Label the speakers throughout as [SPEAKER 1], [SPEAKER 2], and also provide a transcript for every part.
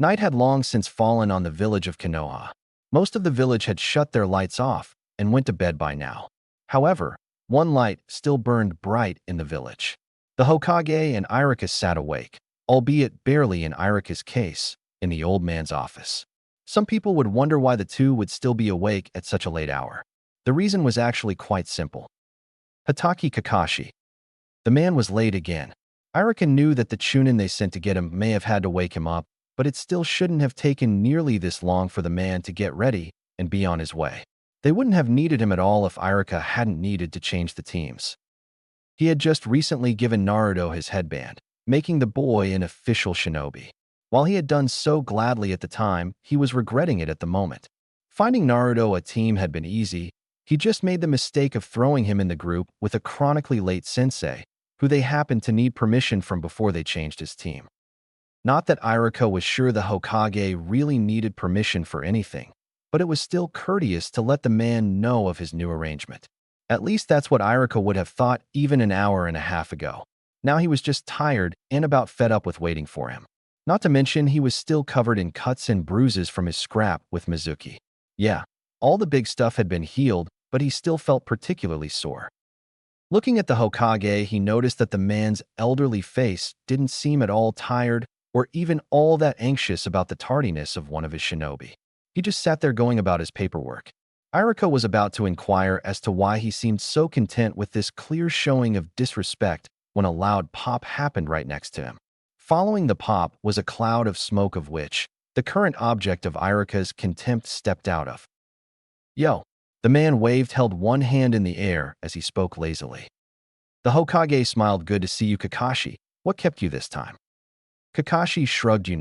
[SPEAKER 1] Night had long since fallen on the village of Konoha. Most of the village had shut their lights off and went to bed by now. However, one light still burned bright in the village. The Hokage and Irika sat awake, albeit barely in Irika's case, in the old man's office. Some people would wonder why the two would still be awake at such a late hour. The reason was actually quite simple. Hatake Kakashi. The man was late again. Irika knew that the Chunin they sent to get him may have had to wake him up, but it still shouldn't have taken nearly this long for the man to get ready and be on his way. They wouldn't have needed him at all if Irika hadn't needed to change the teams. He had just recently given Naruto his headband, making the boy an official shinobi. While he had done so gladly at the time, he was regretting it at the moment. Finding Naruto a team had been easy. He just made the mistake of throwing him in the group with a chronically late sensei, who they happened to need permission from before they changed his team. Not that Irika was sure the Hokage really needed permission for anything, but it was still courteous to let the man know of his new arrangement. At least that's what Irika would have thought even an hour and a half ago. Now he was just tired and about fed up with waiting for him. Not to mention he was still covered in cuts and bruises from his scrap with Mizuki. Yeah, all the big stuff had been healed, but he still felt particularly sore. Looking at the Hokage, he noticed that the man's elderly face didn't seem at all tired or even all that anxious about the tardiness of one of his shinobi. He just sat there going about his paperwork. Irika was about to inquire as to why he seemed so content with this clear showing of disrespect when a loud pop happened right next to him. Following the pop was a cloud of smoke of which the current object of Irika's contempt stepped out of. Yo! The man waved, held one hand in the air as he spoke lazily. The Hokage smiled. Good to see you, Kakashi. What kept you this time? Kakashi shrugged.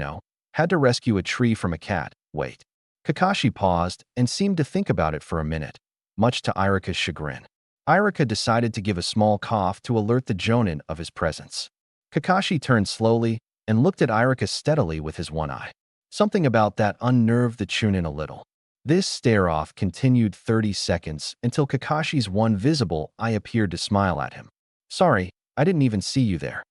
[SPEAKER 1] Had to rescue a tree from a cat. Wait. Kakashi paused and seemed to think about it for a minute, much to Irika's chagrin. Irika decided to give a small cough to alert the Jonin of his presence. Kakashi turned slowly and looked at Irika steadily with his one eye. Something about that unnerved the Chunin a little. This stare-off continued 30 seconds until Kakashi's one visible eye appeared to smile at him. Sorry, I didn't even see you there.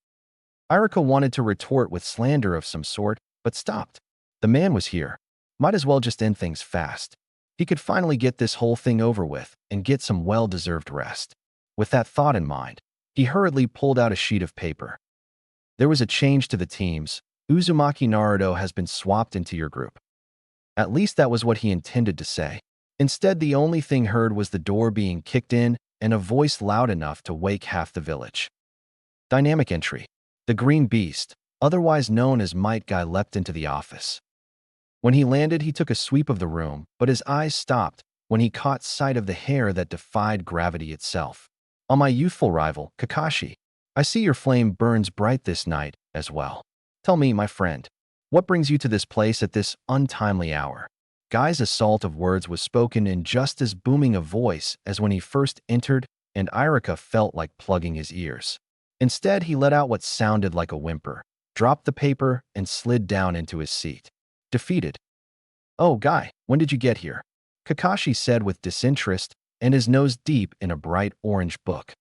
[SPEAKER 1] Irika wanted to retort with slander of some sort, but stopped. The man was here. Might as well just end things fast. He could finally get this whole thing over with and get some well-deserved rest. With that thought in mind, he hurriedly pulled out a sheet of paper. There was a change to the teams. Uzumaki Naruto has been swapped into your group. At least that was what he intended to say. Instead, the only thing heard was the door being kicked in and a voice loud enough to wake half the village. Dynamic entry. The Green Beast, otherwise known as Might Guy, leapt into the office. When he landed, he took a sweep of the room, but his eyes stopped when he caught sight of the hair that defied gravity itself. On my youthful rival, Kakashi, I see your flame burns bright this night as well. Tell me, my friend, what brings you to this place at this untimely hour? Guy's assault of words was spoken in just as booming a voice as when he first entered, and Irika felt like plugging his ears. Instead, he let out what sounded like a whimper, dropped the paper, and slid down into his seat. Defeated. Oh, Guy, when did you get here? Kakashi said with disinterest, and his nose deep in a bright orange book.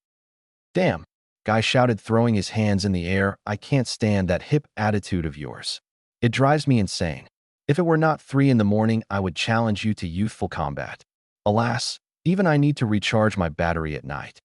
[SPEAKER 1] Damn, Guy shouted, throwing his hands in the air. I can't stand that hip attitude of yours. It drives me insane. If it were not 3 in the morning, I would challenge you to youthful combat. Alas, even I need to recharge my battery at night.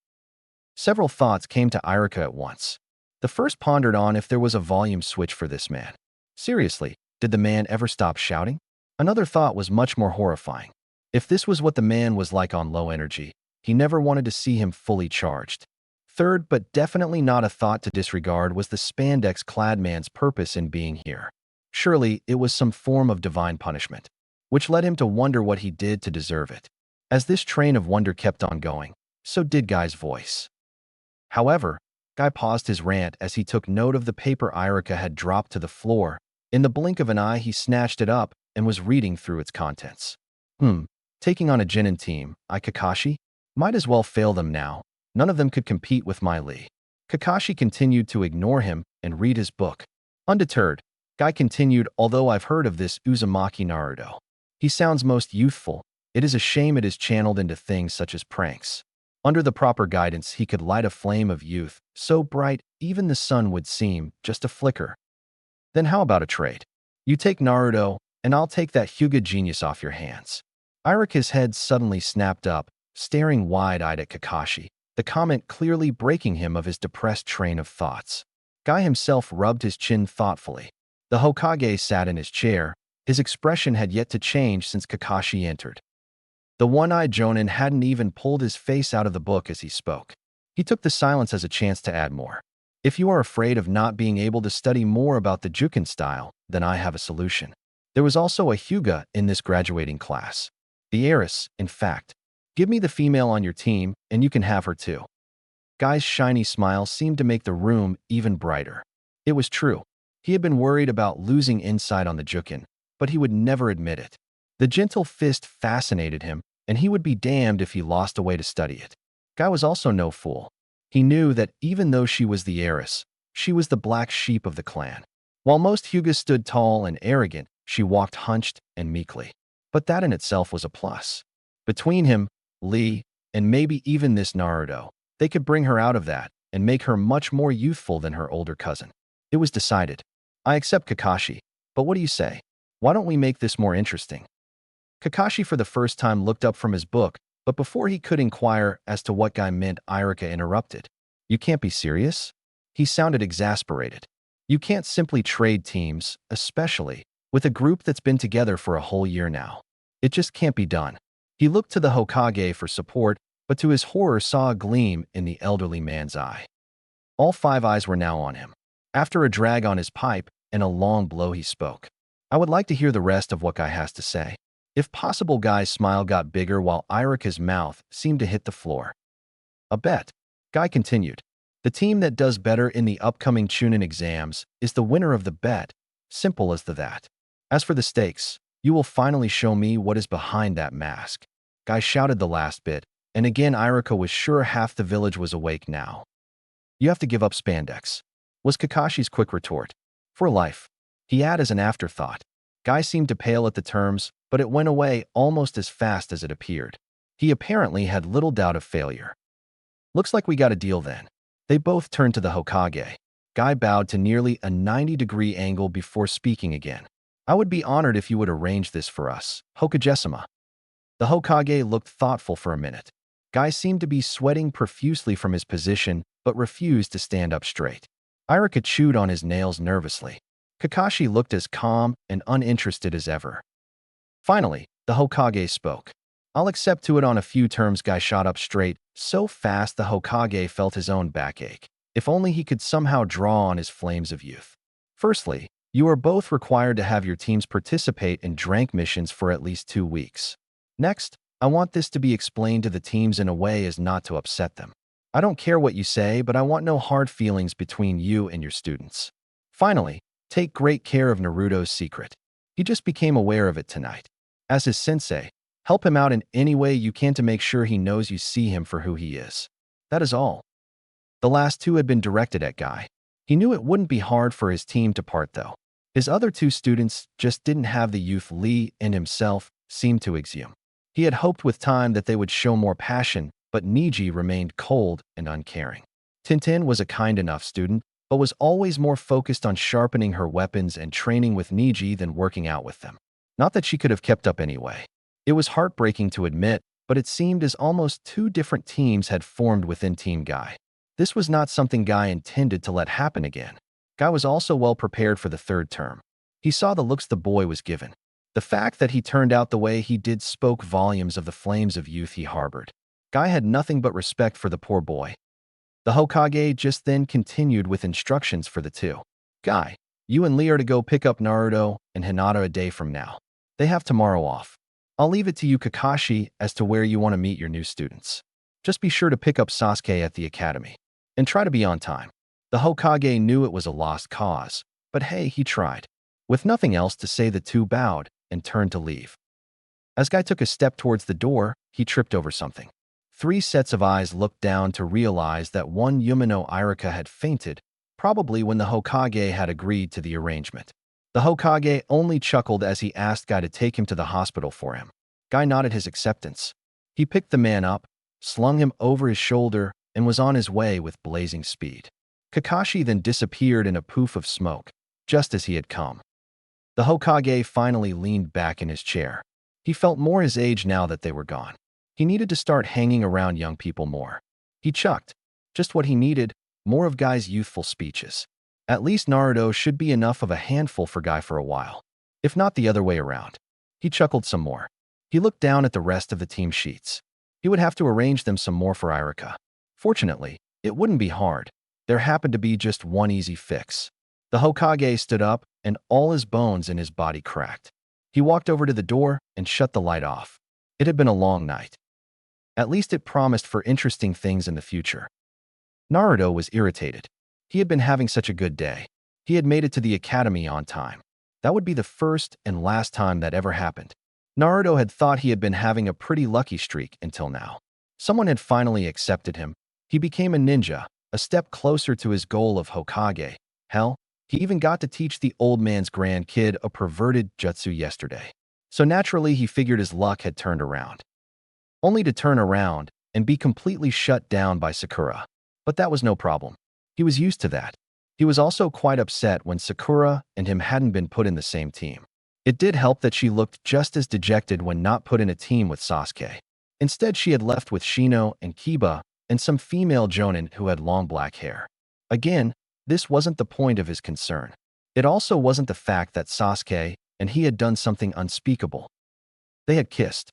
[SPEAKER 1] Several thoughts came to Irika at once. The first pondered on if there was a volume switch for this man. Seriously, did the man ever stop shouting? Another thought was much more horrifying. If this was what the man was like on low energy, he never wanted to see him fully charged. Third, but definitely not a thought to disregard, was the spandex-clad man's purpose in being here. Surely, it was some form of divine punishment, which led him to wonder what he did to deserve it. As this train of wonder kept on going, so did Guy's voice. However, Guy paused his rant as he took note of the paper Irika had dropped to the floor. In the blink of an eye, he snatched it up and was reading through its contents. Taking on a Chunin team, Kakashi? Might as well fail them now. None of them could compete with my Lee. Kakashi continued to ignore him and read his book. Undeterred, Guy continued, although I've heard of this Uzumaki Naruto. He sounds most youthful. It is a shame it is channeled into things such as pranks. Under the proper guidance, he could light a flame of youth, so bright even the sun would seem just a flicker. Then how about a trade? You take Naruto, and I'll take that Hyuga genius off your hands. Irika's head suddenly snapped up, staring wide-eyed at Kakashi, the comment clearly breaking him of his depressed train of thoughts. Guy himself rubbed his chin thoughtfully. The Hokage sat in his chair. His expression had yet to change since Kakashi entered. The one-eyed Jonin hadn't even pulled his face out of the book as he spoke. He took the silence as a chance to add more. If you are afraid of not being able to study more about the Jukin style, then I have a solution. There was also a Hyuga in this graduating class. The heiress, in fact. Give me the female on your team, and you can have her too. Guy's shiny smile seemed to make the room even brighter. It was true. He had been worried about losing insight on the Jukin, but he would never admit it. The gentle fist fascinated him, and he would be damned if he lost a way to study it. Guy was also no fool. He knew that even though she was the heiress, she was the black sheep of the clan. While most Hyugas stood tall and arrogant, she walked hunched and meekly. But that in itself was a plus. Between him, Lee, and maybe even this Naruto, they could bring her out of that and make her much more youthful than her older cousin. It was decided. I accept Kakashi, but what do you say? Why don't we make this more interesting? Kakashi for the first time looked up from his book, but before he could inquire as to what Guy meant, Irika interrupted. You can't be serious? He sounded exasperated. You can't simply trade teams, especially with a group that's been together for a whole year now. It just can't be done. He looked to the Hokage for support, but to his horror saw a gleam in the elderly man's eye. All five eyes were now on him. After a drag on his pipe and a long blow, he spoke. I would like to hear the rest of what Guy has to say. If possible, Guy's smile got bigger while Irika's mouth seemed to hit the floor. A bet. Guy continued. The team that does better in the upcoming Chunin exams is the winner of the bet. Simple as that. As for the stakes, you will finally show me what is behind that mask. Guy shouted the last bit, and again Irika was sure half the village was awake now. You have to give up spandex, was Kakashi's quick retort. For life. He added as an afterthought. Guy seemed to pale at the terms, but it went away almost as fast as it appeared. He apparently had little doubt of failure. Looks like we got a deal then. They both turned to the Hokage. Guy bowed to nearly a 90-degree angle before speaking again. I would be honored if you would arrange this for us, Hokage-sama. The Hokage looked thoughtful for a minute. Guy seemed to be sweating profusely from his position, but refused to stand up straight. Irika chewed on his nails nervously. Kakashi looked as calm and uninterested as ever. Finally, the Hokage spoke. I'll accept to it on a few terms. Guy shot up straight, so fast the Hokage felt his own backache. If only he could somehow draw on his flames of youth. Firstly, you are both required to have your teams participate in drank missions for at least 2 weeks. Next, I want this to be explained to the teams in a way as not to upset them. I don't care what you say, but I want no hard feelings between you and your students. Finally, take great care of Naruto's secret. He just became aware of it tonight. As his sensei, help him out in any way you can to make sure he knows you see him for who he is. That is all. The last two had been directed at Guy. He knew it wouldn't be hard for his team to part though. His other two students just didn't have the youth Lee and himself seemed to exude. He had hoped with time that they would show more passion, but Niji remained cold and uncaring. Tintin was a kind enough student, but was always more focused on sharpening her weapons and training with Niji than working out with them. Not that she could have kept up anyway. It was heartbreaking to admit, but it seemed as almost 2 different teams had formed within Team Guy. This was not something Guy intended to let happen again. Guy was also well prepared for the 3rd term. He saw the looks the boy was given. The fact that he turned out the way he did spoke volumes of the flames of youth he harbored. Guy had nothing but respect for the poor boy. The Hokage just then continued with instructions for the two. Guy, you and Lee are to go pick up Naruto and Hinata a day from now. They have tomorrow off. I'll leave it to you, Kakashi, as to where you want to meet your new students. Just be sure to pick up Sasuke at the academy. And try to be on time. The Hokage knew it was a lost cause, but hey, he tried. With nothing else to say, the two bowed and turned to leave. As Guy took a step towards the door, he tripped over something. 3 sets of eyes looked down to realize that one Yumino Irika had fainted, probably when the Hokage had agreed to the arrangement. The Hokage only chuckled as he asked Guy to take him to the hospital for him. Guy nodded his acceptance. He picked the man up, slung him over his shoulder, and was on his way with blazing speed. Kakashi then disappeared in a poof of smoke, just as he had come. The Hokage finally leaned back in his chair. He felt more his age now that they were gone. He needed to start hanging around young people more. He chucked. Just what he needed, more of Guy's youthful speeches. At least Naruto should be enough of a handful for Guy for a while, if not the other way around. He chuckled some more. He looked down at the rest of the team sheets. He would have to arrange them some more for Irika. Fortunately, it wouldn't be hard. There happened to be just one easy fix. The Hokage stood up, and all his bones in his body cracked. He walked over to the door and shut the light off. It had been a long night. At least it promised for interesting things in the future. Naruto was irritated. He had been having such a good day. He had made it to the academy on time. That would be the first and last time that ever happened. Naruto had thought he had been having a pretty lucky streak until now. Someone had finally accepted him. He became a ninja, a step closer to his goal of Hokage. Hell, he even got to teach the old man's grandkid a perverted jutsu yesterday. So naturally, he figured his luck had turned around. Only to turn around and be completely shut down by Sakura. But that was no problem. He was used to that. He was also quite upset when Sakura and him hadn't been put in the same team. It did help that she looked just as dejected when not put in a team with Sasuke. Instead, she had left with Shino and Kiba and some female jonin who had long black hair. Again, this wasn't the point of his concern. It also wasn't the fact that Sasuke and he had done something unspeakable. They had kissed.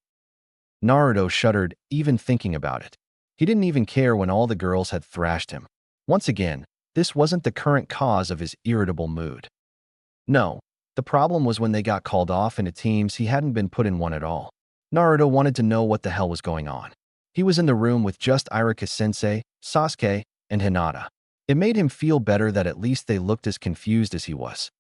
[SPEAKER 1] Naruto shuddered even thinking about it. He didn't even care when all the girls had thrashed him. Once again, this wasn't the current cause of his irritable mood. No, the problem was when they got called off into teams he hadn't been put in one at all. Naruto wanted to know what the hell was going on. He was in the room with just Irika-sensei, Sasuke, and Hinata. It made him feel better that at least they looked as confused as he was.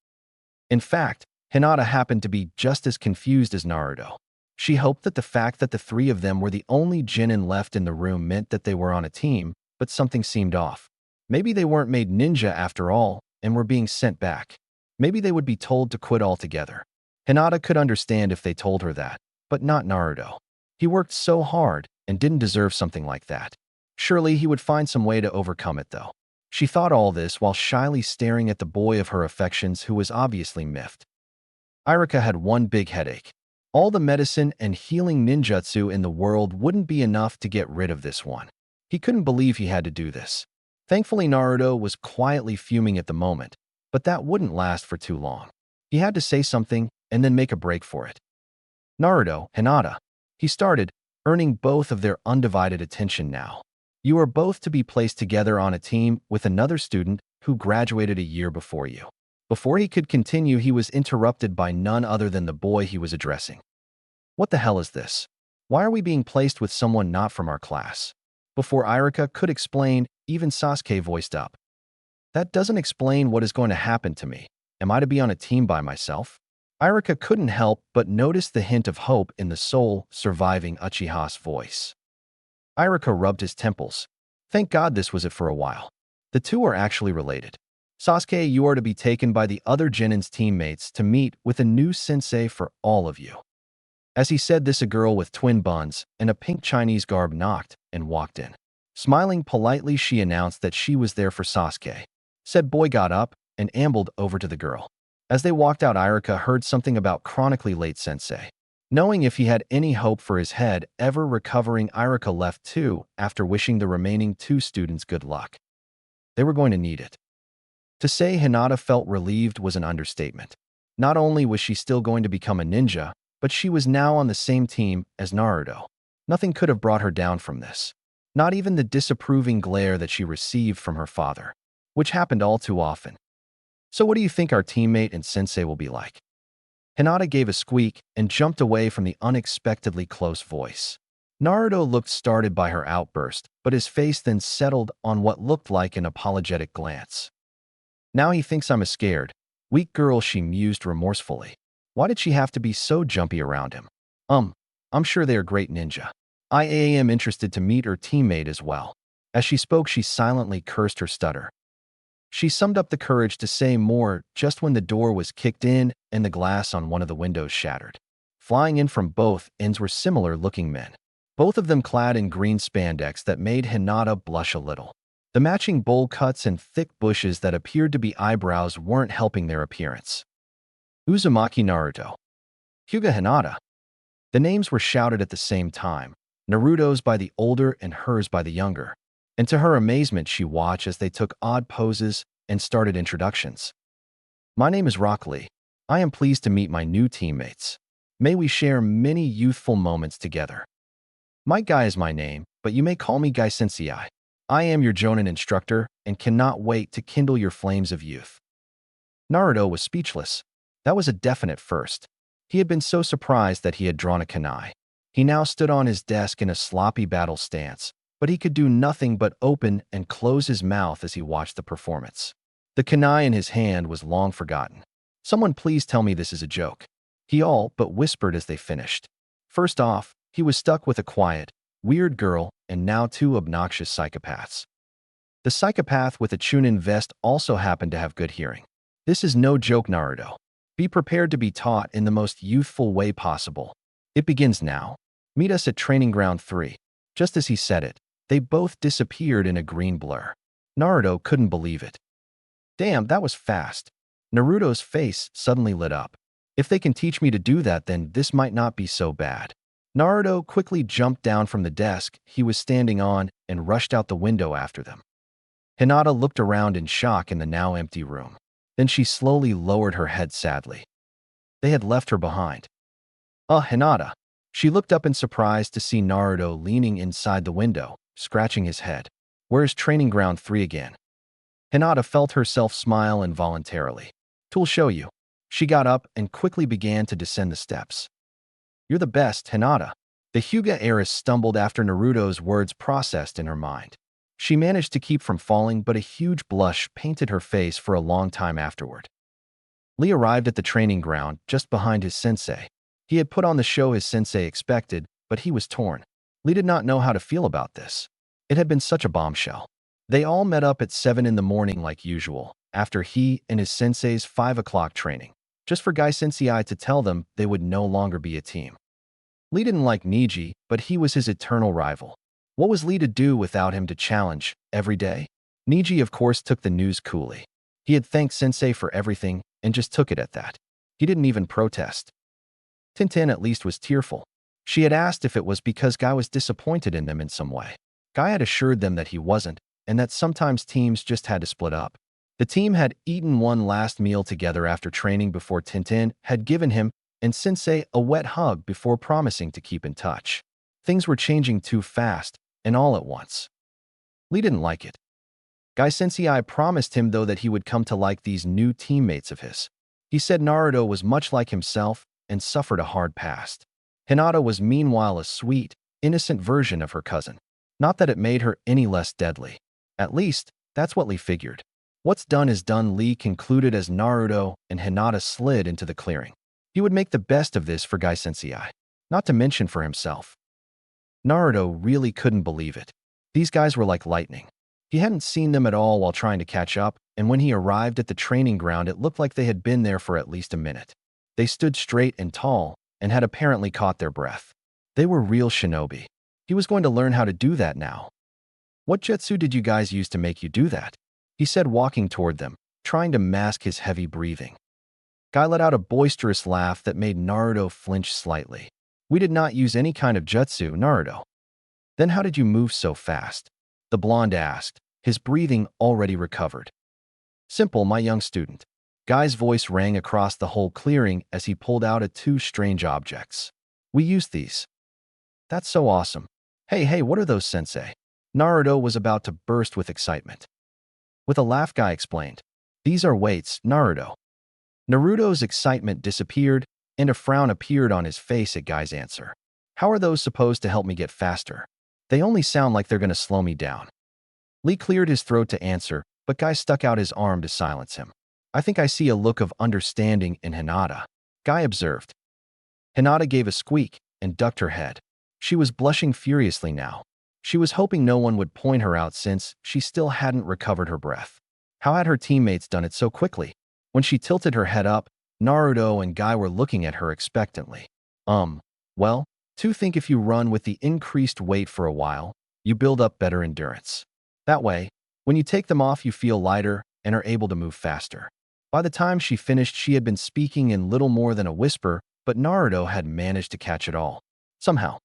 [SPEAKER 1] In fact, Hinata happened to be just as confused as Naruto. She hoped that the fact that the three of them were the only genin left in the room meant that they were on a team, but something seemed off. Maybe they weren't made ninja after all and were being sent back. Maybe they would be told to quit altogether. Hinata could understand if they told her that, but not Naruto. He worked so hard and didn't deserve something like that. Surely he would find some way to overcome it, though. She thought all this while shyly staring at the boy of her affections who was obviously miffed. Irika had one big headache. All the medicine and healing ninjutsu in the world wouldn't be enough to get rid of this one. He couldn't believe he had to do this. Thankfully, Naruto was quietly fuming at the moment, but that wouldn't last for too long. He had to say something and then make a break for it. Naruto, Hinata, he started, earning both of their undivided attention now. You are both to be placed together on a team with another student who graduated a year before you. Before he could continue, he was interrupted by none other than the boy he was addressing. What the hell is this? Why are we being placed with someone not from our class? Before Irika could explain, even Sasuke voiced up. That doesn't explain what is going to happen to me. Am I to be on a team by myself? Irika couldn't help but notice the hint of hope in the sole surviving Uchiha's voice. Irika rubbed his temples. Thank God this was it for a while. The two are actually related. Sasuke, you are to be taken by the other Genin's teammates to meet with a new sensei for all of you. As he said this, a girl with twin buns and a pink Chinese garb knocked and walked in. Smiling politely, she announced that she was there for Sasuke. Said boy got up and ambled over to the girl. As they walked out, Irika heard something about chronically late sensei. Knowing if he had any hope for his head ever recovering, Irika left too after wishing the remaining two students good luck. They were going to need it. To say Hinata felt relieved was an understatement. Not only was she still going to become a ninja, but she was now on the same team as Naruto. Nothing could have brought her down from this. Not even the disapproving glare that she received from her father, which happened all too often. So what do you think our teammate and sensei will be like? Hinata gave a squeak and jumped away from the unexpectedly close voice. Naruto looked startled by her outburst, but his face then settled on what looked like an apologetic glance. Now he thinks I'm a scared, weak girl, she mused remorsefully. Why did she have to be so jumpy around him? I'm sure they are great ninja. I am interested to meet her teammate as well. As she spoke, she silently cursed her stutter. She summed up the courage to say more just when the door was kicked in and the glass on one of the windows shattered. Flying in from both ends were similar-looking men, both of them clad in green spandex that made Hinata blush a little. The matching bowl cuts and thick bushes that appeared to be eyebrows weren't helping their appearance. Uzumaki Naruto. Hyuga Hinata. The names were shouted at the same time, Naruto's by the older and hers by the younger. And to her amazement, she watched as they took odd poses and started introductions. My name is Rock Lee. I am pleased to meet my new teammates. May we share many youthful moments together. My Guy is my name, but you may call me Guy Sensei. I am your Jonin instructor and cannot wait to kindle your flames of youth. Naruto was speechless. That was a definite first. He had been so surprised that he had drawn a kunai. He now stood on his desk in a sloppy battle stance, but he could do nothing but open and close his mouth as he watched the performance. The kunai in his hand was long forgotten. Someone please tell me this is a joke. He all but whispered as they finished. First off, he was stuck with a quiet, weird girl and now two obnoxious psychopaths. The psychopath with a Chunin vest also happened to have good hearing. This is no joke, Naruto. Be prepared to be taught in the most youthful way possible. It begins now. Meet us at Training Ground 3. Just as he said it, they both disappeared in a green blur. Naruto couldn't believe it. Damn, that was fast. Naruto's face suddenly lit up. If they can teach me to do that, then this might not be so bad. Naruto quickly jumped down from the desk he was standing on and rushed out the window after them. Hinata looked around in shock in the now empty room. Then she slowly lowered her head sadly. They had left her behind. Hinata. She looked up in surprise to see Naruto leaning inside the window, scratching his head. Where's Training Ground 3 again? Hinata felt herself smile involuntarily. "'Twill show you." She got up and quickly began to descend the steps. "You're the best, Hinata." The Hyuga heiress stumbled after Naruto's words processed in her mind. She managed to keep from falling, but a huge blush painted her face for a long time afterward. Lee arrived at the training ground just behind his sensei. He had put on the show his sensei expected, but he was torn. Lee did not know how to feel about this. It had been such a bombshell. They all met up at 7 in the morning like usual, after he and his sensei's 5 o'clock training, just for Guy Sensei to tell them they would no longer be a team. Lee didn't like Niji, but he was his eternal rival. What was Lee to do without him to challenge every day? Niji, of course, took the news coolly. He had thanked Sensei for everything and just took it at that. He didn't even protest. Tintin at least was tearful. She had asked if it was because Guy was disappointed in them in some way. Guy had assured them that he wasn't, and that sometimes teams just had to split up. The team had eaten one last meal together after training before Tintin had given him and Sensei a wet hug before promising to keep in touch. Things were changing too fast, and all at once. Lee didn't like it. Guy Sensei promised him, though, that he would come to like these new teammates of his. He said Naruto was much like himself and suffered a hard past. Hinata was meanwhile a sweet, innocent version of her cousin. Not that it made her any less deadly. At least, that's what Lee figured. What's done is done, Lee concluded as Naruto and Hinata slid into the clearing. He would make the best of this for Guy Sensei, not to mention for himself. Naruto really couldn't believe it. These guys were like lightning. He hadn't seen them at all while trying to catch up, and when he arrived at the training ground, it looked like they had been there for at least a minute. They stood straight and tall and had apparently caught their breath. They were real shinobi. He was going to learn how to do that now. "What jutsu did you guys use to make you do that?" he said, walking toward them, trying to mask his heavy breathing. Guy let out a boisterous laugh that made Naruto flinch slightly. "We did not use any kind of jutsu, Naruto." "Then how did you move so fast?" the blonde asked, his breathing already recovered. "Simple, my young student." Guy's voice rang across the whole clearing as he pulled out two strange objects. "We used these." "That's so awesome. Hey, what are those, Sensei?" Naruto was about to burst with excitement. With a laugh, Guy explained, "These are weights, Naruto." Naruto's excitement disappeared, and a frown appeared on his face at Guy's answer. "How are those supposed to help me get faster? They only sound like they're going to slow me down." Lee cleared his throat to answer, but Guy stuck out his arm to silence him. "I think I see a look of understanding in Hinata," Guy observed. Hinata gave a squeak and ducked her head. She was blushing furiously now. She was hoping no one would point her out since she still hadn't recovered her breath. How had her teammates done it so quickly? When she tilted her head up, Naruto and Guy were looking at her expectantly. Well, to think if you run with the increased weight for a while, you build up better endurance. That way, when you take them off, you feel lighter and are able to move faster." By the time she finished, she had been speaking in little more than a whisper, but Naruto had managed to catch it all. Somehow,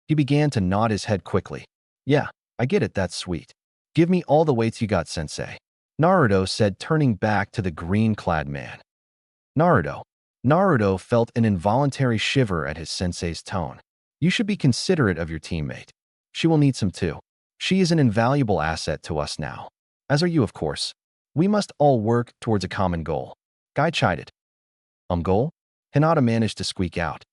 [SPEAKER 1] he began to nod his head quickly. Yeah, I get it, that's sweet. Give me all the weights you got, sensei. Naruto said, turning back to the green-clad man. Naruto. Naruto felt an involuntary shiver at his sensei's tone. You should be considerate of your teammate. She will need some too. She is an invaluable asset to us now. As are you, of course. We must all work towards a common goal. Guy chided. Goal? Hinata managed to squeak out.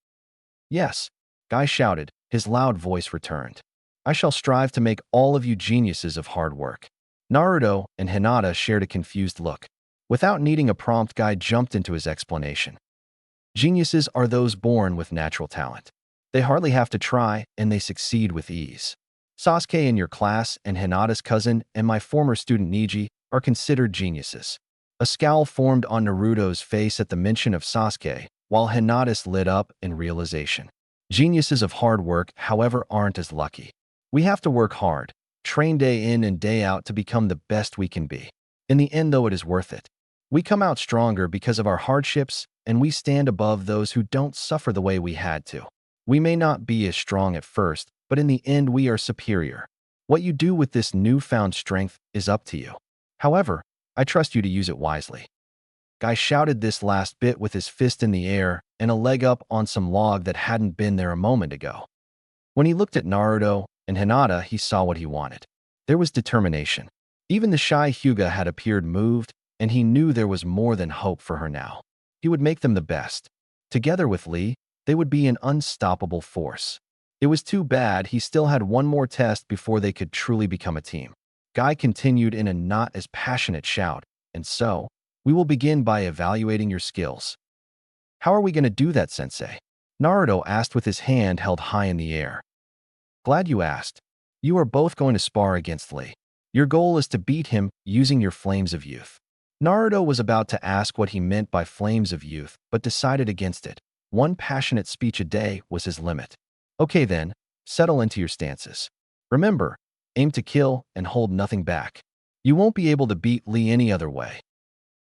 [SPEAKER 1] Yes, Guy shouted, his loud voice returned. I shall strive to make all of you geniuses of hard work. Naruto and Hinata shared a confused look. Without needing a prompt, Guy jumped into his explanation. Geniuses are those born with natural talent. They hardly have to try, and they succeed with ease. Sasuke in your class and Hinata's cousin and my former student Niji are considered geniuses. A scowl formed on Naruto's face at the mention of Sasuke, while Hinata lit up in realization. Geniuses of hard work, however, aren't as lucky. We have to work hard, train day in and day out to become the best we can be. In the end, though, it is worth it. We come out stronger because of our hardships, and we stand above those who don't suffer the way we had to. We may not be as strong at first, but in the end we are superior. What you do with this newfound strength is up to you. However, I trust you to use it wisely. Guy shouted this last bit with his fist in the air and a leg up on some log that hadn't been there a moment ago. When he looked at Naruto and Hinata, he saw what he wanted. There was determination. Even the shy Hyuga had appeared moved, and he knew there was more than hope for her now. He would make them the best. Together with Lee, they would be an unstoppable force. It was too bad he still had one more test before they could truly become a team. Guy continued in a not as passionate shout, and so, we will begin by evaluating your skills. How are we going to do that, sensei? Naruto asked with his hand held high in the air. Glad you asked. You are both going to spar against Lee. Your goal is to beat him using your flames of youth. Naruto was about to ask what he meant by flames of youth, but decided against it. One passionate speech a day was his limit. Okay then, settle into your stances. Remember, aim to kill and hold nothing back. You won't be able to beat Lee any other way.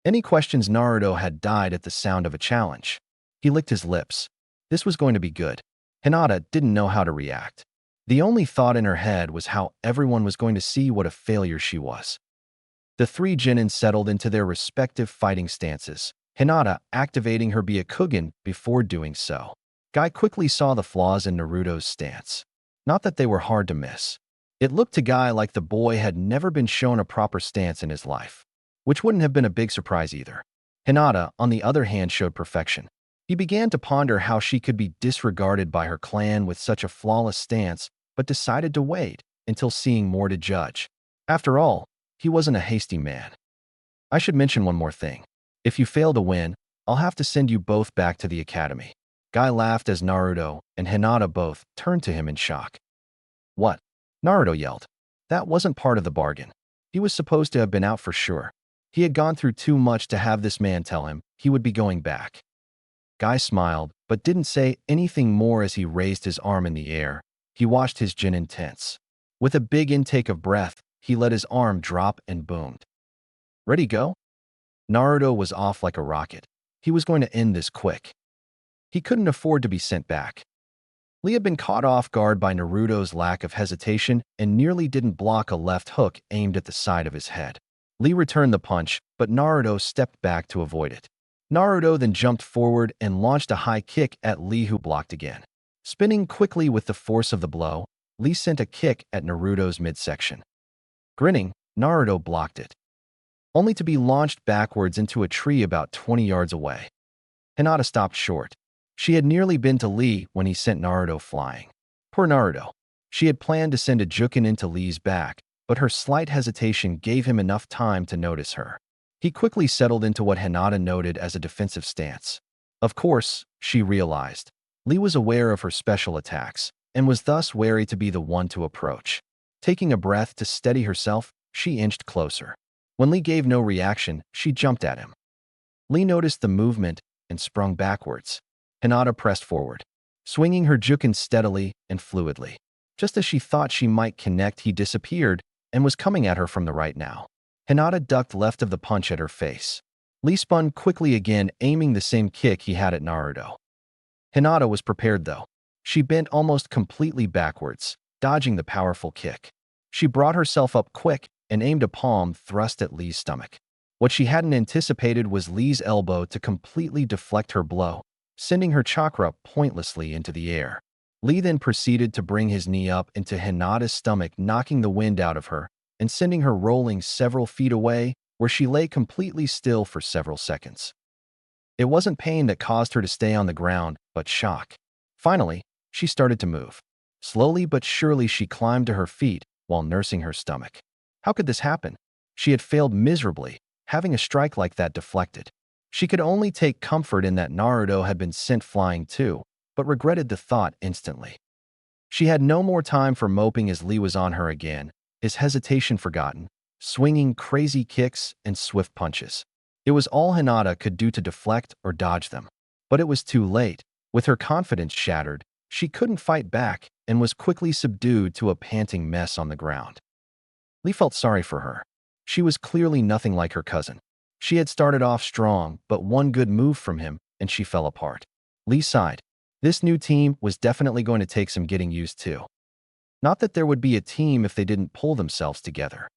[SPEAKER 1] Any questions? Naruto had died at the sound of a challenge. He licked his lips. This was going to be good. Hinata didn't know how to react. The only thought in her head was how everyone was going to see what a failure she was. The three Chunin settled into their respective fighting stances, Hinata activating her Byakugan before doing so. Guy quickly saw the flaws in Naruto's stance. Not that they were hard to miss. It looked to Guy like the boy had never been shown a proper stance in his life, which wouldn't have been a big surprise either. Hinata, on the other hand, showed perfection. He began to ponder how she could be disregarded by her clan with such a flawless stance, but decided to wait until seeing more to judge. After all, he wasn't a hasty man. I should mention one more thing. If you fail to win, I'll have to send you both back to the academy. Guy laughed as Naruto and Hinata both turned to him in shock. What? Naruto yelled. That wasn't part of the bargain. He was supposed to have been out for sure. He had gone through too much to have this man tell him he would be going back. Guy smiled, but didn't say anything more as he raised his arm in the air. He watched his Chunin tense. With a big intake of breath, he let his arm drop and boomed. Ready, go? Naruto was off like a rocket. He was going to end this quick. He couldn't afford to be sent back. Lee had been caught off guard by Naruto's lack of hesitation and nearly didn't block a left hook aimed at the side of his head. Lee returned the punch, but Naruto stepped back to avoid it. Naruto then jumped forward and launched a high kick at Lee, who blocked again. Spinning quickly with the force of the blow, Lee sent a kick at Naruto's midsection. Grinning, Naruto blocked it, only to be launched backwards into a tree about 20 yards away. Hinata stopped short. She had nearly been to Lee when he sent Naruto flying. Poor Naruto. She had planned to send a Jukin into Lee's back, but her slight hesitation gave him enough time to notice her. He quickly settled into what Hinata noted as a defensive stance. Of course, she realized, Lee was aware of her special attacks, and was thus wary to be the one to approach. Taking a breath to steady herself, she inched closer. When Lee gave no reaction, she jumped at him. Lee noticed the movement and sprung backwards. Hinata pressed forward, swinging her Jukin steadily and fluidly. Just as she thought she might connect, he disappeared and was coming at her from the right now. Hinata ducked left of the punch at her face. Lee spun quickly again, aiming the same kick he had at Naruto. Hinata was prepared though. She bent almost completely backwards, dodging the powerful kick. She brought herself up quick and aimed a palm thrust at Lee's stomach. What she hadn't anticipated was Lee's elbow to completely deflect her blow, sending her chakra pointlessly into the air. Lee then proceeded to bring his knee up into Hinata's stomach, knocking the wind out of her and sending her rolling several feet away, where she lay completely still for several seconds. It wasn't pain that caused her to stay on the ground, but shock. Finally, she started to move. Slowly but surely she climbed to her feet while nursing her stomach. How could this happen? She had failed miserably, having a strike like that deflected. She could only take comfort in that Naruto had been sent flying too, but regretted the thought instantly. She had no more time for moping as Lee was on her again, his hesitation forgotten, swinging crazy kicks and swift punches. It was all Hinata could do to deflect or dodge them. But it was too late. With her confidence shattered, she couldn't fight back and was quickly subdued to a panting mess on the ground. Lee felt sorry for her. She was clearly nothing like her cousin. She had started off strong, but one good move from him, and she fell apart. Lee sighed. This new team was definitely going to take some getting used to. Not that there would be a team if they didn't pull themselves together.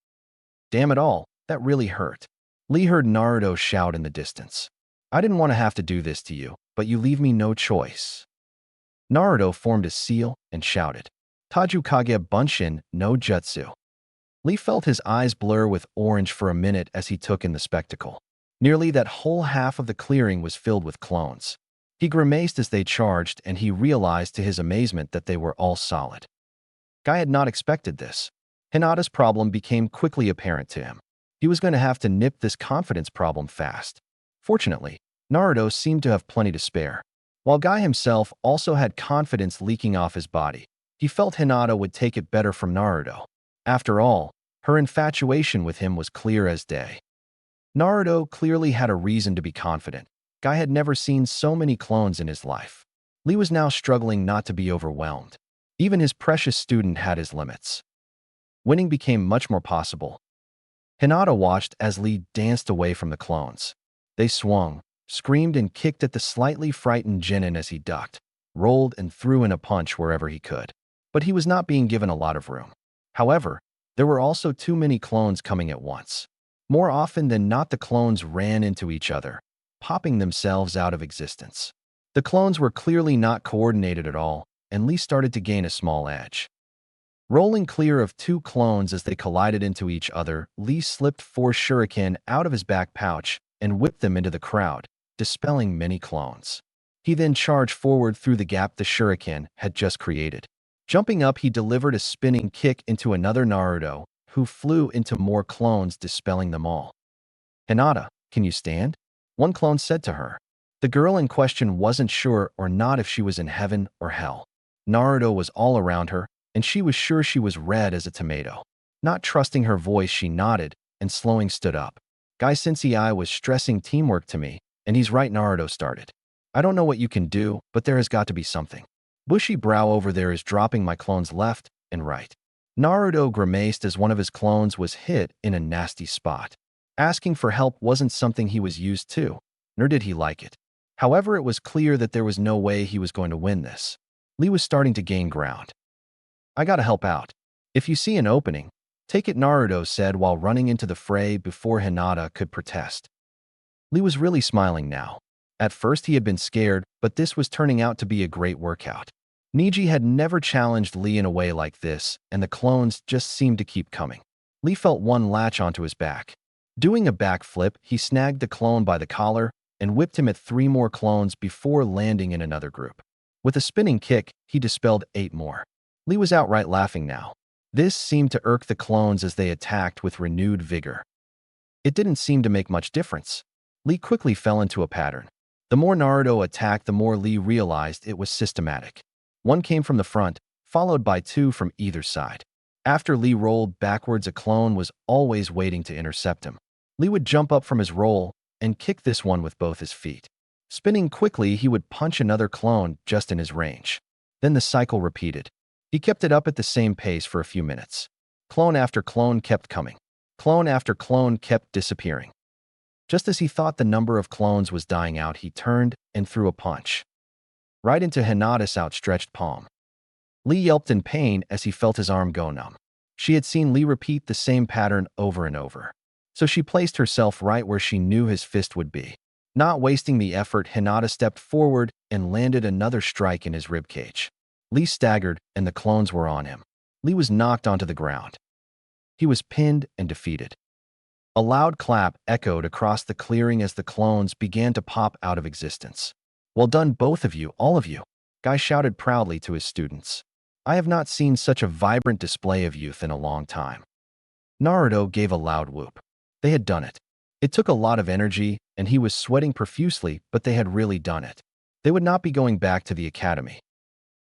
[SPEAKER 1] Damn it all, that really hurt. Lee heard Naruto shout in the distance. I didn't want to have to do this to you, but you leave me no choice. Naruto formed a seal and shouted, Taju Kage Bunshin no Jutsu. Lee felt his eyes blur with orange for a minute as he took in the spectacle. Nearly that whole half of the clearing was filled with clones. He grimaced as they charged, and he realized to his amazement that they were all solid. Guy had not expected this. Hinata's problem became quickly apparent to him. He was going to have to nip this confidence problem fast. Fortunately, Naruto seemed to have plenty to spare. While Guy himself also had confidence leaking off his body, he felt Hinata would take it better from Naruto. After all, her infatuation with him was clear as day. Naruto clearly had a reason to be confident. Guy had never seen so many clones in his life. Lee was now struggling not to be overwhelmed. Even his precious student had his limits. Winning became much more possible. Hinata watched as Lee danced away from the clones. They swung, screamed and kicked at the slightly frightened Genin as he ducked, rolled and threw in a punch wherever he could. But he was not being given a lot of room. However, there were also too many clones coming at once. More often than not, the clones ran into each other, popping themselves out of existence. The clones were clearly not coordinated at all, and Lee started to gain a small edge. Rolling clear of two clones as they collided into each other, Lee slipped 4 shuriken out of his back pouch and whipped them into the crowd, dispelling many clones. He then charged forward through the gap the shuriken had just created. Jumping up, he delivered a spinning kick into another Naruto, who flew into more clones, dispelling them all. Hinata, can you stand? One clone said to her. The girl in question wasn't sure or not if she was in heaven or hell. Naruto was all around her, and she was sure she was red as a tomato. Not trusting her voice, she nodded and slowing stood up. Guy Sensei was stressing teamwork to me, and he's right. Naruto started. I don't know what you can do, but there has got to be something. Bushy brow over there is dropping my clones left and right. Naruto grimaced as one of his clones was hit in a nasty spot. Asking for help wasn't something he was used to, nor did he like it. However, it was clear that there was no way he was going to win this. Lee was starting to gain ground. I gotta help out. If you see an opening, take it, Naruto said while running into the fray before Hinata could protest. Lee was really smiling now. At first he had been scared, but this was turning out to be a great workout. Niji had never challenged Lee in a way like this, and the clones just seemed to keep coming. Lee felt one latch onto his back. Doing a backflip, he snagged the clone by the collar and whipped him at 3 more clones before landing in another group. With a spinning kick, he dispelled 8 more. Lee was outright laughing now. This seemed to irk the clones as they attacked with renewed vigor. It didn't seem to make much difference. Lee quickly fell into a pattern. The more Naruto attacked, the more Lee realized it was systematic. 1 came from the front, followed by 2 from either side. After Lee rolled backwards, a clone was always waiting to intercept him. Lee would jump up from his roll and kick this one with both his feet. Spinning quickly, he would punch another clone just in his range. Then the cycle repeated. He kept it up at the same pace for a few minutes. Clone after clone kept coming. Clone after clone kept disappearing. Just as he thought the number of clones was dying out, he turned and threw a punch right into Hinata's outstretched palm. Lee yelped in pain as he felt his arm go numb. She had seen Lee repeat the same pattern over and over, so she placed herself right where she knew his fist would be. Not wasting the effort, Hinata stepped forward and landed another strike in his ribcage. Lee staggered, and the clones were on him. Lee was knocked onto the ground. He was pinned and defeated. A loud clap echoed across the clearing as the clones began to pop out of existence. "Well done, both of you, all of you," Guy shouted proudly to his students. "I have not seen such a vibrant display of youth in a long time." Naruto gave a loud whoop. They had done it. It took a lot of energy, and he was sweating profusely, but they had really done it. They would not be going back to the academy.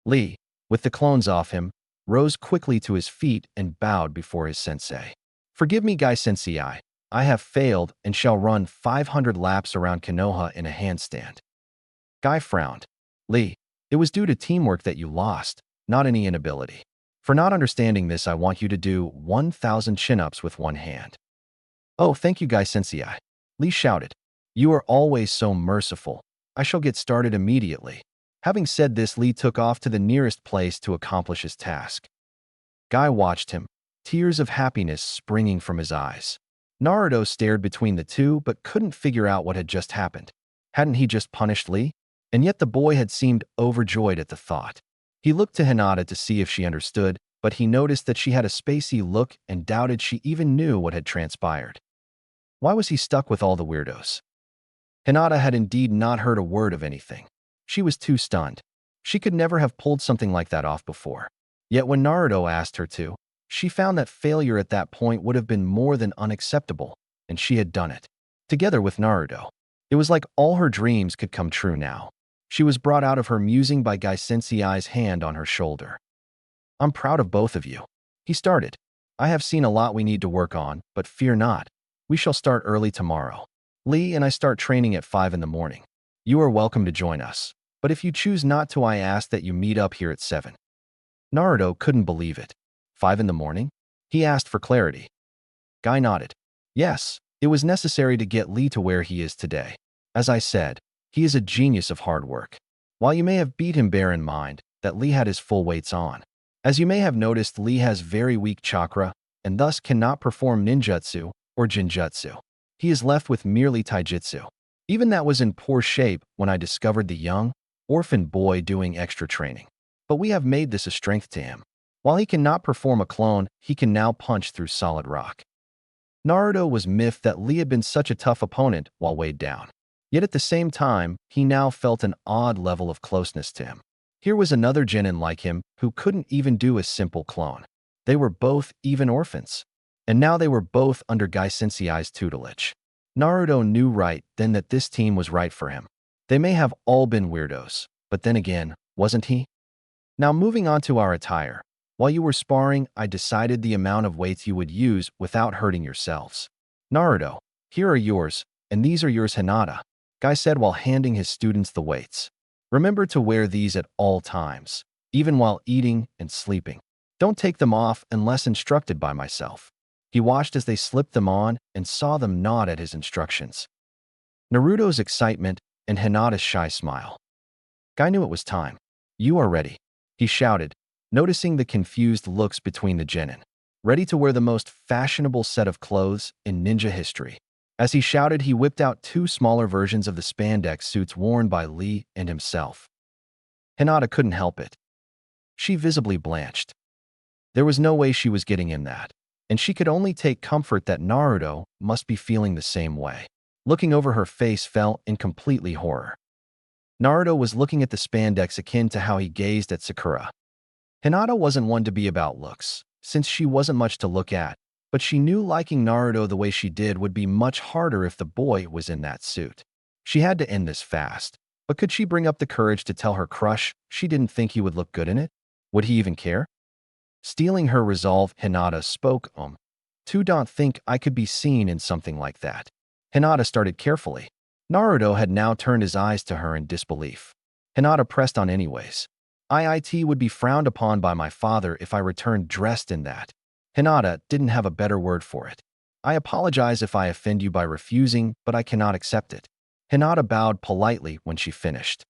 [SPEAKER 1] Lee, with the clones off him, rose quickly to his feet and bowed before his sensei. "Forgive me, Guy Sensei. I have failed and shall run 500 laps around Konoha in a handstand." Guy frowned. "Lee, it was due to teamwork that you lost, not any inability. For not understanding this, I want you to do 1,000 chin-ups with one hand." "Oh, thank you, Guy Sensei," Lee shouted. "You are always so merciful. I shall get started immediately." Having said this, Lee took off to the nearest place to accomplish his task. Guy watched him, tears of happiness springing from his eyes. Naruto stared between the two but couldn't figure out what had just happened. Hadn't he just punished Lee? And yet the boy had seemed overjoyed at the thought. He looked to Hinata to see if she understood, but he noticed that she had a spacey look and doubted she even knew what had transpired. Why was he stuck with all the weirdos? Hinata had indeed not heard a word of anything. She was too stunned. She could never have pulled something like that off before. Yet when Naruto asked her to, she found that failure at that point would have been more than unacceptable, and she had done it. Together with Naruto. It was like all her dreams could come true now. She was brought out of her musing by Guy Sensei's hand on her shoulder. "I'm proud of both of you," he started. "I have seen a lot we need to work on, but fear not. We shall start early tomorrow. Lee and I start training at 5 in the morning. You are welcome to join us, but if you choose not to, I ask that you meet up here at 7. Naruto couldn't believe it. 5 in the morning? He asked for clarity. Guy nodded. Yes, it was necessary to get Lee to where he is today. As I said, he is a genius of hard work. While you may have beat him, bear in mind that Lee had his full weights on. As you may have noticed, Lee has very weak chakra and thus cannot perform ninjutsu or jinjutsu. He is left with merely taijutsu. Even that was in poor shape when I discovered the young, orphan boy doing extra training. But we have made this a strength to him. While he cannot perform a clone, he can now punch through solid rock. Naruto was miffed that Lee had been such a tough opponent while weighed down. Yet at the same time, he now felt an odd level of closeness to him. Here was another genin like him who couldn't even do a simple clone. They were both even orphans. And now they were both under Guy Sensei's tutelage. Naruto knew right then that this team was right for him. They may have all been weirdos, but then again, wasn't he? Now moving on to our attire. While you were sparring, I decided the amount of weights you would use without hurting yourselves. Naruto, here are yours, and these are yours, Hinata, Guy said while handing his students the weights. Remember to wear these at all times, even while eating and sleeping. Don't take them off unless instructed by myself. He watched as they slipped them on and saw them nod at his instructions. Naruto's excitement and Hinata's shy smile. Guy knew it was time. You are ready, he shouted, noticing the confused looks between the genin. Ready to wear the most fashionable set of clothes in ninja history. As he shouted, he whipped out two smaller versions of the spandex suits worn by Lee and himself. Hinata couldn't help it. She visibly blanched. There was no way she was getting in that, and she could only take comfort that Naruto must be feeling the same way. Looking over, her face fell in completely horror. Naruto was looking at the spandex akin to how he gazed at Sakura. Hinata wasn't one to be about looks, since she wasn't much to look at, but she knew liking Naruto the way she did would be much harder if the boy was in that suit. She had to end this fast, but could she bring up the courage to tell her crush she didn't think he would look good in it? Would he even care? Stealing her resolve, Hinata spoke, don't think I could be seen in something like that. Hinata started carefully. Naruto had now turned his eyes to her in disbelief. Hinata pressed on anyways. It would be frowned upon by my father if I returned dressed in that. Hinata didn't have a better word for it. I apologize if I offend you by refusing, but I cannot accept it. Hinata bowed politely when she finished.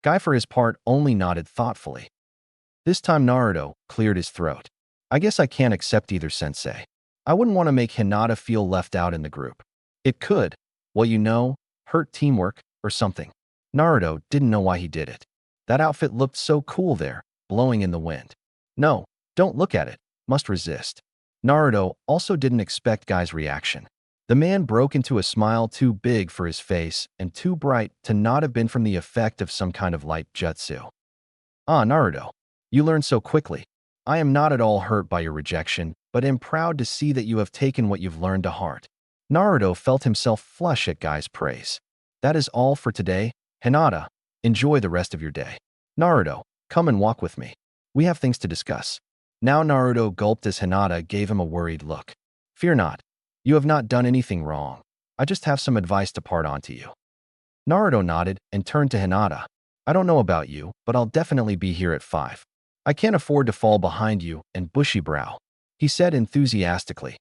[SPEAKER 1] Guy, for his part, only nodded thoughtfully. This time Naruto cleared his throat. I guess I can't accept either, sensei. I wouldn't want to make Hinata feel left out in the group. It could, well, hurt teamwork or something. Naruto didn't know why he did it. That outfit looked so cool there, blowing in the wind. No, don't look at it. Must resist. Naruto also didn't expect Guy's reaction. The man broke into a smile too big for his face and too bright to not have been from the effect of some kind of light jutsu. Ah, Naruto. You learned so quickly. I am not at all hurt by your rejection, but am proud to see that you have taken what you've learned to heart. Naruto felt himself flush at Guy's praise. That is all for today. Hinata, enjoy the rest of your day. Naruto, come and walk with me. We have things to discuss. Now Naruto gulped as Hinata gave him a worried look. Fear not. You have not done anything wrong. I just have some advice to part on to you. Naruto nodded and turned to Hinata. I don't know about you, but I'll definitely be here at 5. I can't afford to fall behind you and bushy brow, he said enthusiastically.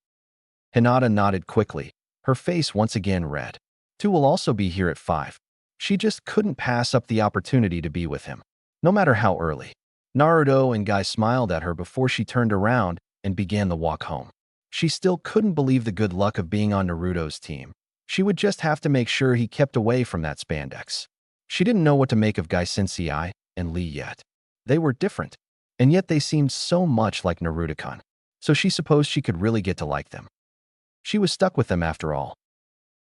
[SPEAKER 1] Hinata nodded quickly, her face once again red. 2 will also be here at 5. She just couldn't pass up the opportunity to be with him, no matter how early. Naruto and Guy smiled at her before she turned around and began the walk home. She still couldn't believe the good luck of being on Naruto's team. She would just have to make sure he kept away from that spandex. She didn't know what to make of Guy Sensei and Lee yet. They were different, and yet they seemed so much like Naruto-kun, so she supposed she could really get to like them. She was stuck with them after all.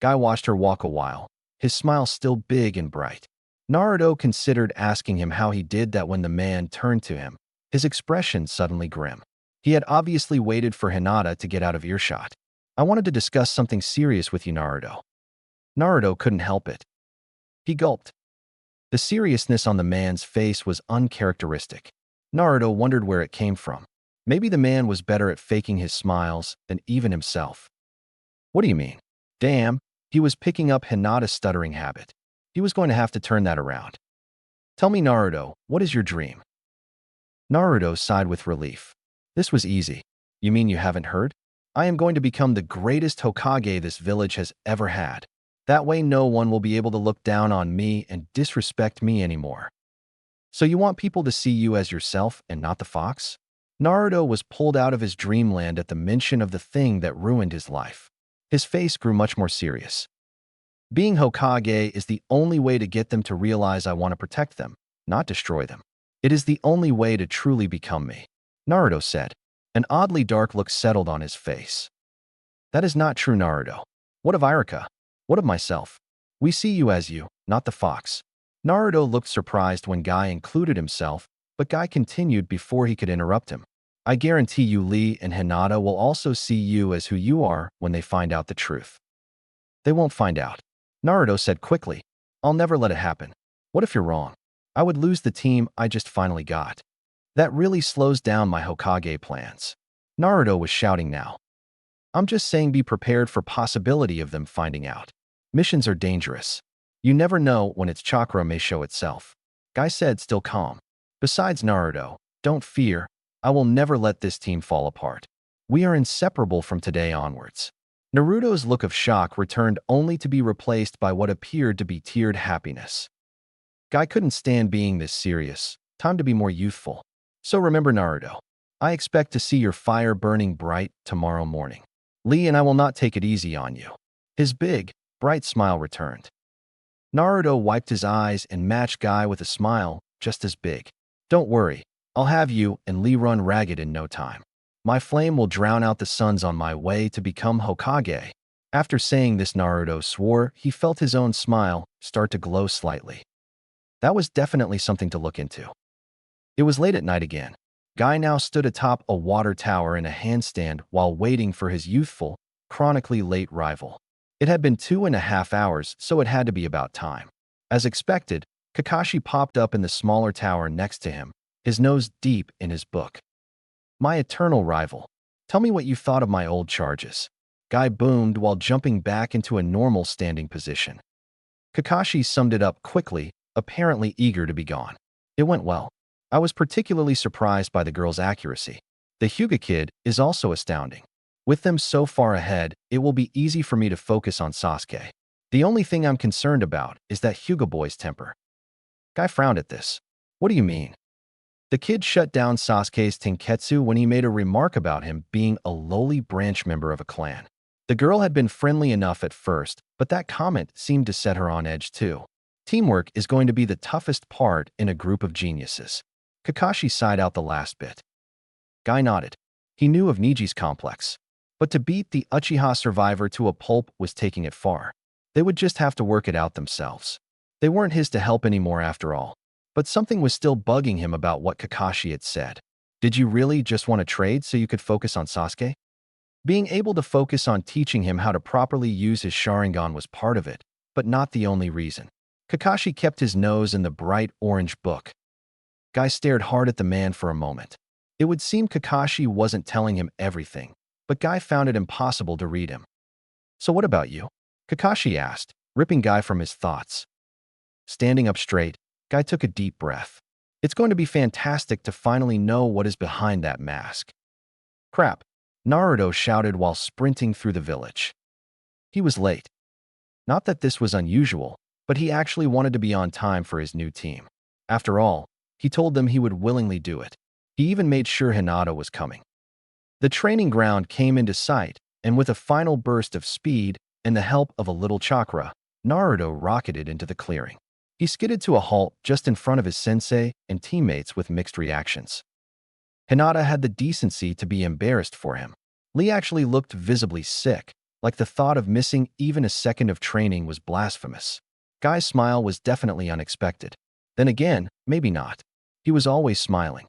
[SPEAKER 1] Guy watched her walk a while, his smile still big and bright. Naruto considered asking him how he did that when the man turned to him, his expression suddenly grim. He had obviously waited for Hinata to get out of earshot. I wanted to discuss something serious with you, Naruto. Naruto couldn't help it. He gulped. The seriousness on the man's face was uncharacteristic. Naruto wondered where it came from. Maybe the man was better at faking his smiles than even himself. What do you mean? Damn, he was picking up Hinata's stuttering habit. He was going to have to turn that around. Tell me, Naruto, what is your dream? Naruto sighed with relief. This was easy. You mean you haven't heard? I am going to become the greatest Hokage this village has ever had. That way no one will be able to look down on me and disrespect me anymore. So you want people to see you as yourself and not the fox? Naruto was pulled out of his dreamland at the mention of the thing that ruined his life. His face grew much more serious. Being Hokage is the only way to get them to realize I want to protect them, not destroy them. It is the only way to truly become me, Naruto said. An oddly dark look settled on his face. That is not true, Naruto. What of Iruka? What of myself? We see you as you, not the fox. Naruto looked surprised when Guy included himself, but Guy continued before he could interrupt him. I guarantee you Lee and Hinata will also see you as who you are when they find out the truth. They won't find out, Naruto said quickly. I'll never let it happen. What if you're wrong? I would lose the team I just finally got. That really slows down my Hokage plans. Naruto was shouting now. I'm just saying be prepared for possibility of them finding out. Missions are dangerous. You never know when its chakra may show itself. Guy said, still calm. Besides, Naruto, don't fear. I will never let this team fall apart. We are inseparable from today onwards. Naruto's look of shock returned only to be replaced by what appeared to be tiered happiness. Guy couldn't stand being this serious. Time to be more youthful. So remember, Naruto, I expect to see your fire burning bright tomorrow morning. Lee and I will not take it easy on you. His big, bright smile returned. Naruto wiped his eyes and matched Guy with a smile just as big. Don't worry, I'll have you and Lee run ragged in no time. My flame will drown out the suns on my way to become Hokage. After saying this, Naruto swore he felt his own smile start to glow slightly. That was definitely something to look into. It was late at night again. Guy now stood atop a water tower in a handstand while waiting for his youthful, chronically late rival. It had been 2.5 hours, so it had to be about time. As expected, Kakashi popped up in the smaller tower next to him, his nose deep in his book. My eternal rival, tell me what you thought of my old charges. Guy boomed while jumping back into a normal standing position. Kakashi summed it up quickly, apparently eager to be gone. It went well. I was particularly surprised by the girl's accuracy. The Hyuga kid is also astounding. With them so far ahead, it will be easy for me to focus on Sasuke. The only thing I'm concerned about is that Hyuga boy's temper. Guy frowned at this. What do you mean? The kid shut down Sasuke's tenketsu when he made a remark about him being a lowly branch member of a clan. The girl had been friendly enough at first, but that comment seemed to set her on edge too. Teamwork is going to be the toughest part in a group of geniuses. Kakashi sighed out the last bit. Guy nodded. He knew of Niji's complex. But to beat the Uchiha survivor to a pulp was taking it far. They would just have to work it out themselves. They weren't his to help anymore after all. But something was still bugging him about what Kakashi had said. Did you really just want to trade so you could focus on Sasuke? Being able to focus on teaching him how to properly use his Sharingan was part of it, but not the only reason. Kakashi kept his nose in the bright orange book. Guy stared hard at the man for a moment. It would seem Kakashi wasn't telling him everything, but Guy found it impossible to read him. So what about you? Kakashi asked, ripping Guy from his thoughts. Standing up straight, Guy took a deep breath. It's going to be fantastic to finally know what is behind that mask. Crap, Naruto shouted while sprinting through the village. He was late. Not that this was unusual, but he actually wanted to be on time for his new team. After all, he told them he would willingly do it. He even made sure Hinata was coming. The training ground came into sight, and with a final burst of speed and the help of a little chakra, Naruto rocketed into the clearing. He skidded to a halt just in front of his sensei and teammates with mixed reactions. Hinata had the decency to be embarrassed for him. Lee actually looked visibly sick, like the thought of missing even a second of training was blasphemous. Guy's smile was definitely unexpected. Then again, maybe not. He was always smiling.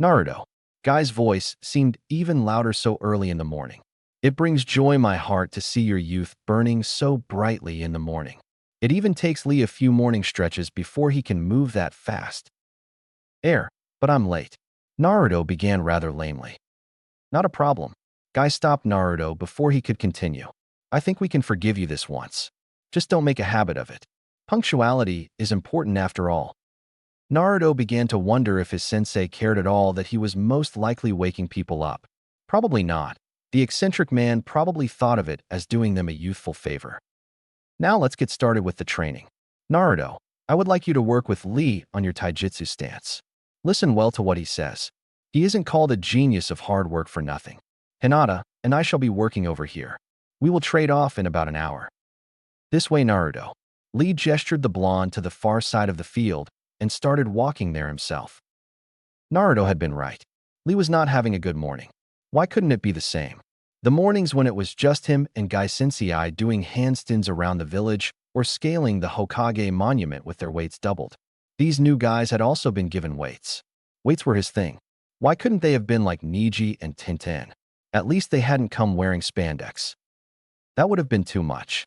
[SPEAKER 1] Naruto. Guy's voice seemed even louder so early in the morning. It brings joy in my heart to see your youth burning so brightly in the morning. It even takes Lee a few morning stretches before he can move that fast. But I'm late. Naruto began rather lamely. Not a problem. Guy stopped Naruto before he could continue. I think we can forgive you this once. Just don't make a habit of it. Punctuality is important after all. Naruto began to wonder if his sensei cared at all that he was most likely waking people up. Probably not. The eccentric man probably thought of it as doing them a youthful favor. Now let's get started with the training. Naruto, I would like you to work with Lee on your taijutsu stance. Listen well to what he says. He isn't called a genius of hard work for nothing. Hinata and I shall be working over here. We will trade off in about an hour. This way, Naruto. Lee gestured the blonde to the far side of the field and started walking there himself. Naruto had been right. Lee was not having a good morning. Why couldn't it be the same? The mornings when it was just him and Gai Sensei doing handstands around the village or scaling the Hokage monument with their weights doubled. These new guys had also been given weights. Weights were his thing. Why couldn't they have been like Niji and Tintin? At least they hadn't come wearing spandex. That would have been too much.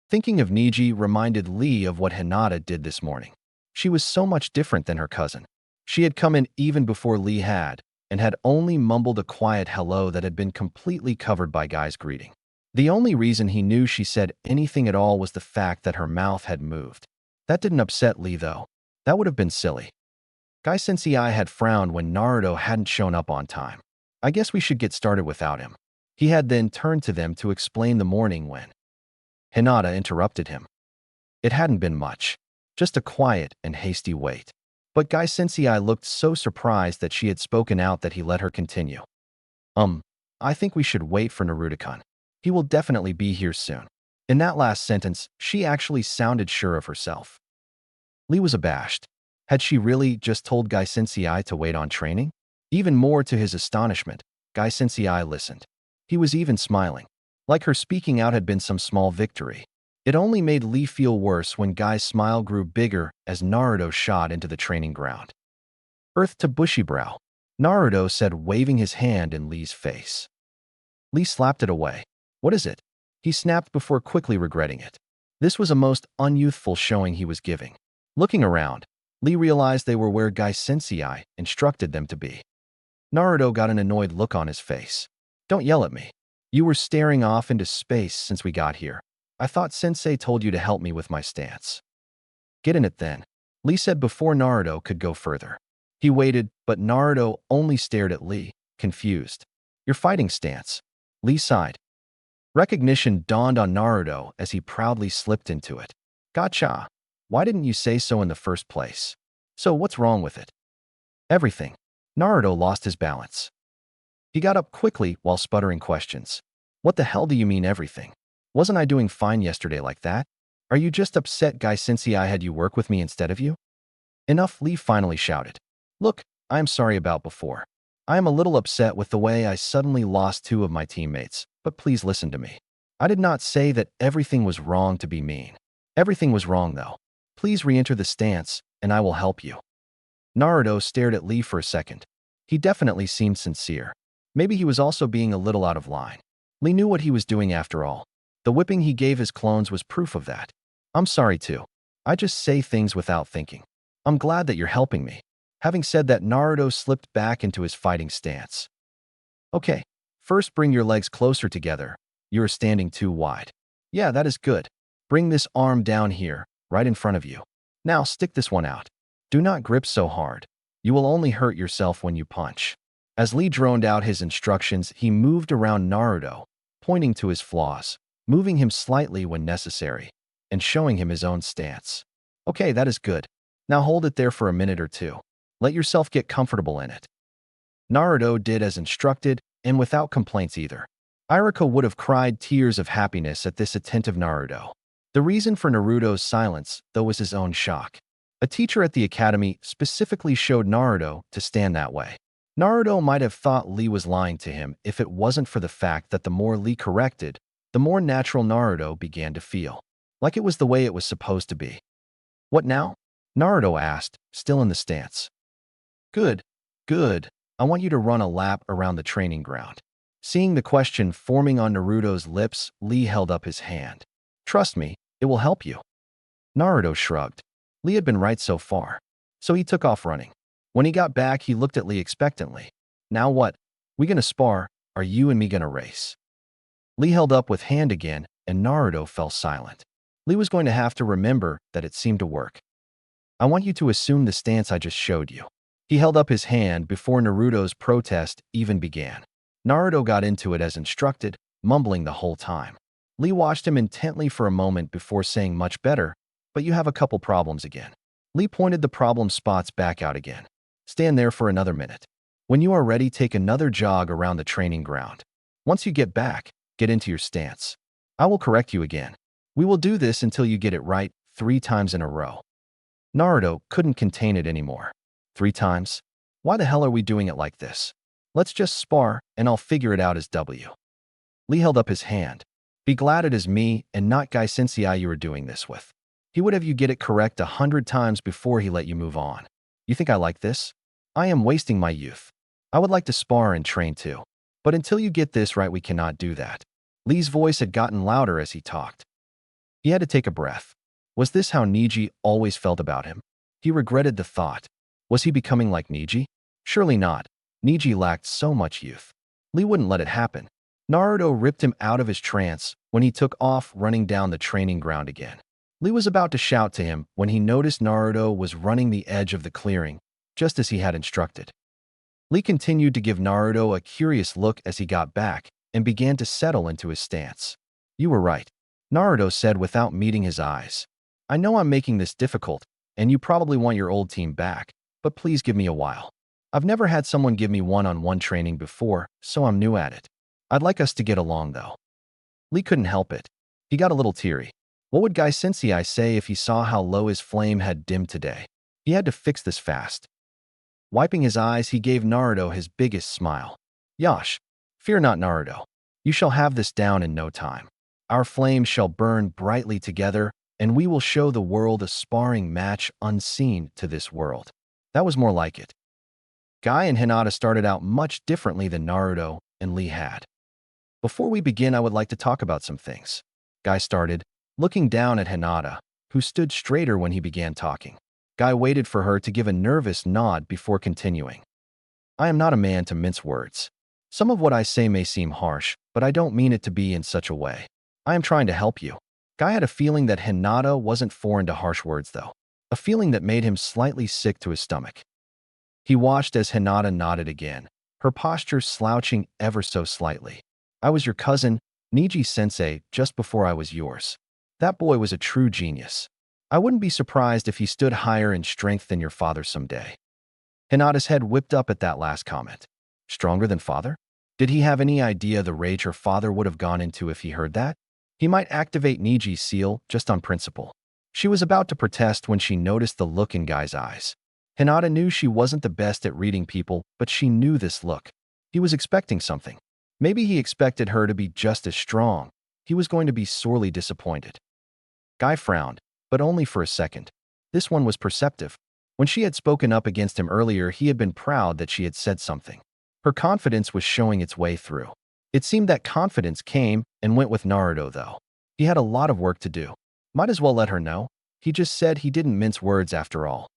[SPEAKER 1] Thinking of Niji reminded Lee of what Hinata did this morning. She was so much different than her cousin. She had come in even before Lee had, and had only mumbled a quiet hello that had been completely covered by Guy's greeting. The only reason he knew she said anything at all was the fact that her mouth had moved. That didn't upset Lee, though. That would have been silly. Gai Sensei had frowned when Naruto hadn't shown up on time. I guess we should get started without him. He had then turned to them to explain the morning when Hinata interrupted him. It hadn't been much, just a quiet and hasty wait. But Gai Sensei looked so surprised that she had spoken out that he let her continue. I think we should wait for Naruto-kun. He will definitely be here soon. In that last sentence, she actually sounded sure of herself. Lee was abashed. Had she really just told Gai Sensei to wait on training? Even more to his astonishment, Gai Sensei listened. He was even smiling. Like her speaking out had been some small victory. It only made Lee feel worse when Guy's smile grew bigger as Naruto shot into the training ground. Earth to Bushibrow, Naruto said, waving his hand in Lee's face. Lee slapped it away. What is it? He snapped before quickly regretting it. This was a most unyouthful showing he was giving. Looking around, Lee realized they were where Gai Sensei instructed them to be. Naruto got an annoyed look on his face. Don't yell at me. You were staring off into space since we got here. I thought Sensei told you to help me with my stance. Get in it then, Lee said before Naruto could go further. He waited, but Naruto only stared at Lee, confused. Your fighting stance. Lee sighed. Recognition dawned on Naruto as he proudly slipped into it. Gotcha. Why didn't you say so in the first place? So what's wrong with it? Everything. Naruto lost his balance. He got up quickly while sputtering questions. What the hell do you mean everything? Wasn't I doing fine yesterday like that? Are you just upset guy since I had you work with me instead of you? Enough, Lee finally shouted. Look, I am sorry about before. I am a little upset with the way I suddenly lost two of my teammates, but please listen to me. I did not say that everything was wrong to be mean. Everything was wrong though. Please re-enter the stance, and I will help you. Naruto stared at Lee for a second. He definitely seemed sincere. Maybe he was also being a little out of line. Lee knew what he was doing after all. The whipping he gave his clones was proof of that. I'm sorry too. I just say things without thinking. I'm glad that you're helping me. Having said that, Naruto slipped back into his fighting stance. Okay, first bring your legs closer together. You are standing too wide. Yeah, that is good. Bring this arm down here, right in front of you. Now stick this one out. Do not grip so hard. You will only hurt yourself when you punch. As Lee droned out his instructions, he moved around Naruto, pointing to his flaws, moving him slightly when necessary, and showing him his own stance. Okay, that is good. Now hold it there for a minute or two. Let yourself get comfortable in it. Naruto did as instructed, and without complaints either. Iruka would have cried tears of happiness at this attentive Naruto. The reason for Naruto's silence, though, was his own shock. A teacher at the academy specifically showed Naruto to stand that way. Naruto might have thought Lee was lying to him if it wasn't for the fact that the more Lee corrected, the more natural Naruto began to feel. Like it was the way it was supposed to be. What now? Naruto asked, still in the stance. Good, good. I want you to run a lap around the training ground. Seeing the question forming on Naruto's lips, Lee held up his hand. Trust me, it will help you. Naruto shrugged. Lee had been right so far. So he took off running. When he got back, he looked at Lee expectantly. Now what? We gonna spar? Are you and me gonna race? Lee held up with hand again, and Naruto fell silent. Lee was going to have to remember that it seemed to work. I want you to assume the stance I just showed you. He held up his hand before Naruto's protest even began. Naruto got into it as instructed, mumbling the whole time. Lee watched him intently for a moment before saying much better, but you have a couple problems again. Lee pointed the problem spots back out again. Stand there for another minute. When you are ready, take another jog around the training ground. Once you get back, get into your stance. I will correct you again. We will do this until you get it right 3 times in a row. Naruto couldn't contain it anymore. 3 times? Why the hell are we doing it like this? Let's just spar, and I'll figure it out as W. Lee held up his hand. Be glad it is me and not Guy Sensei you are doing this with. He would have you get it correct 100 times before he let you move on. You think I like this? I am wasting my youth. I would like to spar and train too. But until you get this right, we cannot do that. Lee's voice had gotten louder as he talked. He had to take a breath. Was this how Neji always felt about him? He regretted the thought. Was he becoming like Neji? Surely not. Neji lacked so much youth. Lee wouldn't let it happen. Naruto ripped him out of his trance when he took off running down the training ground again. Lee was about to shout to him when he noticed Naruto was running the edge of the clearing, just as he had instructed. Lee continued to give Naruto a curious look as he got back and began to settle into his stance. You were right, Naruto said without meeting his eyes. I know I'm making this difficult, and you probably want your old team back, but please give me a while. I've never had someone give me one-on-one training before, so I'm new at it. I'd like us to get along, though. Lee couldn't help it. He got a little teary. What would Guy Sensei say if he saw how low his flame had dimmed today? He had to fix this fast. Wiping his eyes, he gave Naruto his biggest smile. Yosh, fear not, Naruto. You shall have this down in no time. Our flames shall burn brightly together, and we will show the world a sparring match unseen to this world. That was more like it. Guy and Hinata started out much differently than Naruto and Lee had. Before we begin, I would like to talk about some things. Guy started, looking down at Hinata, who stood straighter when he began talking. Guy waited for her to give a nervous nod before continuing. I am not a man to mince words. Some of what I say may seem harsh, but I don't mean it to be in such a way. I am trying to help you. Guy had a feeling that Hinata wasn't foreign to harsh words, though. A feeling that made him slightly sick to his stomach. He watched as Hinata nodded again, her posture slouching ever so slightly. I was your cousin, Niji-sensei, just before I was yours. That boy was a true genius. I wouldn't be surprised if he stood higher in strength than your father someday. Hinata's head whipped up at that last comment. Stronger than father? Did he have any idea the rage her father would have gone into if he heard that? He might activate Niji's seal just on principle. She was about to protest when she noticed the look in Guy's eyes. Hinata knew she wasn't the best at reading people, but she knew this look. He was expecting something. Maybe he expected her to be just as strong. He was going to be sorely disappointed. Guy frowned, but only for a second. This one was perceptive. When she had spoken up against him earlier, he had been proud that she had said something. Her confidence was showing its way through. It seemed that confidence came and went with Naruto, though. He had a lot of work to do. Might as well let her know. He just said he didn't mince words after all.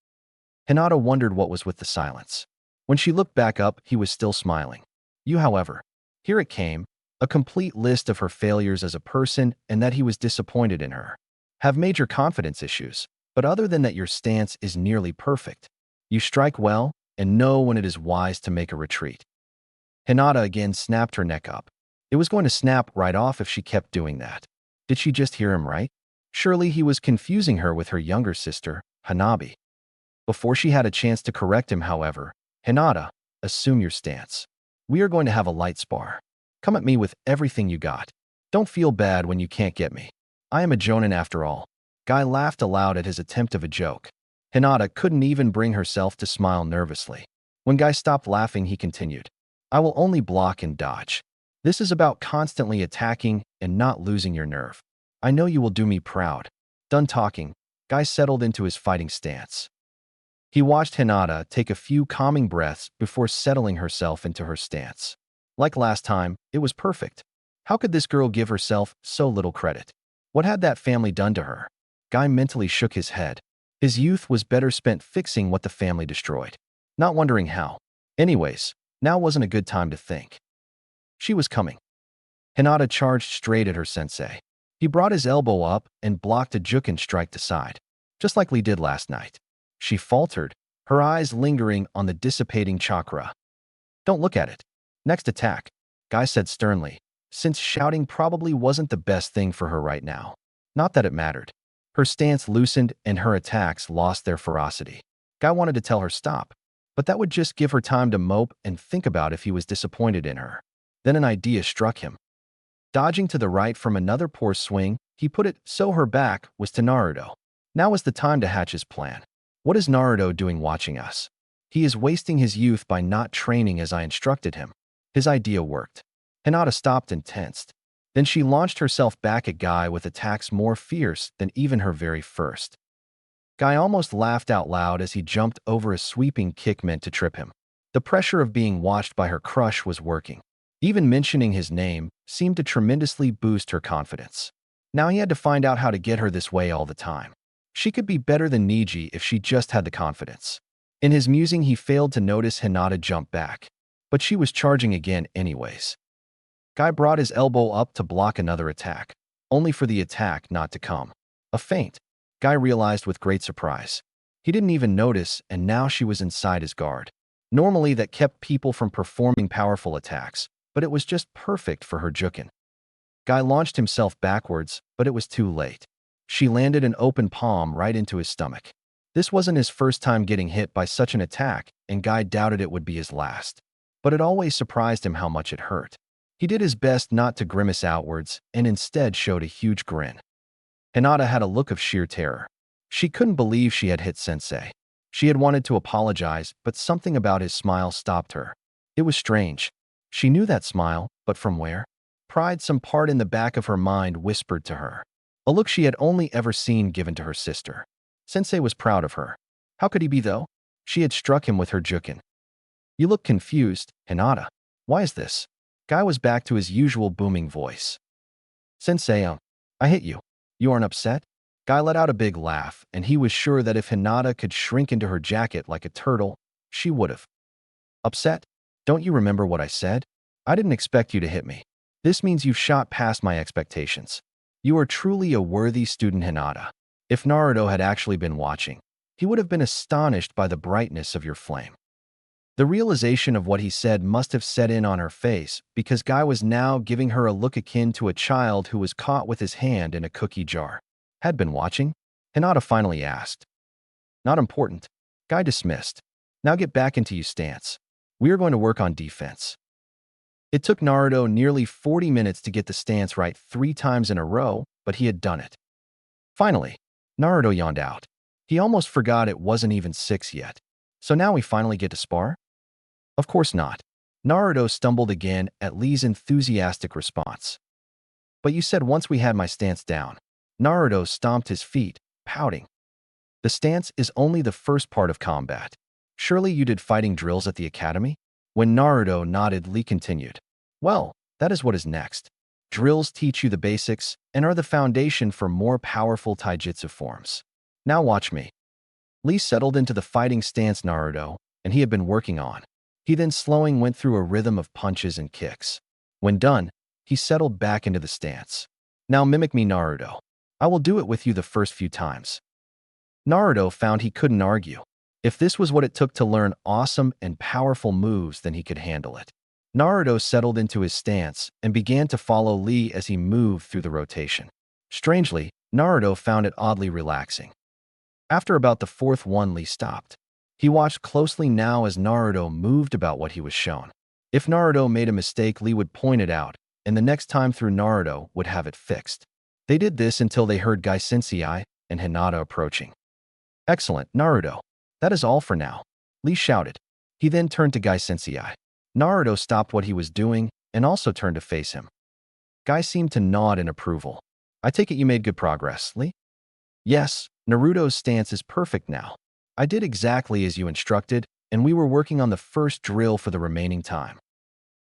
[SPEAKER 1] Hinata wondered what was with the silence. When she looked back up, he was still smiling. You, however. Here it came, a complete list of her failures as a person and that he was disappointed in her. Have major confidence issues, but other than that your stance is nearly perfect. You strike well and know when it is wise to make a retreat. Hinata again snapped her neck up. It was going to snap right off if she kept doing that. Did she just hear him right? Surely he was confusing her with her younger sister, Hanabi. Before she had a chance to correct him, however, Hinata, assume your stance. We are going to have a light spar. Come at me with everything you got. Don't feel bad when you can't get me. I am a jonin after all. Guy laughed aloud at his attempt of a joke. Hinata couldn't even bring herself to smile nervously. When Guy stopped laughing, he continued. I will only block and dodge. This is about constantly attacking and not losing your nerve. I know you will do me proud. Done talking, Guy settled into his fighting stance. He watched Hinata take a few calming breaths before settling herself into her stance. Like last time, it was perfect. How could this girl give herself so little credit? What had that family done to her? Guy mentally shook his head. His youth was better spent fixing what the family destroyed, not wondering how. Anyways, now wasn't a good time to think. She was coming. Hinata charged straight at her sensei. He brought his elbow up and blocked a jukin strike to side, just like Lee did last night. She faltered, her eyes lingering on the dissipating chakra. Don't look at it. Next attack, Guy said sternly, since shouting probably wasn't the best thing for her right now. Not that it mattered. Her stance loosened and her attacks lost their ferocity. Guy wanted to tell her stop, but that would just give her time to mope and think about if he was disappointed in her. Then an idea struck him. Dodging to the right from another poor swing, he put it so her back was to Naruto. Now was the time to hatch his plan. What is Naruto doing watching us? He is wasting his youth by not training as I instructed him. His idea worked. Hinata stopped and tensed. Then she launched herself back at Guy with attacks more fierce than even her very first. Guy almost laughed out loud as he jumped over a sweeping kick meant to trip him. The pressure of being watched by her crush was working. Even mentioning his name seemed to tremendously boost her confidence. Now he had to find out how to get her this way all the time. She could be better than Niji if she just had the confidence. In his musing, he failed to notice Hinata jump back, but she was charging again anyways. Guy brought his elbow up to block another attack, only for the attack not to come. A feint, Guy realized with great surprise. He didn't even notice, and now she was inside his guard. Normally that kept people from performing powerful attacks, but it was just perfect for her jukin. Guy launched himself backwards, but it was too late. She landed an open palm right into his stomach. This wasn't his first time getting hit by such an attack, and Guy doubted it would be his last. But it always surprised him how much it hurt. He did his best not to grimace outwards, and instead showed a huge grin. Hinata had a look of sheer terror. She couldn't believe she had hit Sensei. She had wanted to apologize, but something about his smile stopped her. It was strange. She knew that smile, but from where? Pride, some part in the back of her mind, whispered to her. A look she had only ever seen given to her sister. Sensei was proud of her. How could he be, though? She had struck him with her jukin. You look confused, Hinata. Why is this? Guy was back to his usual booming voice. Sensei, I hit you. You aren't upset? Guy let out a big laugh, and he was sure that if Hinata could shrink into her jacket like a turtle, she would have. Upset? Don't you remember what I said? I didn't expect you to hit me. This means you've shot past my expectations. You are truly a worthy student, Hinata. If Naruto had actually been watching, he would have been astonished by the brightness of your flame. The realization of what he said must have set in on her face because Guy was now giving her a look akin to a child who was caught with his hand in a cookie jar. Had been watching? Hinata finally asked. Not important. Guy dismissed. Now get back into your stance. We are going to work on defense. It took Naruto nearly 40 minutes to get the stance right 3 times in a row, but he had done it. Finally, Naruto yawned out. He almost forgot it wasn't even 6 yet. So now we finally get to spar? Of course not. Naruto stumbled again at Lee's enthusiastic response. But you said once we had my stance down. Naruto stomped his feet, pouting. The stance is only the first part of combat. Surely you did fighting drills at the academy? When Naruto nodded, Lee continued. Well, that is what is next. Drills teach you the basics and are the foundation for more powerful taijutsu forms. Now watch me. Lee settled into the fighting stance Naruto, and he had been working on. He then slowing went through a rhythm of punches and kicks. When done, he settled back into the stance. Now mimic me, Naruto. I will do it with you the first few times. Naruto found he couldn't argue. If this was what it took to learn awesome and powerful moves, then he could handle it. Naruto settled into his stance and began to follow Lee as he moved through the rotation. Strangely, Naruto found it oddly relaxing. After about the 4th one, Lee stopped. He watched closely now as Naruto moved about what he was shown. If Naruto made a mistake, Lee would point it out, and the next time through Naruto would have it fixed. They did this until they heard Gai Sensei and Hinata approaching. Excellent, Naruto. That is all for now, Lee shouted. He then turned to Gai Sensei. Naruto stopped what he was doing and also turned to face him. Gai seemed to nod in approval. I take it you made good progress, Lee? Yes, Naruto's stance is perfect now. I did exactly as you instructed, and we were working on the first drill for the remaining time.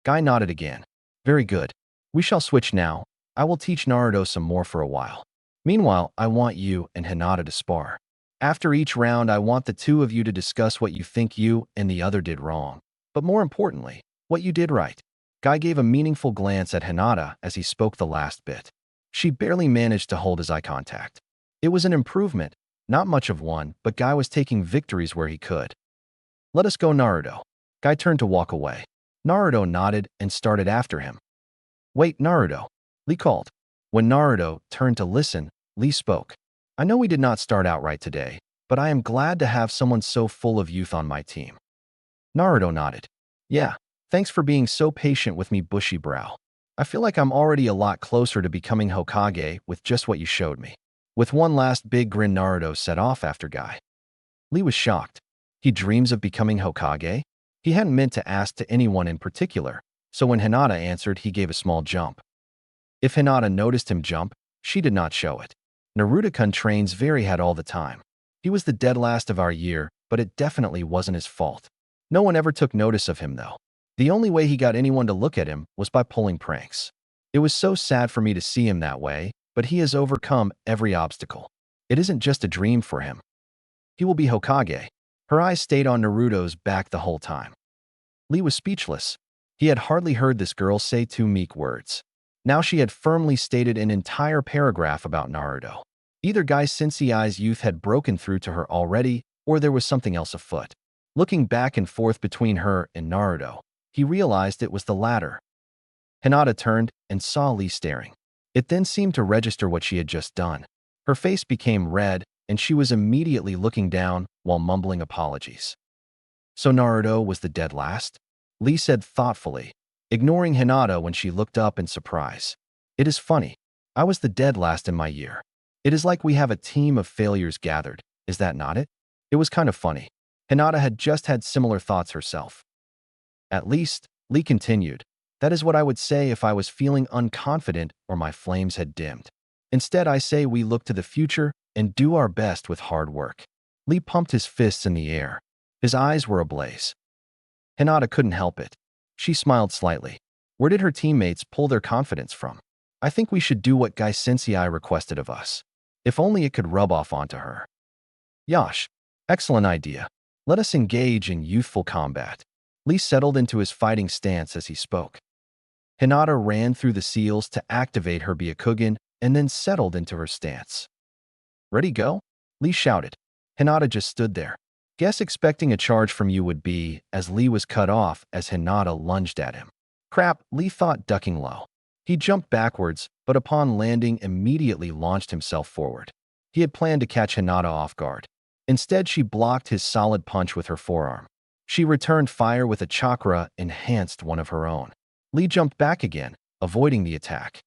[SPEAKER 1] Guy nodded again. Very good. We shall switch now. I will teach Naruto some more for a while. Meanwhile, I want you and Hinata to spar. After each round, I want the two of you to discuss what you think you and the other did wrong. But more importantly, what you did right. Guy gave a meaningful glance at Hinata as he spoke the last bit. She barely managed to hold his eye contact. It was an improvement, not much of one, but Guy was taking victories where he could. Let us go, Naruto. Guy turned to walk away. Naruto nodded and started after him. Wait, Naruto, Lee called. When Naruto turned to listen, Lee spoke. I know we did not start out right today, but I am glad to have someone so full of youth on my team. Naruto nodded. Yeah, thanks for being so patient with me, bushy brow. I feel like I'm already a lot closer to becoming Hokage with just what you showed me. With one last big grin, Naruto set off after Guy. Lee was shocked. He dreams of becoming Hokage? He hadn't meant to ask to anyone in particular, so when Hinata answered, he gave a small jump. If Hinata noticed him jump, she did not show it. Naruto-kun trains very hard all the time. He was the dead last of our year, but it definitely wasn't his fault. No one ever took notice of him, though. The only way he got anyone to look at him was by pulling pranks. It was so sad for me to see him that way, but he has overcome every obstacle. It isn't just a dream for him. He will be Hokage. Her eyes stayed on Naruto's back the whole time. Lee was speechless. He had hardly heard this girl say 2 meek words. Now she had firmly stated an entire paragraph about Naruto. Either Gai Sensei's youth had broken through to her already, or there was something else afoot. Looking back and forth between her and Naruto, he realized it was the latter. Hinata turned and saw Lee staring. It then seemed to register what she had just done. Her face became red, and she was immediately looking down while mumbling apologies. So Naruto was the dead last? Lee said thoughtfully, ignoring Hinata when she looked up in surprise. It is funny. I was the dead last in my year. It is like we have a team of failures gathered. Is that not it? It was kind of funny. Hinata had just had similar thoughts herself. At least, Lee continued, that is what I would say if I was feeling unconfident or my flames had dimmed. Instead, I say we look to the future and do our best with hard work. Lee pumped his fists in the air. His eyes were ablaze. Hinata couldn't help it. She smiled slightly. Where did her teammates pull their confidence from? I think we should do what Gai Sensei requested of us. If only it could rub off onto her. Yash, excellent idea. Let us engage in youthful combat. Lee settled into his fighting stance as he spoke. Hinata ran through the seals to activate her Byakugan and then settled into her stance. Ready, go? Lee shouted. Hinata just stood there. Guess expecting a charge from you would be, as Lee was cut off as Hinata lunged at him. Crap, Lee thought, ducking low. He jumped backwards, but upon landing immediately launched himself forward. He had planned to catch Hinata off guard. Instead, she blocked his solid punch with her forearm. She returned fire with a chakra-enhanced one of her own. Lee jumped back again, avoiding the attack.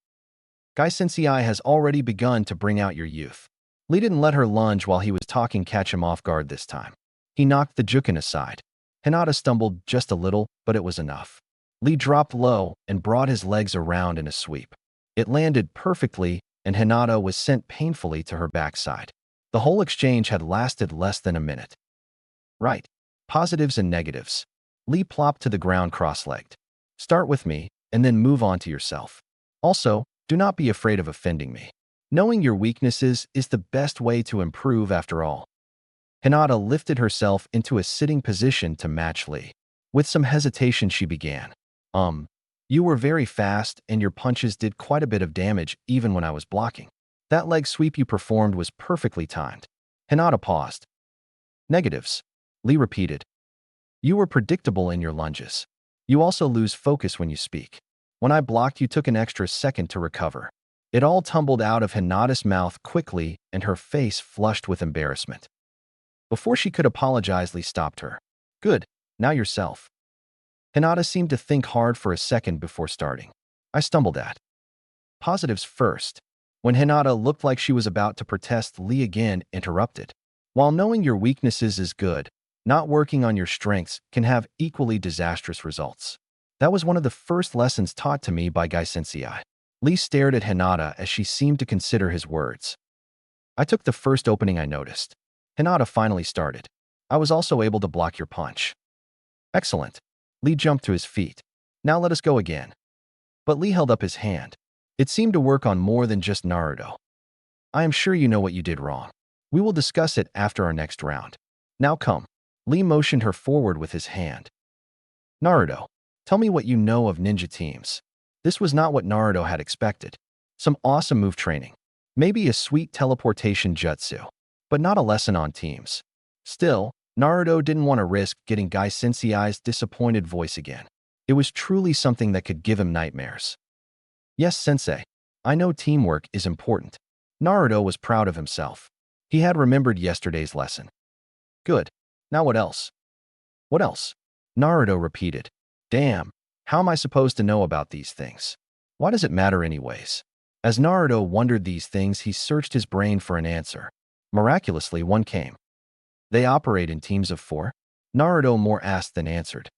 [SPEAKER 1] Gai Sensei has already begun to bring out your youth. Lee didn't let her lunge while he was talking catch him off guard this time. He knocked the Jukin aside. Hinata stumbled just a little, but it was enough. Lee dropped low and brought his legs around in a sweep. It landed perfectly, and Hinata was sent painfully to her backside. The whole exchange had lasted less than a minute. Right. Positives and negatives. Lee plopped to the ground cross-legged. Start with me, and then move on to yourself. Also, do not be afraid of offending me. Knowing your weaknesses is the best way to improve after all. Hinata lifted herself into a sitting position to match Lee. With some hesitation, she began. You were very fast, and your punches did quite a bit of damage even when I was blocking. That leg sweep you performed was perfectly timed. Hinata paused. Negatives. Lee repeated. You were predictable in your lunges. You also lose focus when you speak. When I blocked, you took an extra second to recover. It all tumbled out of Hinata's mouth quickly, and her face flushed with embarrassment. Before she could apologize, Lee stopped her. Good, now yourself. Hinata seemed to think hard for a second before starting. I stumbled at. Positives first. When Hinata looked like she was about to protest, Lee again interrupted. While knowing your weaknesses is good, not working on your strengths can have equally disastrous results. That was one of the first lessons taught to me by Gai Sensei. Lee stared at Hinata as she seemed to consider his words. I took the first opening I noticed. Hinata finally started. I was also able to block your punch. Excellent. Lee jumped to his feet. Now let us go again. But Lee held up his hand. It seemed to work on more than just Naruto. I am sure you know what you did wrong. We will discuss it after our next round. Now come. Lee motioned her forward with his hand. Naruto, tell me what you know of ninja teams. This was not what Naruto had expected. Some awesome move training. Maybe a sweet teleportation jutsu. But not a lesson on teams. Still, Naruto didn't want to risk getting Gai Sensei's disappointed voice again. It was truly something that could give him nightmares. Yes, Sensei. I know teamwork is important. Naruto was proud of himself. He had remembered yesterday's lesson. Good. Now what else? What else? Naruto repeated. Damn, how am I supposed to know about these things? Why does it matter anyways? As Naruto wondered these things, he searched his brain for an answer. Miraculously, one came. They operate in teams of 4? Naruto more asked than answered.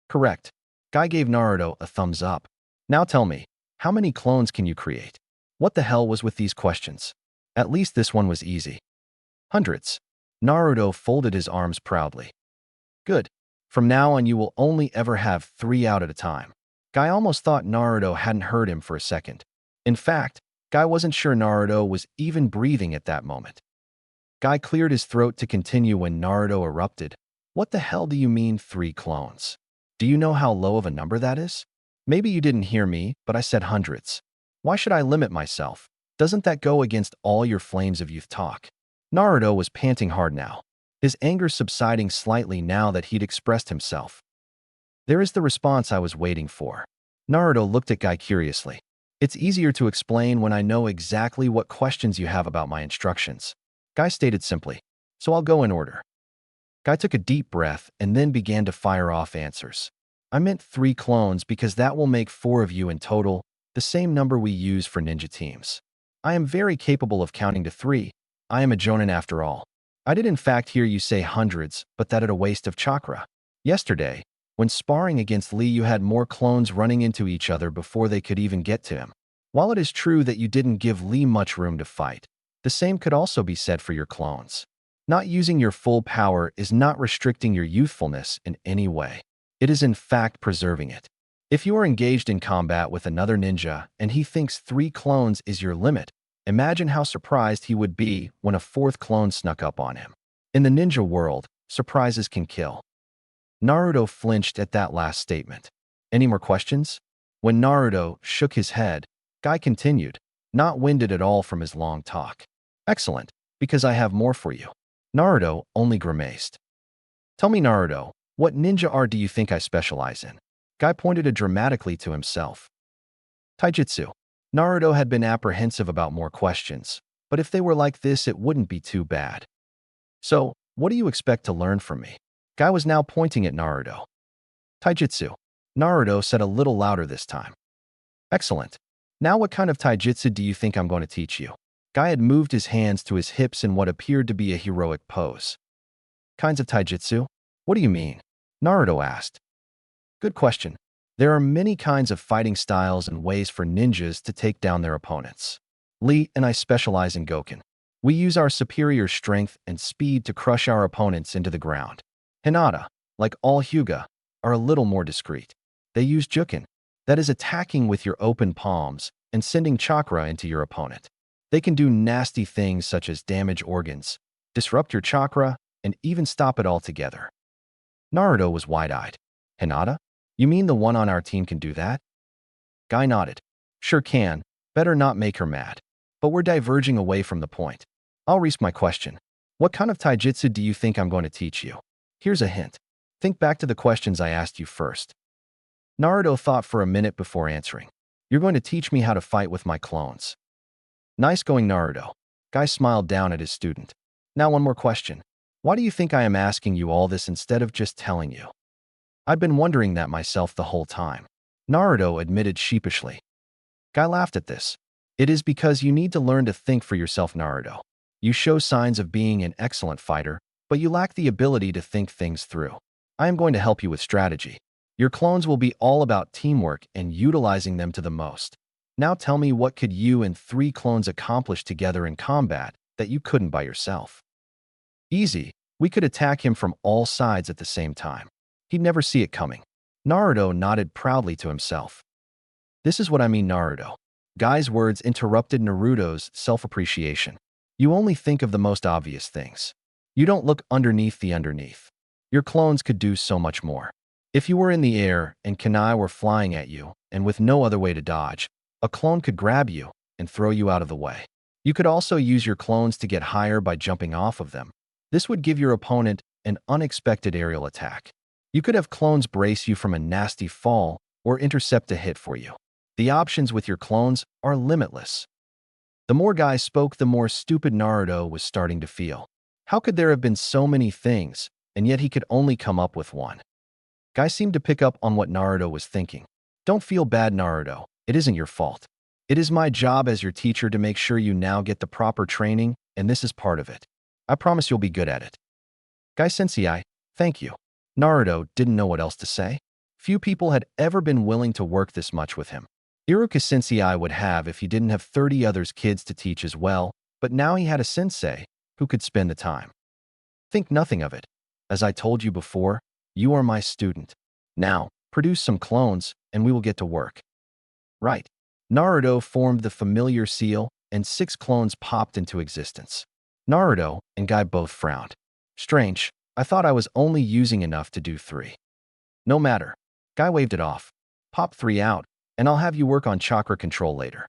[SPEAKER 1] Correct. Guy gave Naruto a thumbs up. Now tell me, how many clones can you create? What the hell was with these questions? At least this one was easy. Hundreds. Naruto folded his arms proudly. Good. From now on you will only ever have 3 out at a time. Guy almost thought Naruto hadn't heard him for a second. In fact, Guy wasn't sure Naruto was even breathing at that moment. Guy cleared his throat to continue when Naruto erupted. What the hell do you mean 3 clones? Do you know how low of a number that is? Maybe you didn't hear me, but I said hundreds. Why should I limit myself? Doesn't that go against all your flames of youth talk? Naruto was panting hard now, his anger subsiding slightly now that he'd expressed himself. There is the response I was waiting for. Naruto looked at Guy curiously. It's easier to explain when I know exactly what questions you have about my instructions. Guy stated simply, so I'll go in order. Guy took a deep breath and then began to fire off answers. I meant 3 clones because that will make 4 of you in total, the same number we use for ninja teams. I am very capable of counting to 3. I am a Jonin after all. I did in fact hear you say hundreds, but that at a waste of chakra. Yesterday, when sparring against Lee, you had more clones running into each other before they could even get to him. While it is true that you didn't give Lee much room to fight, the same could also be said for your clones. Not using your full power is not restricting your youthfulness in any way. It is in fact preserving it. If you are engaged in combat with another ninja and he thinks 3 clones is your limit, imagine how surprised he would be when a 4th clone snuck up on him. In the ninja world, surprises can kill. Naruto flinched at that last statement. Any more questions? When Naruto shook his head, Guy continued, not winded at all from his long talk. Excellent, because I have more for you. Naruto only grimaced. Tell me, Naruto, what ninja art do you think I specialize in? Guy pointed dramatically to himself. Taijutsu. Naruto had been apprehensive about more questions, but if they were like this, it wouldn't be too bad. So, what do you expect to learn from me? Guy was now pointing at Naruto. Taijutsu. Naruto said a little louder this time. Excellent. Now what kind of taijutsu do you think I'm going to teach you? Guy had moved his hands to his hips in what appeared to be a heroic pose. Kinds of taijutsu? What do you mean? Naruto asked. Good question. There are many kinds of fighting styles and ways for ninjas to take down their opponents. Lee and I specialize in Goken. We use our superior strength and speed to crush our opponents into the ground. Hinata, like all Hyuga, are a little more discreet. They use Juken, that is attacking with your open palms and sending chakra into your opponent. They can do nasty things such as damage organs, disrupt your chakra, and even stop it altogether. Naruto was wide-eyed. Hinata? You mean the one on our team can do that? Guy nodded. Sure can. Better not make her mad. But we're diverging away from the point. I'll restate my question. What kind of taijutsu do you think I'm going to teach you? Here's a hint. Think back to the questions I asked you first. Naruto thought for a minute before answering. You're going to teach me how to fight with my clones. Nice going, Naruto. Guy smiled down at his student. Now one more question. Why do you think I am asking you all this instead of just telling you? I've been wondering that myself the whole time. Naruto admitted sheepishly. Guy laughed at this. It is because you need to learn to think for yourself, Naruto. You show signs of being an excellent fighter, but you lack the ability to think things through. I am going to help you with strategy. Your clones will be all about teamwork and utilizing them to the most. Now tell me, what could you and 3 clones accomplish together in combat that you couldn't by yourself? Easy. We could attack him from all sides at the same time. He'd never see it coming. Naruto nodded proudly to himself. This is what I mean, Naruto. Guy's words interrupted Naruto's self-appreciation. You only think of the most obvious things. You don't look underneath the underneath. Your clones could do so much more. If you were in the air and kunai were flying at you, and with no other way to dodge, a clone could grab you and throw you out of the way. You could also use your clones to get higher by jumping off of them. This would give your opponent an unexpected aerial attack. You could have clones brace you from a nasty fall or intercept a hit for you. The options with your clones are limitless. The more Guy spoke, the more stupid Naruto was starting to feel. How could there have been so many things, and yet he could only come up with one? Guy seemed to pick up on what Naruto was thinking. Don't feel bad, Naruto. It isn't your fault. It is my job as your teacher to make sure you now get the proper training, and this is part of it. I promise you'll be good at it. Guy Sensei, thank you. Naruto didn't know what else to say. Few people had ever been willing to work this much with him. Iruka Sensei would have if he didn't have 30 others kids to teach as well, but now he had a sensei who could spend the time. Think nothing of it. As I told you before, you are my student. Now, produce some clones, and we will get to work. Right. Naruto formed the familiar seal, and 6 clones popped into existence. Naruto and Guy both frowned. Strange, I thought I was only using enough to do 3. No matter. Guy waved it off. Pop 3 out, and I'll have you work on chakra control later.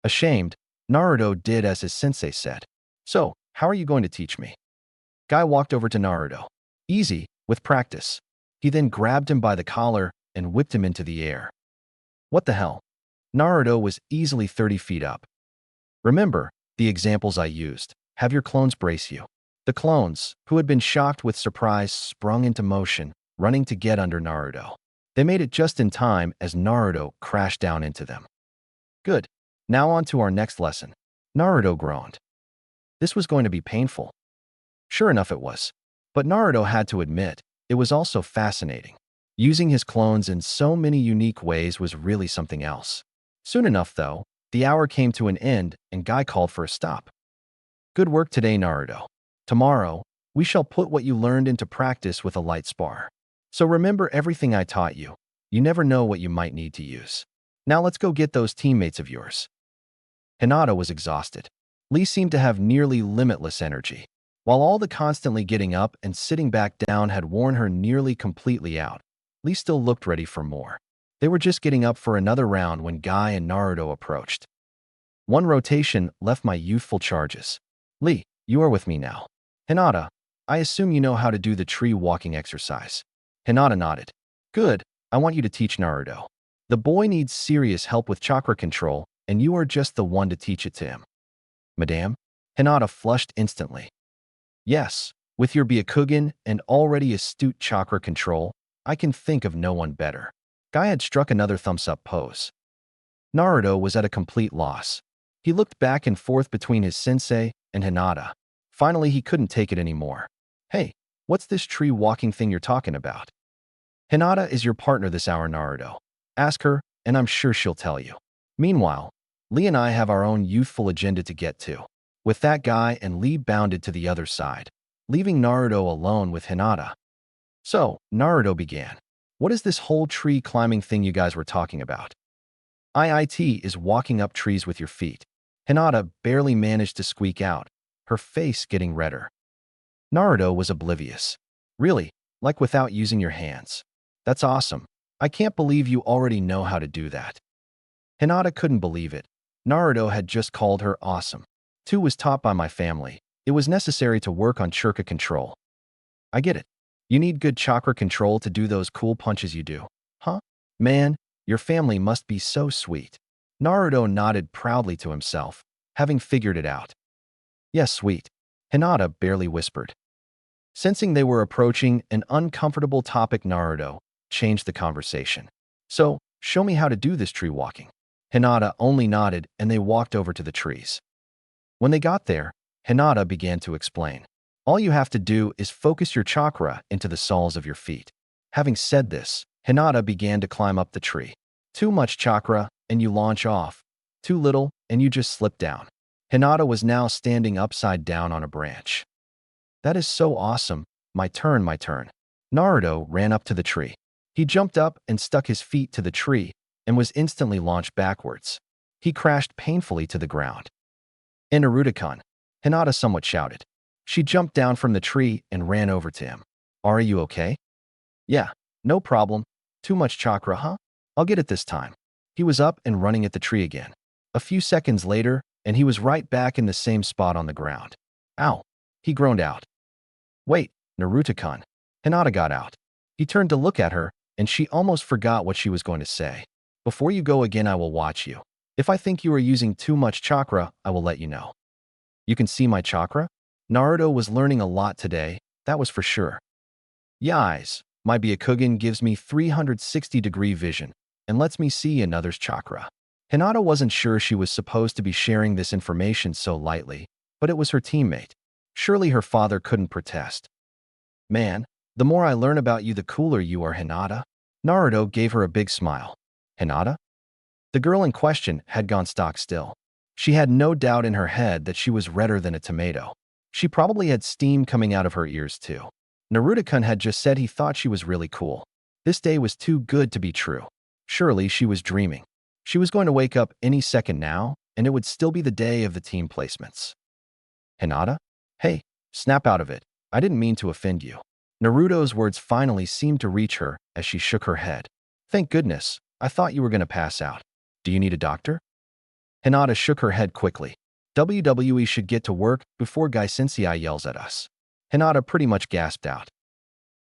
[SPEAKER 1] Ashamed, Naruto did as his sensei said. So, how are you going to teach me? Guy walked over to Naruto. Easy, with practice. He then grabbed him by the collar and whipped him into the air. What the hell? Naruto was easily 30 feet up. Remember the examples I used. Have your clones brace you. The clones, who had been shocked with surprise, sprung into motion, running to get under Naruto. They made it just in time as Naruto crashed down into them. Good. Now on to our next lesson. Naruto groaned. This was going to be painful. Sure enough it was. But Naruto had to admit, it was also fascinating. Using his clones in so many unique ways was really something else. Soon enough, though, the hour came to an end and Guy called for a stop. Good work today, Naruto. Tomorrow, we shall put what you learned into practice with a light spar. So remember everything I taught you. You never know what you might need to use. Now let's go get those teammates of yours. Hinata was exhausted. Lee seemed to have nearly limitless energy. While all the constantly getting up and sitting back down had worn her nearly completely out, Lee still looked ready for more. They were just getting up for another round when Guy and Naruto approached. One rotation left my youthful charges. Lee, you are with me now. Hinata, I assume you know how to do the tree walking exercise. Hinata nodded. Good, I want you to teach Naruto. The boy needs serious help with chakra control, and you are just the one to teach it to him. Madame? Hinata flushed instantly. Yes, with your Byakugan and already astute chakra control, I can think of no one better. Guy had struck another thumbs-up pose. Naruto was at a complete loss. He looked back and forth between his sensei and Hinata. Finally, he couldn't take it anymore. Hey, what's this tree-walking thing you're talking about? Hinata is your partner this hour, Naruto. Ask her, and I'm sure she'll tell you. Meanwhile, Lee and I have our own youthful agenda to get to. With that guy, and Lee bounded to the other side, leaving Naruto alone with Hinata. So, Naruto began. What is this whole tree climbing thing you guys were talking about? IIT is walking up trees with your feet. Hinata barely managed to squeak out, her face getting redder. Naruto was oblivious. Really, like without using your hands. That's awesome. I can't believe you already know how to do that. Hinata couldn't believe it. Naruto had just called her awesome. Two was taught by my family. It was necessary to work on chakra control. I get it. You need good chakra control to do those cool punches you do. Huh? Man, your family must be so sweet. Naruto nodded proudly to himself, having figured it out. Yes, sweet. Hinata barely whispered. Sensing they were approaching an uncomfortable topic, Naruto changed the conversation. So, show me how to do this tree walking. Hinata only nodded and they walked over to the trees. When they got there, Hinata began to explain. All you have to do is focus your chakra into the soles of your feet. Having said this, Hinata began to climb up the tree. Too much chakra, and you launch off. Too little, and you just slip down. Hinata was now standing upside down on a branch. That is so awesome. My turn, my turn. Naruto ran up to the tree. He jumped up and stuck his feet to the tree and was instantly launched backwards. He crashed painfully to the ground. In Naruto-kun, Hinata somewhat shouted. She jumped down from the tree and ran over to him. Are you okay? Yeah, no problem. Too much chakra, huh? I'll get it this time. He was up and running at the tree again. A few seconds later, and he was right back in the same spot on the ground. Ow! He groaned out. Wait, Naruto-kun. Hinata got out. He turned to look at her, and she almost forgot what she was going to say. Before you go again, I will watch you. If I think you are using too much chakra, I will let you know. You can see my chakra? Naruto was learning a lot today, that was for sure. Yais, my Byakugan gives me 360-degree vision and lets me see another's chakra. Hinata wasn't sure she was supposed to be sharing this information so lightly, but it was her teammate. Surely her father couldn't protest. Man, the more I learn about you, the cooler you are, Hinata. Naruto gave her a big smile. Hinata? The girl in question had gone stock still. She had no doubt in her head that she was redder than a tomato. She probably had steam coming out of her ears too. Naruto-kun had just said he thought she was really cool. This day was too good to be true. Surely she was dreaming. She was going to wake up any second now, and it would still be the day of the team placements. Hinata? Hey, snap out of it. I didn't mean to offend you. Naruto's words finally seemed to reach her as she shook her head. Thank goodness, I thought you were going to pass out. Do you need a doctor? Hinata shook her head quickly. WWE should get to work before Guy Sensei yells at us. Hinata pretty much gasped out.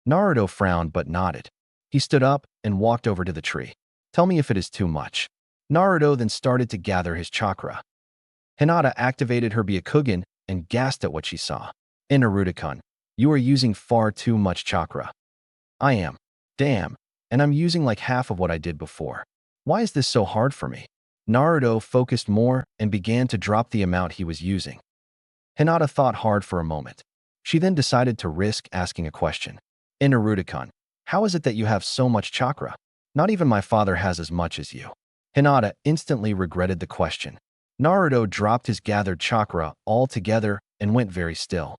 [SPEAKER 1] Naruto frowned but nodded. He stood up and walked over to the tree. Tell me if it is too much. Naruto then started to gather his chakra. Hinata activated her Byakugan and gasped at what she saw. In Naruto-kun, you are using far too much chakra. I am. Damn, and I'm using like half of what I did before. Why is this so hard for me? Naruto focused more and began to drop the amount he was using. Hinata thought hard for a moment. She then decided to risk asking a question. In Naruto-kun, how is it that you have so much chakra? Not even my father has as much as you. Hinata instantly regretted the question. Naruto dropped his gathered chakra altogether and went very still.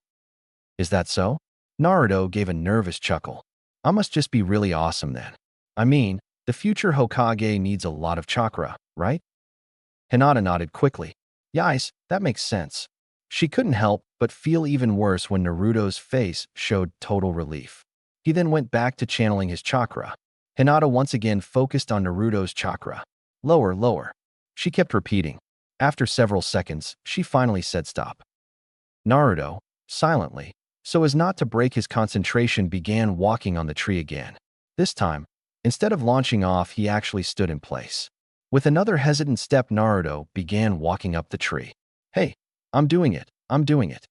[SPEAKER 1] Is that so? Naruto gave a nervous chuckle. I must just be really awesome then. I mean, the future Hokage needs a lot of chakra, right? Hinata nodded quickly. Yes, that makes sense. She couldn't help but feel even worse when Naruto's face showed total relief. He then went back to channeling his chakra. Hinata once again focused on Naruto's chakra. Lower, lower. She kept repeating. After several seconds, she finally said stop. Naruto, silently, so as not to break his concentration, began walking on the tree again. This time, instead of launching off, he actually stood in place. With another hesitant step, Naruto began walking up the tree. "Hey, I'm doing it, I'm doing it."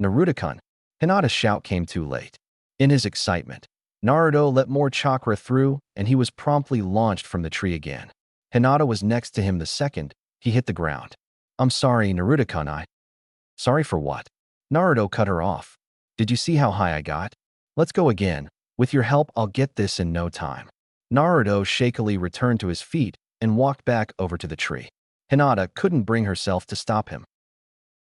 [SPEAKER 1] Naruto-kun. Hinata's shout came too late. In his excitement, Naruto let more chakra through, and he was promptly launched from the tree again. Hinata was next to him the second he hit the ground. "I'm sorry, Naruto-kun, Sorry for what?" Naruto cut her off. "Did you see how high I got? Let's go again. With your help, I'll get this in no time." Naruto shakily returned to his feet and walked back over to the tree. Hinata couldn't bring herself to stop him.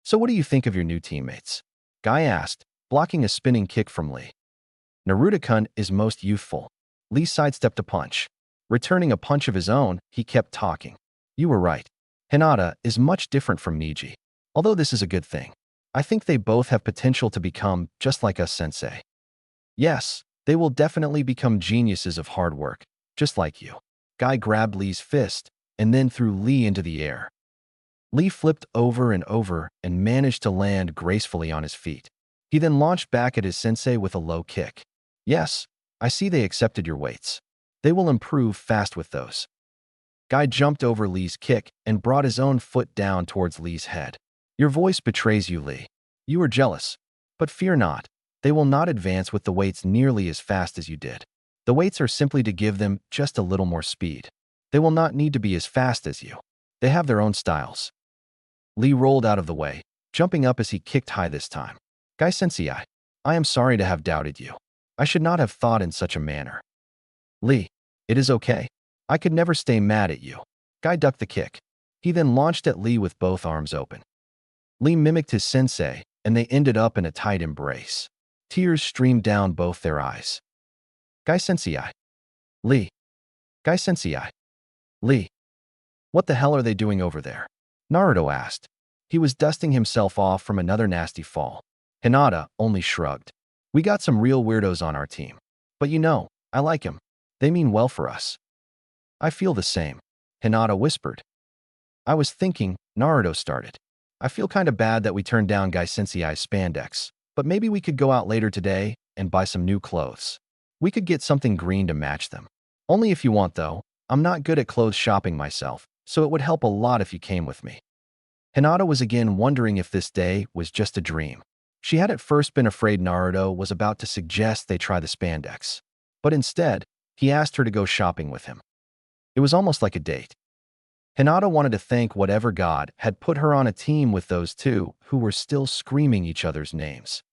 [SPEAKER 1] "So what do you think of your new teammates?" Guy asked, blocking a spinning kick from Lee. "Naruto-kun is most youthful." Lee sidestepped a punch. Returning a punch of his own, he kept talking. "You were right. Hinata is much different from Niji. Although this is a good thing. I think they both have potential to become just like us, sensei." "Yes, they will definitely become geniuses of hard work, just like you." Guy grabbed Lee's fist and then threw Lee into the air. Lee flipped over and managed to land gracefully on his feet. He then launched back at his sensei with a low kick. "Yes, I see they accepted your weights. They will improve fast with those." Guy jumped over Lee's kick and brought his own foot down towards Lee's head. "Your voice betrays you, Lee. You are jealous. But fear not. They will not advance with the weights nearly as fast as you did. The weights are simply to give them just a little more speed. They will not need to be as fast as you. They have their own styles." Lee rolled out of the way, jumping up as he kicked high this time. "Guy sensei, I am sorry to have doubted you. I should not have thought in such a manner." "Lee, it is okay. I could never stay mad at you." Guy ducked the kick. He then launched at Lee with both arms open. Lee mimicked his sensei, and they ended up in a tight embrace. Tears streamed down both their eyes. "Guy sensei. Lee. Guy sensei. Lee. What the hell are they doing over there?" Naruto asked. He was dusting himself off from another nasty fall. Hinata only shrugged. "We got some real weirdos on our team. But you know, I like him. They mean well for us." "I feel the same," Hinata whispered. "I was thinking," Naruto started. "I feel kinda bad that we turned down Guy Sensei's spandex, but maybe we could go out later today and buy some new clothes. We could get something green to match them. Only if you want, though. I'm not good at clothes shopping myself, so it would help a lot if you came with me." Hinata was again wondering if this day was just a dream. She had at first been afraid Naruto was about to suggest they try the spandex, but instead, he asked her to go shopping with him. It was almost like a date. Hinata wanted to thank whatever god had put her on a team with those two who were still screaming each other's names.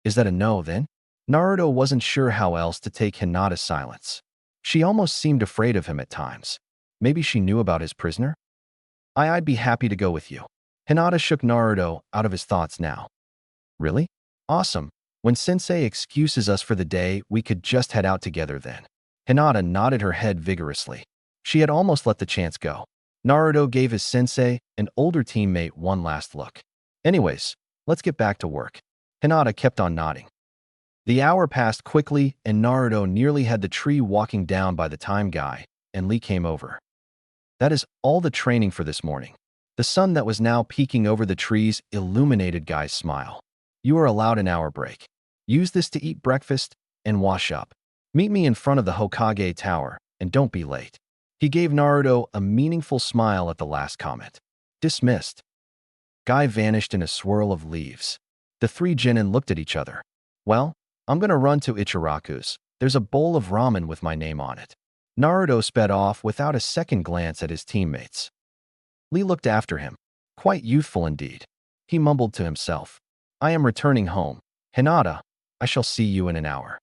[SPEAKER 1] "Is that a no, then?" Naruto wasn't sure how else to take Hinata's silence. She almost seemed afraid of him at times. Maybe she knew about his prisoner? I'd be happy to go with you." Hinata shook Naruto out of his thoughts now. "Really? Awesome. When sensei excuses us for the day, we could just head out together then." Hinata nodded her head vigorously. She had almost let the chance go. Naruto gave his sensei, an older teammate, one last look. "Anyways, let's get back to work." Hinata kept on nodding. The hour passed quickly, and Naruto nearly had the tree walking down by the time Guy and Lee came over. That is all the training for this morning. The sun that was now peeking over the trees illuminated Guy's smile. "You are allowed an hour break. Use this to eat breakfast and wash up. Meet me in front of the Hokage Tower, and don't be late." He gave Naruto a meaningful smile at the last comment. Dismissed. Guy vanished in a swirl of leaves. The three genin looked at each other. "Well, I'm gonna run to Ichiraku's. There's a bowl of ramen with my name on it." Naruto sped off without a second glance at his teammates. Lee looked after him. Quite youthful indeed. He mumbled to himself. "I am returning home. Hinata, I shall see you in an hour."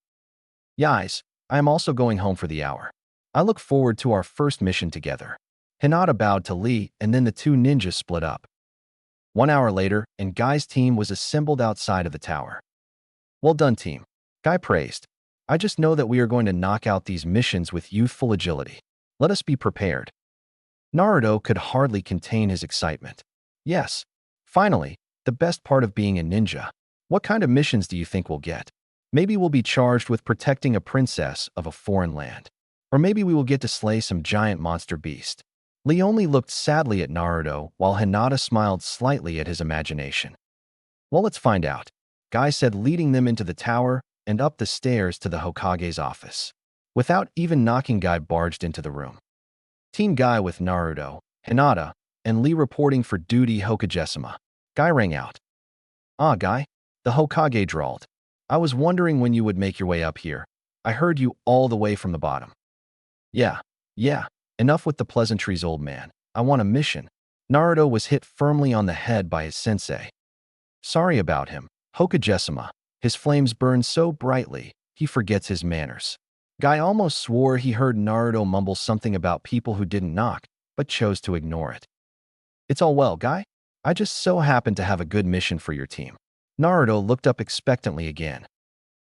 [SPEAKER 1] "Yais, I am also going home for the hour. I look forward to our first mission together." Hinata bowed to Lee, and then the two ninjas split up. 1 hour later, and Guy's team was assembled outside of the tower. "Well done, team," Guy praised. "I just know that we are going to knock out these missions with youthful agility. Let us be prepared." Naruto could hardly contain his excitement. "Yes, finally, the best part of being a ninja. What kind of missions do you think we'll get? Maybe we'll be charged with protecting a princess of a foreign land. Or maybe we will get to slay some giant monster beast." Lee only looked sadly at Naruto while Hinata smiled slightly at his imagination. "Well, let's find out." Guy said, leading them into the tower and up the stairs to the Hokage's office. Without even knocking, Guy barged into the room. Team Guy with Naruto, Hinata, and Lee reporting for duty. Hokage-sama. Guy rang out. "Ah, Guy," the Hokage drawled. "I was wondering when you would make your way up here. I heard you all the way from the bottom." Yeah. Enough with the pleasantries, old man. I want a mission." Naruto was hit firmly on the head by his sensei. "Sorry about him, Hokage-sama. His flames burn so brightly, he forgets his manners." Guy almost swore he heard Naruto mumble something about people who didn't knock, but chose to ignore it. "It's all well, Guy. I just so happen to have a good mission for your team." Naruto looked up expectantly again.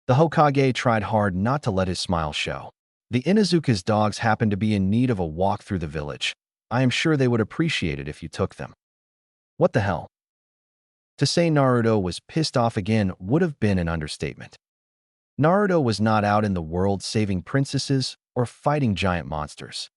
[SPEAKER 1] The Hokage tried hard not to let his smile show. "The Inuzuka's dogs happen to be in need of a walk through the village. I am sure they would appreciate it if you took them." "What the hell?" To say Naruto was pissed off again would have been an understatement. Naruto was not out in the world saving princesses or fighting giant monsters.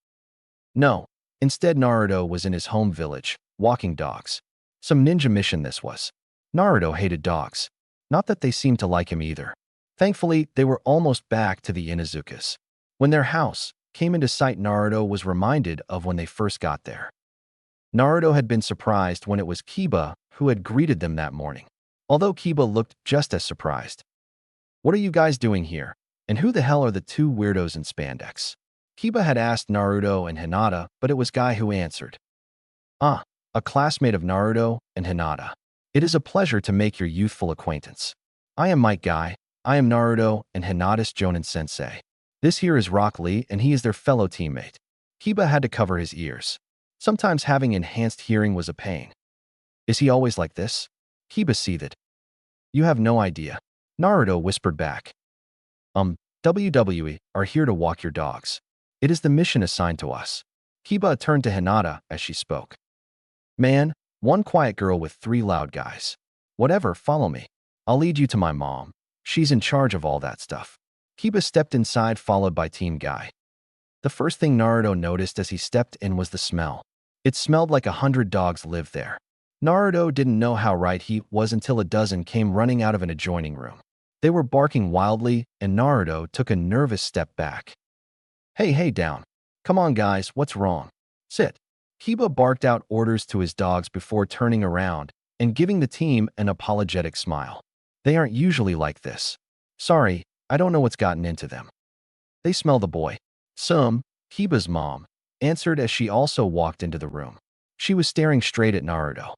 [SPEAKER 1] No, instead Naruto was in his home village, walking dogs. Some ninja mission this was. Naruto hated dogs. Not that they seemed to like him either. Thankfully, they were almost back to the Inuzukas. When their house came into sight, Naruto was reminded of when they first got there. Naruto had been surprised when it was Kiba who had greeted them that morning, although Kiba looked just as surprised. "What are you guys doing here? And who the hell are the two weirdos in spandex?" Kiba had asked Naruto and Hinata, but it was Guy who answered. "Ah, a classmate of Naruto and Hinata. It is a pleasure to make your youthful acquaintance. I am Mike Guy. I am Naruto and Hinata's Jonin sensei. This here is Rock Lee, and he is their fellow teammate." Kiba had to cover his ears. Sometimes having enhanced hearing was a pain. "Is he always like this?" Kiba seethed. "You have no idea." Naruto whispered back. WWE are here to walk your dogs. It is the mission assigned to us." Kiba turned to Hinata as she spoke. "Man, one quiet girl with three loud guys. Whatever, follow me. I'll lead you to my mom. She's in charge of all that stuff." Kiba stepped inside, followed by Team Guy. The first thing Naruto noticed as he stepped in was the smell. It smelled like 100 dogs lived there. Naruto didn't know how right he was until a dozen came running out of an adjoining room. They were barking wildly, and Naruto took a nervous step back. Hey, down. Come on, guys, what's wrong? Sit." Kiba barked out orders to his dogs before turning around and giving the team an apologetic smile. "They aren't usually like this. Sorry, I don't know what's gotten into them." "They smell the boy." Kiba's mom answered as she also walked into the room. She was staring straight at Naruto.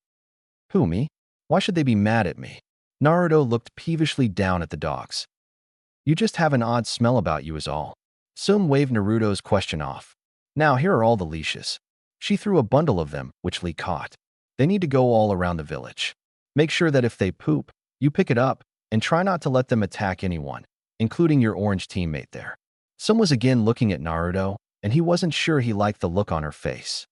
[SPEAKER 1] "Who, me? Why should they be mad at me?" Naruto looked peevishly down at the dogs. "You just have an odd smell about you is all." Sum waved Naruto's question off. "Now here are all the leashes." She threw a bundle of them, which Lee caught. "They need to go all around the village. Make sure that if they poop, you pick it up, and try not to let them attack anyone, including your orange teammate there." Sum was again looking at Naruto, and he wasn't sure he liked the look on her face.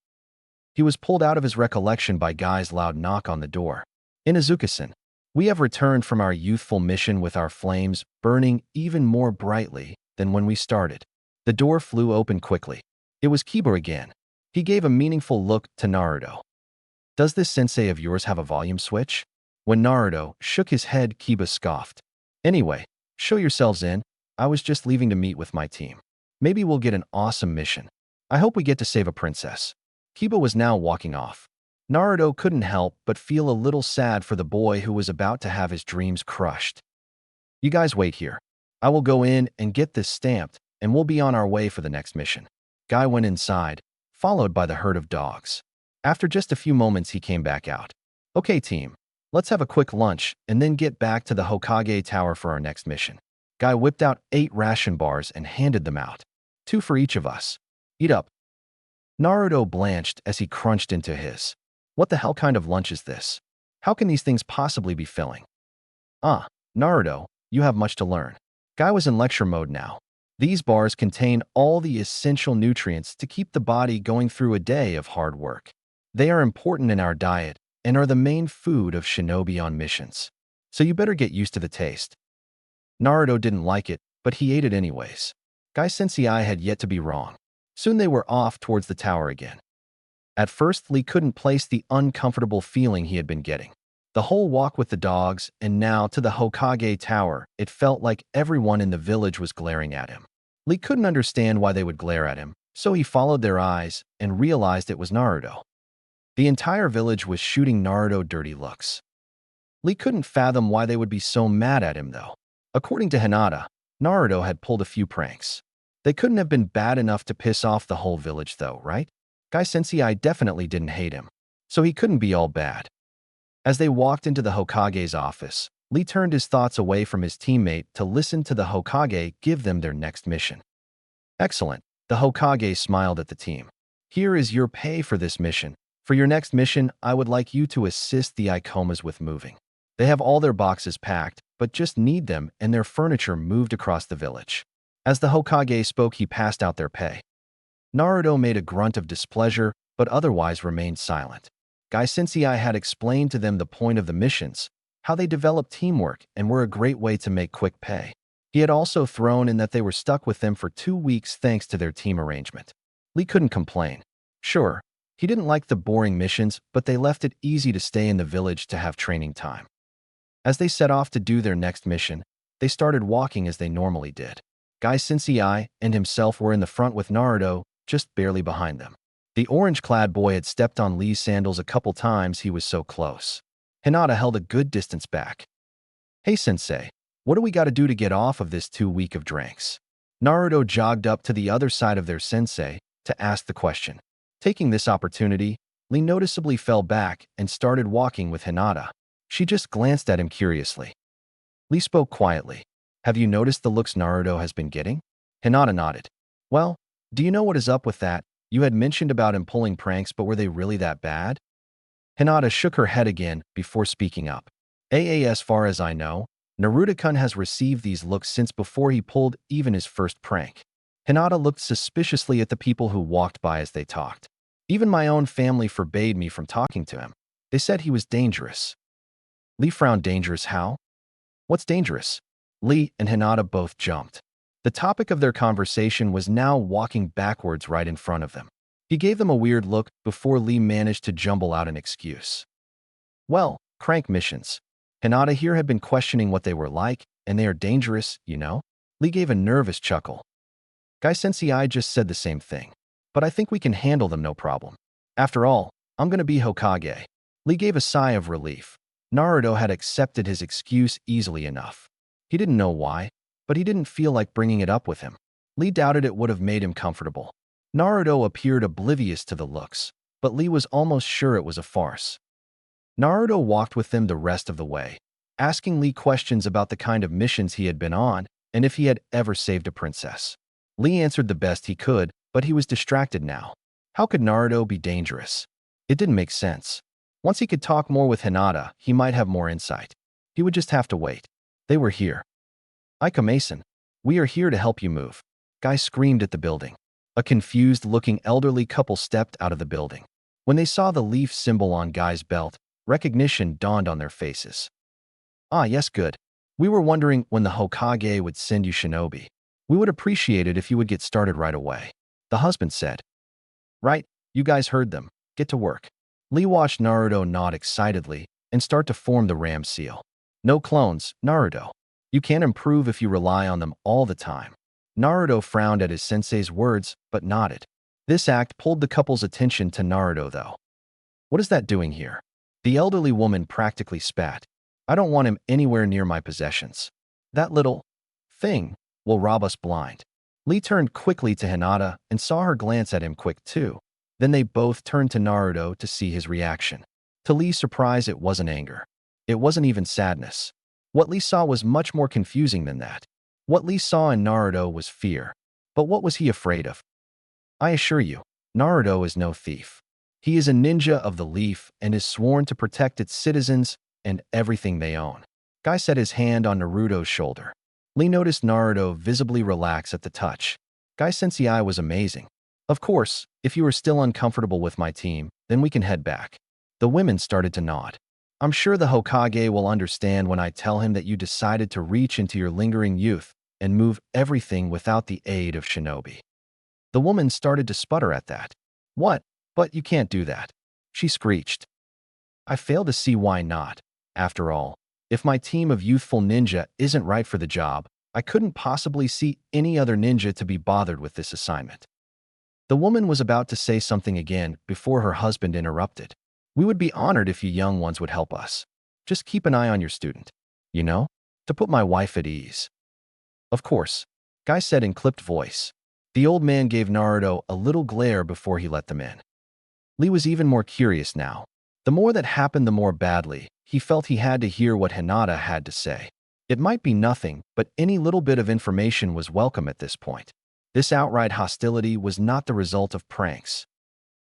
[SPEAKER 1] He was pulled out of his recollection by Guy's loud knock on the door. "Inuzuka-san, we have returned from our youthful mission with our flames burning even more brightly than when we started." The door flew open quickly. It was Kiba again. He gave a meaningful look to Naruto. "Does this sensei of yours have a volume switch?" When Naruto shook his head, Kiba scoffed. "Anyway, show yourselves in. I was just leaving to meet with my team. Maybe we'll get an awesome mission. I hope we get to save a princess." Kiba was now walking off. Naruto couldn't help but feel a little sad for the boy who was about to have his dreams crushed. "You guys wait here. I will go in and get this stamped, and we'll be on our way for the next mission." Guy went inside, followed by the herd of dogs. After just a few moments, he came back out. "Okay, team, let's have a quick lunch and then get back to the Hokage Tower for our next mission." Guy whipped out 8 ration bars and handed them out. "2 for each of us. Eat up." Naruto blanched as he crunched into his. What the hell kind of lunch is this? How can these things possibly be filling? "Ah, Naruto, you have much to learn." Guy was in lecture mode now. These bars contain all the essential nutrients to keep the body going through a day of hard work. They are important in our diet and are the main food of shinobi on missions. So you better get used to the taste. Naruto didn't like it, but he ate it anyways. Guy Sensei had yet to be wrong. Soon they were off towards the tower again. At first, Lee couldn't place the uncomfortable feeling he had been getting. The whole walk with the dogs, and now to the Hokage Tower, it felt like everyone in the village was glaring at him. Lee couldn't understand why they would glare at him, so he followed their eyes and realized it was Naruto. The entire village was shooting Naruto dirty looks. Lee couldn't fathom why they would be so mad at him, though. According to Hinata, Naruto had pulled a few pranks. They couldn't have been bad enough to piss off the whole village, though, right? Guy Sensei definitely didn't hate him, so he couldn't be all bad. As they walked into the Hokage's office, Lee turned his thoughts away from his teammate to listen to the Hokage give them their next mission. Excellent. The Hokage smiled at the team. Here is your pay for this mission. For your next mission, I would like you to assist the Ikomas with moving. They have all their boxes packed, but just need them and their furniture moved across the village. As the Hokage spoke, he passed out their pay. Naruto made a grunt of displeasure, but otherwise remained silent. Guy Sensei had explained to them the point of the missions, how they developed teamwork and were a great way to make quick pay. He had also thrown in that they were stuck with them for 2 weeks thanks to their team arrangement. Lee couldn't complain. Sure, he didn't like the boring missions, but they left it easy to stay in the village to have training time. As they set off to do their next mission, they started walking as they normally did. Guy Sensei and himself were in the front with Naruto just barely behind them. The orange-clad boy had stepped on Lee's sandals a couple times, he was so close. Hinata held a good distance back. Hey Sensei, what do we got to do to get off of this 2 week of drinks? Naruto jogged up to the other side of their sensei to ask the question. Taking this opportunity, Lee noticeably fell back and started walking with Hinata. She just glanced at him curiously. Lee spoke quietly. Have you noticed the looks Naruto has been getting? Hinata nodded. Well, do you know what is up with that? You had mentioned about him pulling pranks, but were they really that bad? Hinata shook her head again before speaking up. As far as I know, Naruto-kun has received these looks since before he pulled even his first prank. Hinata looked suspiciously at the people who walked by as they talked. Even my own family forbade me from talking to him. They said he was dangerous. Lee frowned. Dangerous how? What's dangerous? Lee and Hinata both jumped. The topic of their conversation was now walking backwards right in front of them. He gave them a weird look before Lee managed to jumble out an excuse. Well, crank missions. Hinata here had been questioning what they were like, and they are dangerous, you know? Lee gave a nervous chuckle. Guy Sensei just said the same thing. But I think we can handle them no problem. After all, I'm gonna be Hokage. Lee gave a sigh of relief. Naruto had accepted his excuse easily enough. He didn't know why, but he didn't feel like bringing it up with him. Lee doubted it would have made him comfortable. Naruto appeared oblivious to the looks, but Lee was almost sure it was a farce. Naruto walked with them the rest of the way, asking Lee questions about the kind of missions he had been on and if he had ever saved a princess. Lee answered the best he could, but he was distracted now. How could Naruto be dangerous? It didn't make sense. Once he could talk more with Hinata, he might have more insight. He would just have to wait. They were here. Ika-mason, we are here to help you move. Guy screamed at the building. A confused-looking elderly couple stepped out of the building. When they saw the leaf symbol on Guy's belt, recognition dawned on their faces. Ah, yes, good. We were wondering when the Hokage would send you shinobi. We would appreciate it if you would get started right away. The husband said. Right, you guys heard them. Get to work. Lee watched Naruto nod excitedly and start to form the ram seal. No clones, Naruto. You can't improve if you rely on them all the time. Naruto frowned at his sensei's words, but nodded. This act pulled the couple's attention to Naruto, though. What is that doing here? The elderly woman practically spat. I don't want him anywhere near my possessions. That little thing will rob us blind. Lee turned quickly to Hinata and saw her glance at him quick too. Then they both turned to Naruto to see his reaction. To Lee's surprise, it wasn't anger. It wasn't even sadness. What Lee saw was much more confusing than that. What Lee saw in Naruto was fear. But what was he afraid of? I assure you, Naruto is no thief. He is a ninja of the leaf and is sworn to protect its citizens and everything they own. Guy set his hand on Naruto's shoulder. Lee noticed Naruto visibly relax at the touch. Guy Sensei was amazing. Of course, if you are still uncomfortable with my team, then we can head back. The women started to nod. I'm sure the Hokage will understand when I tell him that you decided to reach into your lingering youth and move everything without the aid of shinobi. The woman started to sputter at that. What? But you can't do that. She screeched. I fail to see why not. After all, if my team of youthful ninja isn't right for the job, I couldn't possibly see any other ninja to be bothered with this assignment. The woman was about to say something again before her husband interrupted. We would be honored if you young ones would help us. Just keep an eye on your student. You know? To put my wife at ease. Of course, Guy said in clipped voice. The old man gave Naruto a little glare before he let them in. Lee was even more curious now. The more that happened, the more badly he felt he had to hear what Hinata had to say. It might be nothing, but any little bit of information was welcome at this point. This outright hostility was not the result of pranks.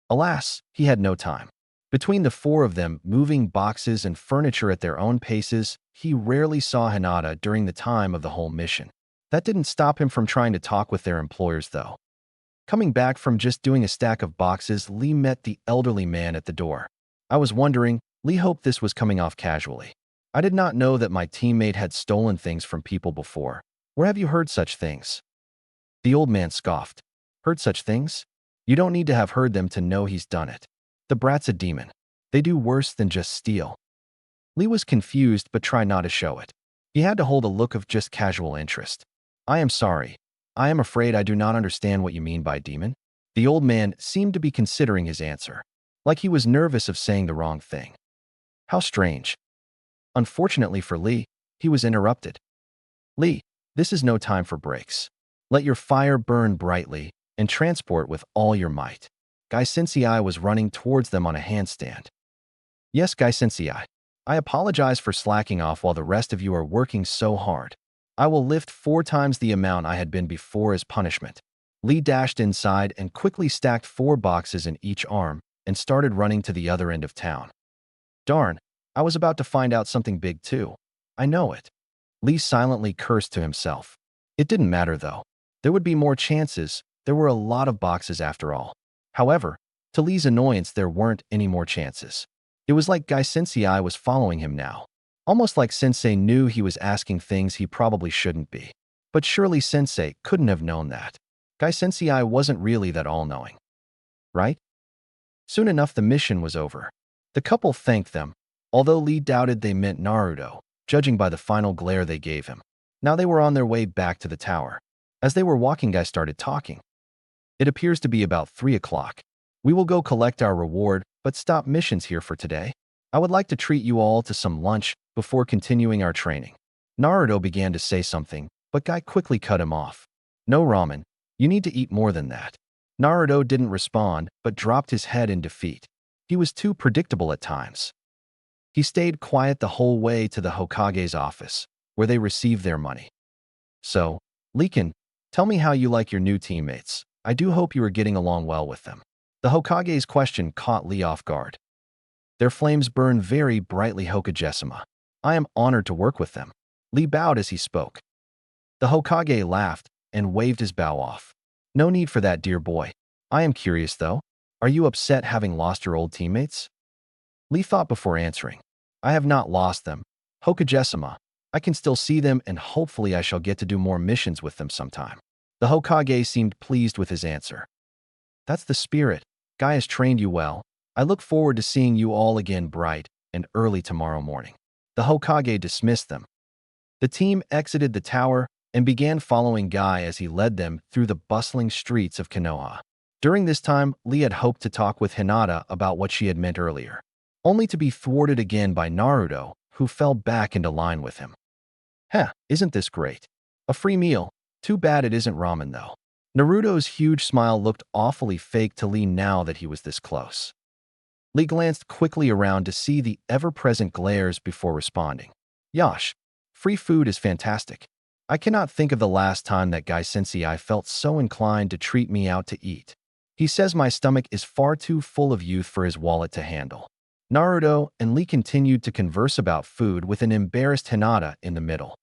[SPEAKER 1] Alas, he had no time. Between the four of them moving boxes and furniture at their own paces, he rarely saw Hinata during the time of the whole mission. That didn't stop him from trying to talk with their employers, though. Coming back from just doing a stack of boxes, Lee met the elderly man at the door. I was wondering, Lee hoped this was coming off casually. I did not know that my teammate had stolen things from people before. Where have you heard such things? The old man scoffed. Heard such things? You don't need to have heard them to know he's done it. The brat's a demon. They do worse than just steal. Lee was confused but tried not to show it. He had to hold a look of just casual interest. I am sorry. I am afraid I do not understand what you mean by demon. The old man seemed to be considering his answer, like he was nervous of saying the wrong thing. How strange. Unfortunately for Lee, he was interrupted. Lee, this is no time for breaks. Let your fire burn brightly and transport with all your might. Guy Sensei was running towards them on a handstand. Yes, Guy Sensei. I apologize for slacking off while the rest of you are working so hard. I will lift 4 times the amount I had been before as punishment. Lee dashed inside and quickly stacked 4 boxes in each arm and started running to the other end of town. Darn, I was about to find out something big too. I know it. Lee silently cursed to himself. It didn't matter though. There would be more chances. There were a lot of boxes after all. However, to Lee's annoyance, there weren't any more chances. It was like Guy Sensei was following him now. Almost like Sensei knew he was asking things he probably shouldn't be. But surely Sensei couldn't have known that. Guy Sensei wasn't really that all-knowing. Right? Soon enough, the mission was over. The couple thanked them, although Lee doubted they meant Naruto, judging by the final glare they gave him. Now they were on their way back to the tower. As they were walking, Guy started talking. It appears to be about 3 o'clock. We will go collect our reward, but stop missions here for today. I would like to treat you all to some lunch before continuing our training. Naruto began to say something, but Guy quickly cut him off. No ramen. You need to eat more than that. Naruto didn't respond, but dropped his head in defeat. He was too predictable at times. He stayed quiet the whole way to the Hokage's office, where they received their money. So, Leekin, tell me how you like your new teammates. I do hope you are getting along well with them. The Hokage's question caught Lee off guard. Their flames burn very brightly, Hokage-sama. I am honored to work with them. Lee bowed as he spoke. The Hokage laughed and waved his bow off. No need for that, dear boy. I am curious, though. Are you upset having lost your old teammates? Lee thought before answering. I have not lost them. Hokage-sama, I can still see them and hopefully I shall get to do more missions with them sometime. The Hokage seemed pleased with his answer. That's the spirit. Guy has trained you well. I look forward to seeing you all again bright and early tomorrow morning. The Hokage dismissed them. The team exited the tower and began following Guy as he led them through the bustling streets of Konoha. During this time, Lee had hoped to talk with Hinata about what she had meant earlier, only to be thwarted again by Naruto, who fell back into line with him. Isn't this great? A free meal. Too bad it isn't ramen though. Naruto's huge smile looked awfully fake to Lee now that he was this close. Lee glanced quickly around to see the ever-present glares before responding. Yosh, free food is fantastic. I cannot think of the last time that Guy Sensei felt so inclined to treat me out to eat. He says my stomach is far too full of youth for his wallet to handle. Naruto and Lee continued to converse about food with an embarrassed Hinata in the middle.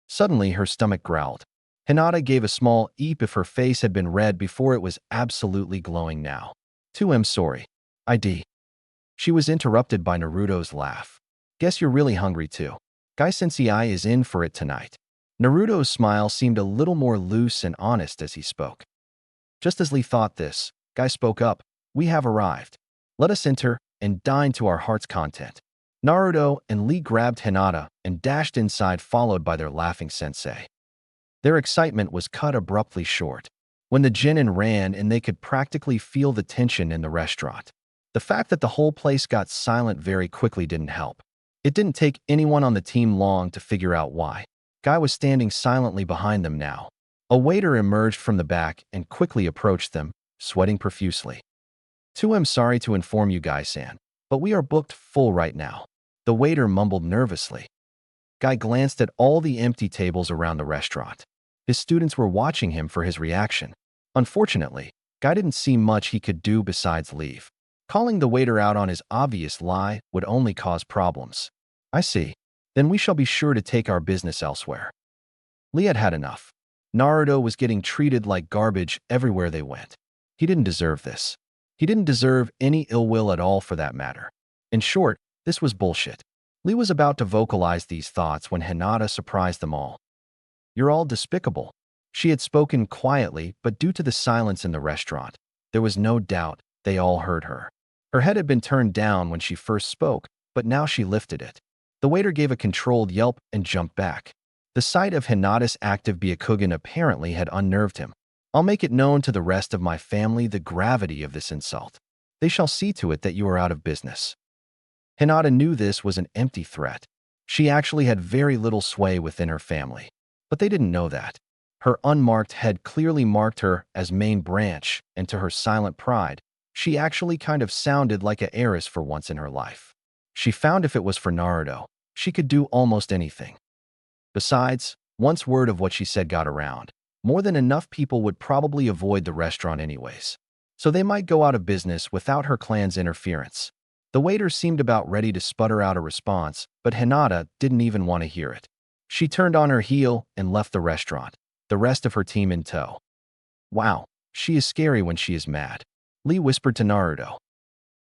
[SPEAKER 1] Suddenly, her stomach growled. Hinata gave a small eep if her face had been red before it was absolutely glowing now. I'm sorry. She was interrupted by Naruto's laugh. Guess you're really hungry too. Guy Sensei is in for it tonight. Naruto's smile seemed a little more loose and honest as he spoke. Just as Lee thought this, Guy spoke up. We have arrived. Let us enter and dine to our heart's content. Naruto and Lee grabbed Hinata and dashed inside, followed by their laughing sensei. Their excitement was cut abruptly short when the Chunin ran and they could practically feel the tension in the restaurant. The fact that the whole place got silent very quickly didn't help. It didn't take anyone on the team long to figure out why. Guy was standing silently behind them now. A waiter emerged from the back and quickly approached them, sweating profusely. "I'm sorry to inform you, Guy-san, but we are booked full right now," the waiter mumbled nervously. Guy glanced at all the empty tables around the restaurant. His students were watching him for his reaction. Unfortunately, Guy didn't see much he could do besides leave. Calling the waiter out on his obvious lie would only cause problems. "I see. Then we shall be sure to take our business elsewhere." Lee had had enough. Naruto was getting treated like garbage everywhere they went. He didn't deserve this. He didn't deserve any ill will at all, for that matter. In short, this was bullshit. Lee was about to vocalize these thoughts when Hinata surprised them all. "You're all despicable." She had spoken quietly, but due to the silence in the restaurant, there was no doubt they all heard her. Her head had been turned down when she first spoke, but now she lifted it. The waiter gave a controlled yelp and jumped back. The sight of Hinata's active Byakugan apparently had unnerved him. "I'll make it known to the rest of my family the gravity of this insult. They shall see to it that you are out of business." Hinata knew this was an empty threat. She actually had very little sway within her family. But they didn't know that. Her unmarked head clearly marked her as main branch, and to her silent pride, she actually kind of sounded like an heiress for once in her life. She found if it was for Naruto, she could do almost anything. Besides, once word of what she said got around, more than enough people would probably avoid the restaurant anyways. So they might go out of business without her clan's interference. The waiter seemed about ready to sputter out a response, but Hinata didn't even want to hear it. She turned on her heel and left the restaurant, the rest of her team in tow. "Wow, she is scary when she is mad," Lee whispered to Naruto.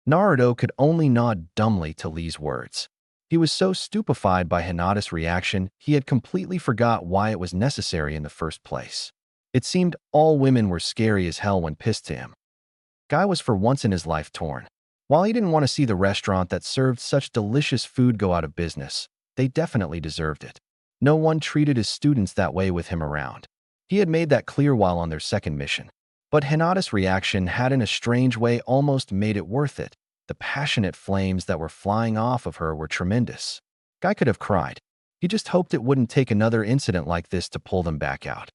[SPEAKER 1] Naruto could only nod dumbly to Lee's words. He was so stupefied by Hinata's reaction, he had completely forgot why it was necessary in the first place. It seemed all women were scary as hell when pissed to him. Guy was for once in his life torn. While he didn't want to see the restaurant that served such delicious food go out of business, they definitely deserved it. No one treated his students that way with him around. He had made that clear while on their second mission. But Hinata's reaction had in a strange way almost made it worth it. The passionate flames that were flying off of her were tremendous. Guy could have cried. He just hoped it wouldn't take another incident like this to pull them back out.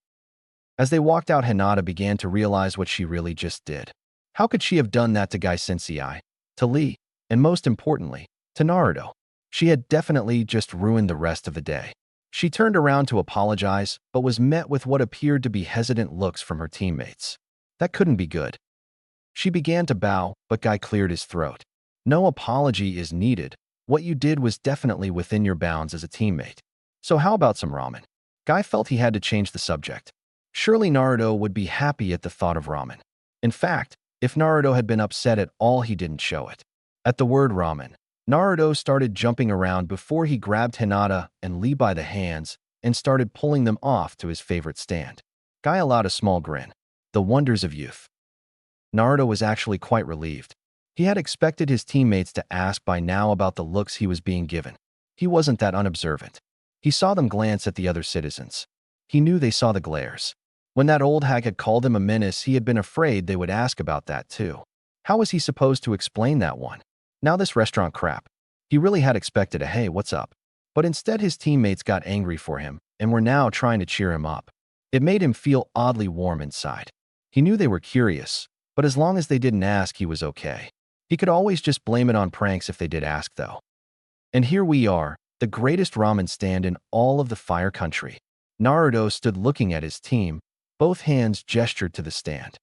[SPEAKER 1] As they walked out, Hinata began to realize what she really just did. How could she have done that to Guy Sensei, to Lee, and most importantly, to Naruto? She had definitely just ruined the rest of the day. She turned around to apologize, but was met with what appeared to be hesitant looks from her teammates. That couldn't be good. She began to bow, but Guy cleared his throat. "No apology is needed. What you did was definitely within your bounds as a teammate. So how about some ramen?" Guy felt he had to change the subject. Surely Naruto would be happy at the thought of ramen. In fact, if Naruto had been upset at all, he didn't show it. At the word ramen, Naruto started jumping around before he grabbed Hinata and Lee by the hands and started pulling them off to his favorite stand. Guy allowed a small grin. The wonders of youth. Naruto was actually quite relieved. He had expected his teammates to ask by now about the looks he was being given. He wasn't that unobservant. He saw them glance at the other citizens. He knew they saw the glares. When that old hag had called him a menace, he had been afraid they would ask about that too. How was he supposed to explain that one? Now this restaurant crap. He really had expected a "hey, what's up?" But instead his teammates got angry for him and were now trying to cheer him up. It made him feel oddly warm inside. He knew they were curious, but as long as they didn't ask, he was okay. He could always just blame it on pranks if they did ask, though. And here we are, the greatest ramen stand in all of the Fire Country. Naruto stood looking at his team. Both hands gestured to the stand.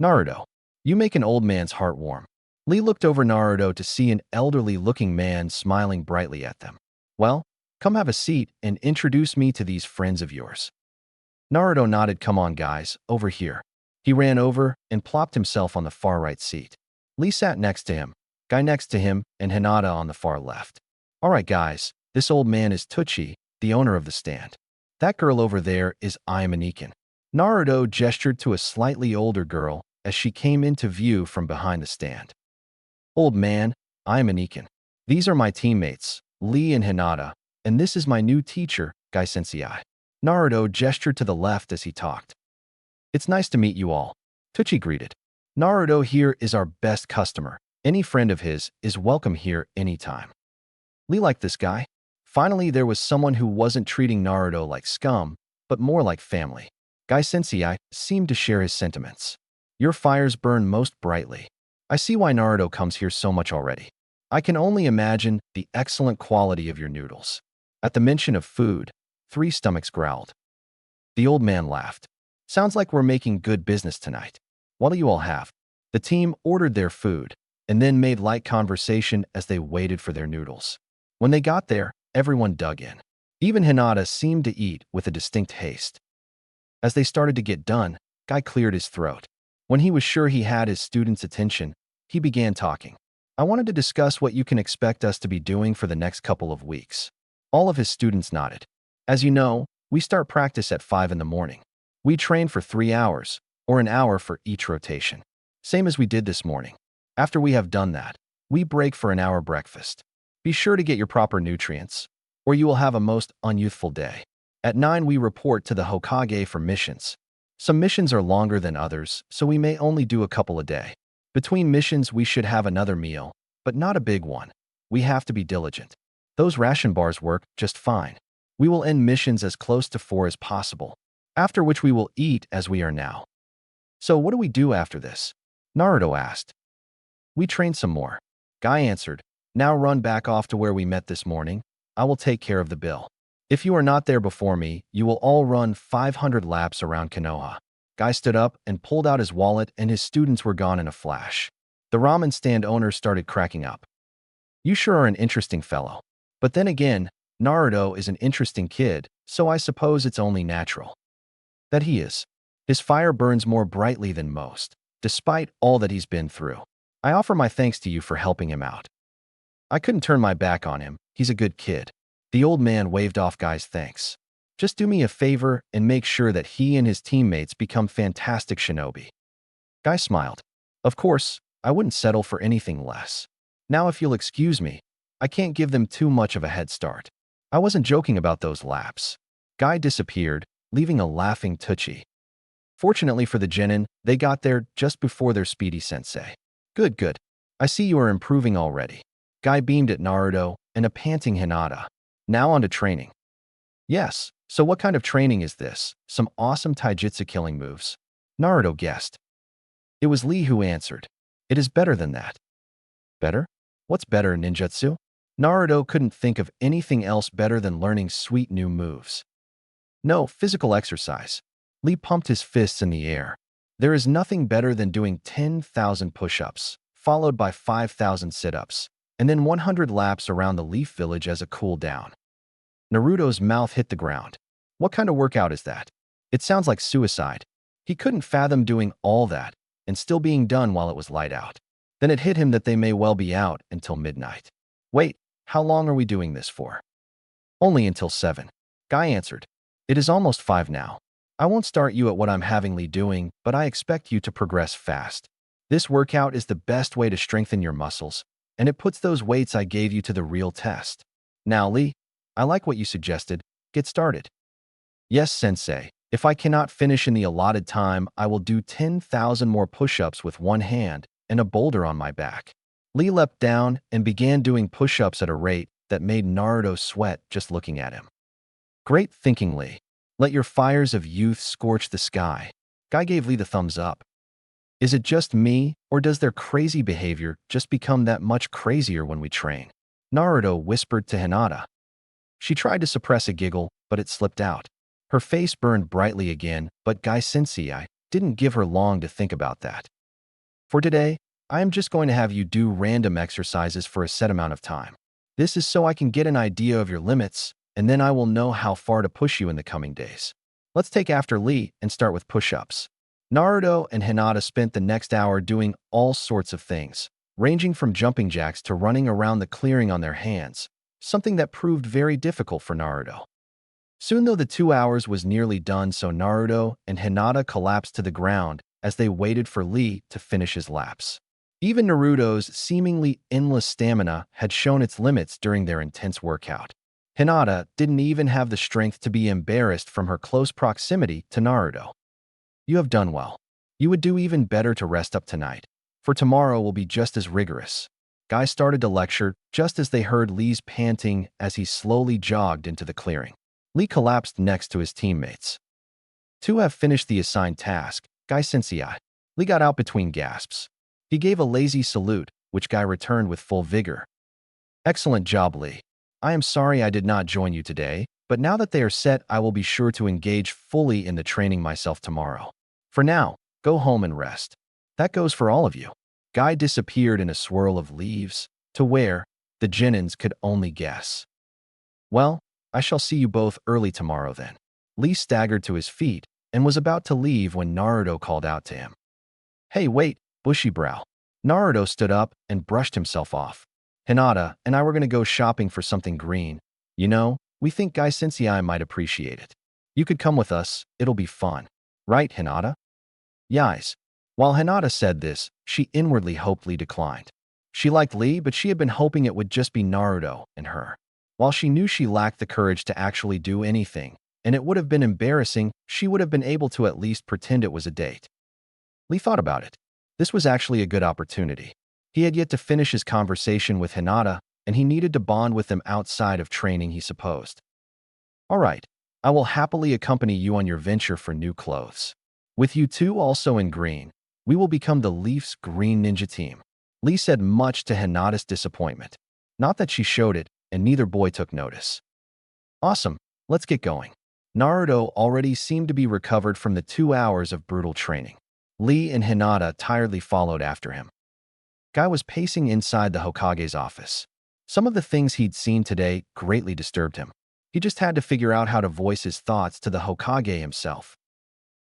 [SPEAKER 1] "Naruto, you make an old man's heart warm." Lee looked over Naruto to see an elderly-looking man smiling brightly at them. "Well, come have a seat and introduce me to these friends of yours." Naruto nodded. "Come on, guys, over here." He ran over and plopped himself on the far right seat. Lee sat next to him, Guy next to him, and Hinata on the far left. "All right, guys, this old man is Tucci, the owner of the stand. That girl over there is Ayamanikan." Naruto gestured to a slightly older girl as she came into view from behind the stand. "Old man, Ayamanikan." These are my teammates, Lee and Hinata, and this is my new teacher, Gai Sensei. Naruto gestured to the left as he talked. It's nice to meet you all, Tucci greeted. Naruto here is our best customer. Any friend of his is welcome here anytime. Lee liked this guy. Finally, there was someone who wasn't treating Naruto like scum, but more like family. Gai Sensei seemed to share his sentiments. Your fires burn most brightly. I see why Naruto comes here so much already. I can only imagine the excellent quality of your noodles. At the mention of food, 3 stomachs growled. The old man laughed. Sounds like we're making good business tonight. What do you all have? The team ordered their food and then made light conversation as they waited for their noodles. When they got there, everyone dug in. Even Hinata seemed to eat with a distinct haste. As they started to get done, Guy cleared his throat. When he was sure he had his students' attention, he began talking. I wanted to discuss what you can expect us to be doing for the next couple of weeks. All of his students nodded. As you know, we start practice at 5 in the morning. We train for 3 hours, or an hour for each rotation. Same as we did this morning. After we have done that, we break for an hour breakfast. Be sure to get your proper nutrients, or you will have a most unyouthful day. At 9 we report to the Hokage for missions. Some missions are longer than others, so we may only do a couple a day. Between missions we should have another meal, but not a big one. We have to be diligent. Those ration bars work just fine. We will end missions as close to 4 as possible, after which we will eat as we are now. So what do we do after this? Naruto asked. We train some more. Guy answered. Now run back off to where we met this morning. I will take care of the bill. If you are not there before me, you will all run 500 laps around Konoha. Guy stood up and pulled out his wallet and his students were gone in a flash. The ramen stand owner started cracking up. You sure are an interesting fellow. But then again, Naruto is an interesting kid, so I suppose it's only natural that he is. His fire burns more brightly than most, despite all that he's been through. I offer my thanks to you for helping him out. I couldn't turn my back on him. He's a good kid. The old man waved off Guy's thanks. Just do me a favor and make sure that he and his teammates become fantastic shinobi. Guy smiled. Of course, I wouldn't settle for anything less. Now if you'll excuse me, I can't give them too much of a head start. I wasn't joking about those laps. Guy disappeared, leaving a laughing Tucci. Fortunately for the genin, they got there just before their speedy sensei. Good, good. I see you are improving already. Guy beamed at Naruto and a panting Hinata. Now on to training. Yes, so what kind of training is this? Some awesome taijutsu killing moves. Naruto guessed. It was Lee who answered. It is better than that. Better? What's better, ninjutsu? Naruto couldn't think of anything else better than learning sweet new moves. No, physical exercise. Lee pumped his fists in the air. There is nothing better than doing 10,000 push-ups, followed by 5,000 sit-ups, and then 100 laps around the Leaf Village as a cool down. Naruto's mouth hit the ground. What kind of workout is that? It sounds like suicide. He couldn't fathom doing all that and still being done while it was light out. Then it hit him that they may well be out until midnight. Wait, how long are we doing this for? Only until 7. Guy answered. It is almost 5 now. I won't start you at what I'm havingly doing, but I expect you to progress fast. This workout is the best way to strengthen your muscles, and it puts those weights I gave you to the real test. Now, Lee, I like what you suggested. Get started. Yes, sensei. If I cannot finish in the allotted time, I will do 10,000 more push-ups with one hand and a boulder on my back. Lee leapt down and began doing push-ups at a rate that made Naruto sweat just looking at him. Great thinking, Lee. Let your fires of youth scorch the sky. Guy gave Lee the thumbs up. Is it just me, or does their crazy behavior just become that much crazier when we train? Naruto whispered to Hinata. She tried to suppress a giggle, but it slipped out. Her face burned brightly again, but Gai Sensei didn't give her long to think about that. For today, I am just going to have you do random exercises for a set amount of time. This is so I can get an idea of your limits, and then I will know how far to push you in the coming days. Let's take after Lee and start with push-ups. Naruto and Hinata spent the next hour doing all sorts of things, ranging from jumping jacks to running around the clearing on their hands, something that proved very difficult for Naruto. Soon though the 2 hours was nearly done, so Naruto and Hinata collapsed to the ground as they waited for Lee to finish his laps. Even Naruto's seemingly endless stamina had shown its limits during their intense workout. Hinata didn't even have the strength to be embarrassed from her close proximity to Naruto. You have done well. You would do even better to rest up tonight, for tomorrow will be just as rigorous. Guy started to lecture just as they heard Lee's panting as he slowly jogged into the clearing. Lee collapsed next to his teammates. To have finished the assigned task, Guy Sensei. Lee got out between gasps. He gave a lazy salute, which Guy returned with full vigor. Excellent job, Lee. I am sorry I did not join you today, but now that they are set, I will be sure to engage fully in the training myself tomorrow. For now, go home and rest. That goes for all of you. Guy disappeared in a swirl of leaves, to where the Genins could only guess. Well, I shall see you both early tomorrow then. Lee staggered to his feet and was about to leave when Naruto called out to him. Hey, wait, bushy brow. Naruto stood up and brushed himself off. Hinata and I were going to go shopping for something green. You know, we think Guy Sensei might appreciate it. You could come with us, it'll be fun. Right, Hinata? Yes. While Hinata said this, she inwardly hoped Lee declined. She liked Lee, but she had been hoping it would just be Naruto and her. While she knew she lacked the courage to actually do anything, and it would have been embarrassing, she would have been able to at least pretend it was a date. Lee thought about it. This was actually a good opportunity. He had yet to finish his conversation with Hinata, and he needed to bond with them outside of training, he supposed. All right, I will happily accompany you on your venture for new clothes. With you two also in green, we will become the Leafs Green Ninja Team. Lee said, much to Hinata's disappointment. Not that she showed it, and neither boy took notice. Awesome, let's get going. Naruto already seemed to be recovered from the 2 hours of brutal training. Lee and Hinata tiredly followed after him. Guy was pacing inside the Hokage's office. Some of the things he'd seen today greatly disturbed him. He just had to figure out how to voice his thoughts to the Hokage himself.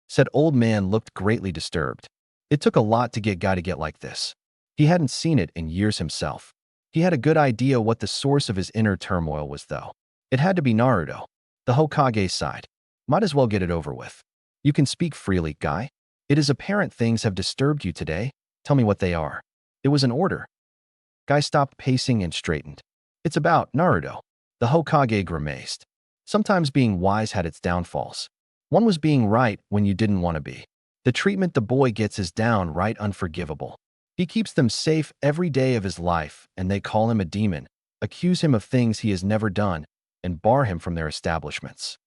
[SPEAKER 1] Said old man looked greatly disturbed. It took a lot to get Guy to get like this. He hadn't seen it in years himself. He had a good idea what the source of his inner turmoil was, though. It had to be Naruto. The Hokage sighed. Might as well get it over with. You can speak freely, Guy. It is apparent things have disturbed you today. Tell me what they are. It was an order. Guy stopped pacing and straightened. It's about Naruto. The Hokage grimaced. Sometimes being wise had its downfalls. One was being right when you didn't want to be. The treatment the boy gets is downright unforgivable. He keeps them safe every day of his life, and they call him a demon, accuse him of things he has never done, and bar him from their establishments.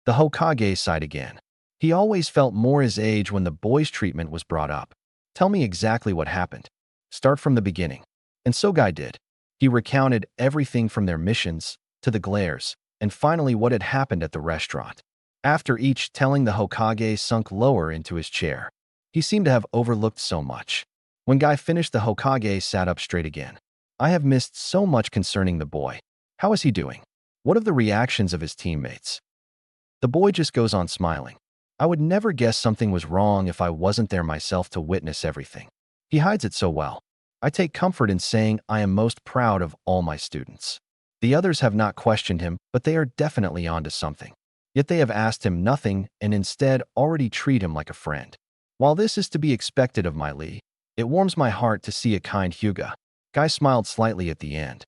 [SPEAKER 1] The Hokage sighed again. He always felt more his age when the boy's treatment was brought up. Tell me exactly what happened. Start from the beginning. And so Guy did. He recounted everything from their missions to the glares, and finally what had happened at the restaurant. After each telling, the Hokage sunk lower into his chair. He seemed to have overlooked so much. When Guy finished, the Hokage sat up straight again. I have missed so much concerning the boy. How is he doing? What of the reactions of his teammates? The boy just goes on smiling. I would never guess something was wrong if I wasn't there myself to witness everything. He hides it so well. I take comfort in saying I am most proud of all my students. The others have not questioned him, but they are definitely onto something. Yet they have asked him nothing and instead already treat him like a friend. While this is to be expected of my Lee, it warms my heart to see a kind Hyuga. Guy smiled slightly at the end.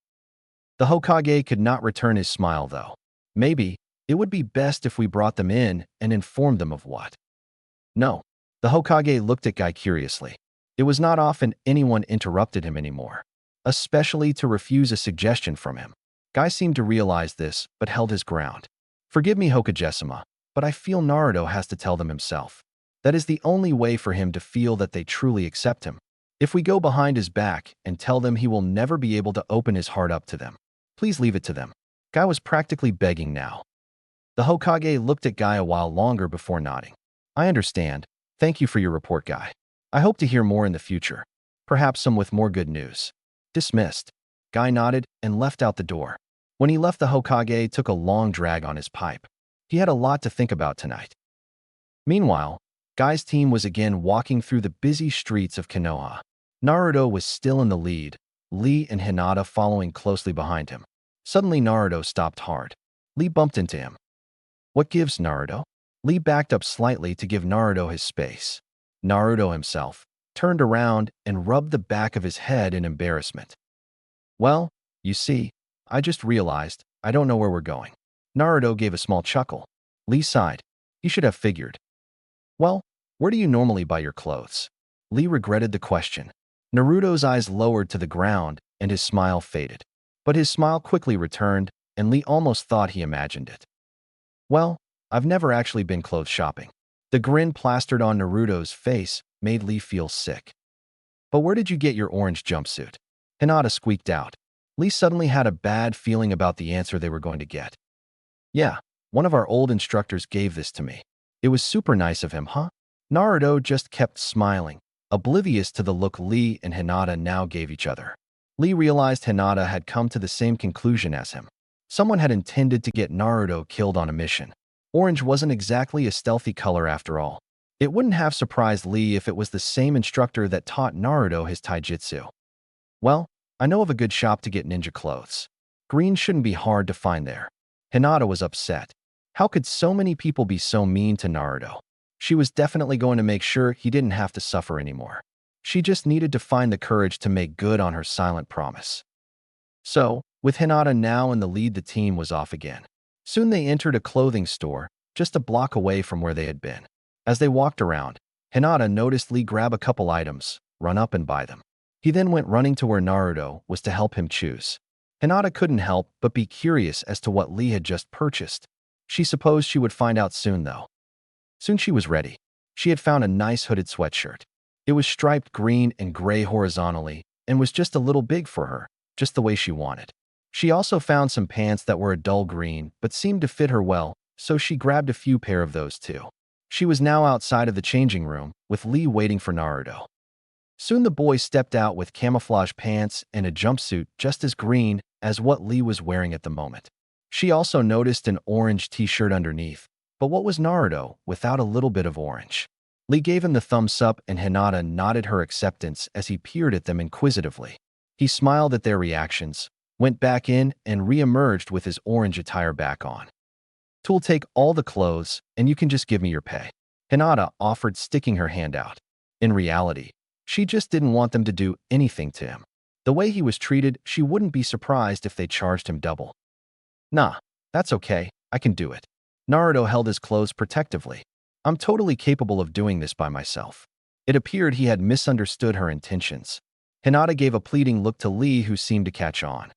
[SPEAKER 1] The Hokage could not return his smile, though. Maybe it would be best if we brought them in and informed them of what. No. The Hokage looked at Guy curiously. It was not often anyone interrupted him anymore, especially to refuse a suggestion from him. Guy seemed to realize this, but held his ground. Forgive me, Hokage-sama, but I feel Naruto has to tell them himself. That is the only way for him to feel that they truly accept him. If we go behind his back and tell them, he will never be able to open his heart up to them. Please leave it to them. Guy was practically begging now. The Hokage looked at Guy a while longer before nodding. I understand. Thank you for your report, Guy. I hope to hear more in the future. Perhaps some with more good news. Dismissed. Guy nodded and left out the door. When he left, the Hokage took a long drag on his pipe. He had a lot to think about tonight. Meanwhile, Guy's team was again walking through the busy streets of Konoha. Naruto was still in the lead, Lee and Hinata following closely behind him. Suddenly, Naruto stopped hard. Lee bumped into him. What gives, Naruto? Lee backed up slightly to give Naruto his space. Naruto himself turned around and rubbed the back of his head in embarrassment. Well, you see, I just realized I don't know where we're going. Naruto gave a small chuckle. Lee sighed. He should have figured. Well, where do you normally buy your clothes? Lee regretted the question. Naruto's eyes lowered to the ground and his smile faded. But his smile quickly returned, and Lee almost thought he imagined it. Well, I've never actually been clothes shopping. The grin plastered on Naruto's face made Lee feel sick. But where did you get your orange jumpsuit? Hinata squeaked out. Lee suddenly had a bad feeling about the answer they were going to get. Yeah, one of our old instructors gave this to me. It was super nice of him, huh? Naruto just kept smiling, oblivious to the look Lee and Hinata now gave each other. Lee realized Hinata had come to the same conclusion as him. Someone had intended to get Naruto killed on a mission. Orange wasn't exactly a stealthy color after all. It wouldn't have surprised Lee if it was the same instructor that taught Naruto his taijutsu. Well, I know of a good shop to get ninja clothes. Green shouldn't be hard to find there. Hinata was upset. How could so many people be so mean to Naruto? She was definitely going to make sure he didn't have to suffer anymore. She just needed to find the courage to make good on her silent promise. So, with Hinata now in the lead, the team was off again. Soon they entered a clothing store, just a block away from where they had been. As they walked around, Hinata noticed Lee grab a couple items, run up and buy them. He then went running to where Naruto was to help him choose. Hinata couldn't help but be curious as to what Lee had just purchased. She supposed she would find out soon, though. Soon she was ready. She had found a nice hooded sweatshirt. It was striped green and gray horizontally and was just a little big for her, just the way she wanted. She also found some pants that were a dull green but seemed to fit her well, so she grabbed a few pair of those too. She was now outside of the changing room, with Lee waiting for Naruto. Soon the boy stepped out with camouflage pants and a jumpsuit just as green as what Lee was wearing at the moment. She also noticed an orange t-shirt underneath, but what was Naruto without a little bit of orange? Lee gave him the thumbs up and Hinata nodded her acceptance as he peered at them inquisitively. He smiled at their reactions, went back in and re-emerged with his orange attire back on. "Tool, take all the clothes and you can just give me your pay," Hinata offered, sticking her hand out. In reality, she just didn't want them to do anything to him. The way he was treated, she wouldn't be surprised if they charged him double. "Nah, that's okay, I can do it." Naruto held his clothes protectively. "I'm totally capable of doing this by myself." It appeared he had misunderstood her intentions. Hinata gave a pleading look to Lee, who seemed to catch on.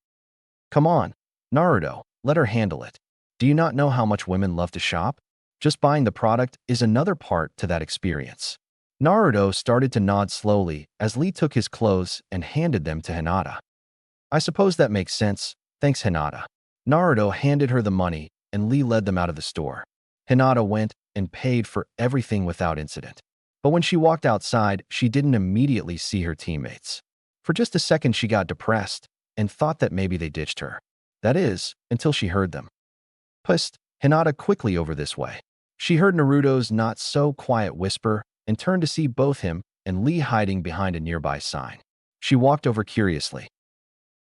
[SPEAKER 1] "Come on, Naruto, let her handle it. Do you not know how much women love to shop? Just buying the product is another part to that experience." Naruto started to nod slowly as Lee took his clothes and handed them to Hinata. "I suppose that makes sense, thanks Hinata." Naruto handed her the money and Lee led them out of the store. Hinata went and paid for everything without incident. But when she walked outside, she didn't immediately see her teammates. For just a second she got depressed and thought that maybe they ditched her. That is, until she heard them. "Psst," Hinata quickly over this way. She heard Naruto's not-so-quiet whisper and turned to see both him and Lee hiding behind a nearby sign. She walked over curiously.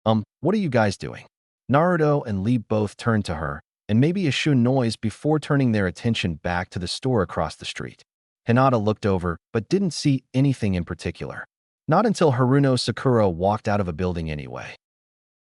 [SPEAKER 1] What are you guys doing?" Naruto and Lee both turned to her and maybe a shoo noise before turning their attention back to the store across the street. Hinata looked over but didn't see anything in particular. Not until Haruno Sakura walked out of a building anyway.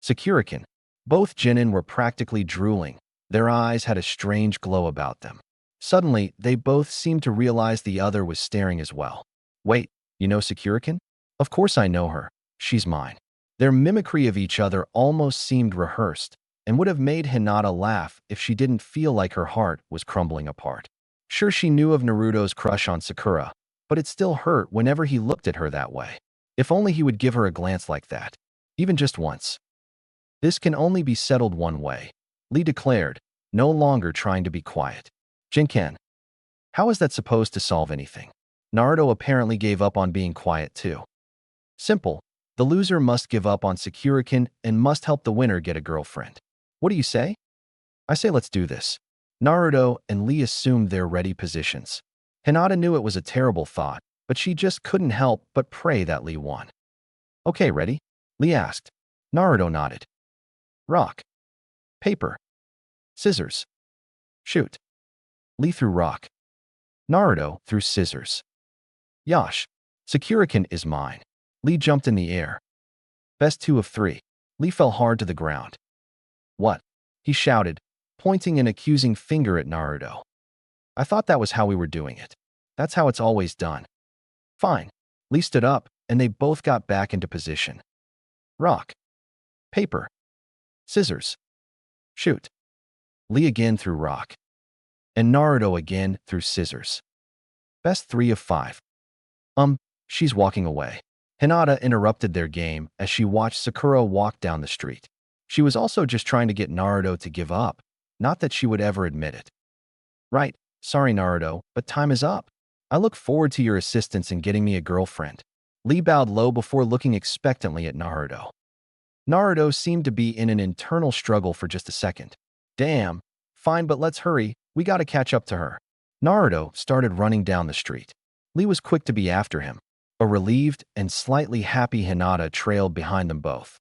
[SPEAKER 1] Sakura-kun. Both genin were practically drooling. Their eyes had a strange glow about them. Suddenly, they both seemed to realize the other was staring as well. "Wait, you know Sakura-kun?" "Of course I know her. She's mine." Their mimicry of each other almost seemed rehearsed and would have made Hinata laugh if she didn't feel like her heart was crumbling apart. Sure, she knew of Naruto's crush on Sakura, but it still hurt whenever he looked at her that way. If only he would give her a glance like that, even just once. "This can only be settled one way," Lee declared, no longer trying to be quiet. "Jinken, how is that supposed to solve anything?" Naruto apparently gave up on being quiet too. "Simple. The loser must give up on Sakura-kun and must help the winner get a girlfriend." "What do you say?" "I say let's do this." Naruto and Lee assumed their ready positions. Hinata knew it was a terrible thought, but she just couldn't help but pray that Lee won. "Okay, ready?" Lee asked. Naruto nodded. "Rock. Paper. Scissors. Shoot." Lee threw rock. Naruto threw scissors. Yash. Sakura-kun is mine. Lee jumped in the air. Best 2 of 3. Lee fell hard to the ground. What? He shouted, pointing an accusing finger at Naruto. I thought that was how we were doing it. That's how it's always done. Fine. Lee stood up, and they both got back into position. Rock. Paper. Scissors. Shoot. Lee again threw rock. And Naruto again threw scissors. Best 3 of 5. She's walking away. Hinata interrupted their game as she watched Sakura walk down the street. She was also just trying to get Naruto to give up, not that she would ever admit it. Right, sorry Naruto, but time is up. I look forward to your assistance in getting me a girlfriend. Lee bowed low before looking expectantly at Naruto. Naruto seemed to be in an internal struggle for just a second. Damn, fine, but let's hurry, we gotta catch up to her. Naruto started running down the street. Lee was quick to be after him. A relieved and slightly happy Hinata trailed behind them both.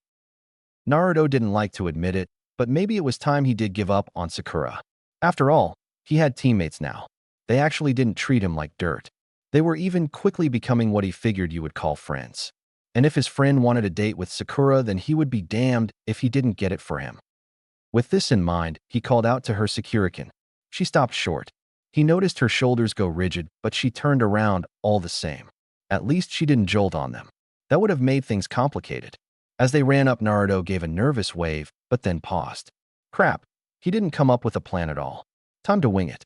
[SPEAKER 1] Naruto didn't like to admit it, but maybe it was time he did give up on Sakura. After all, he had teammates now. They actually didn't treat him like dirt. They were even quickly becoming what he figured you would call friends. And if his friend wanted a date with Sakura, then he would be damned if he didn't get it for him. With this in mind, he called out to her Sakura-kun. She stopped short. He noticed her shoulders go rigid, but she turned around all the same. At least she didn't jolt on them. That would have made things complicated. As they ran up, Naruto gave a nervous wave, but then paused. Crap, he didn't come up with a plan at all. Time to wing it.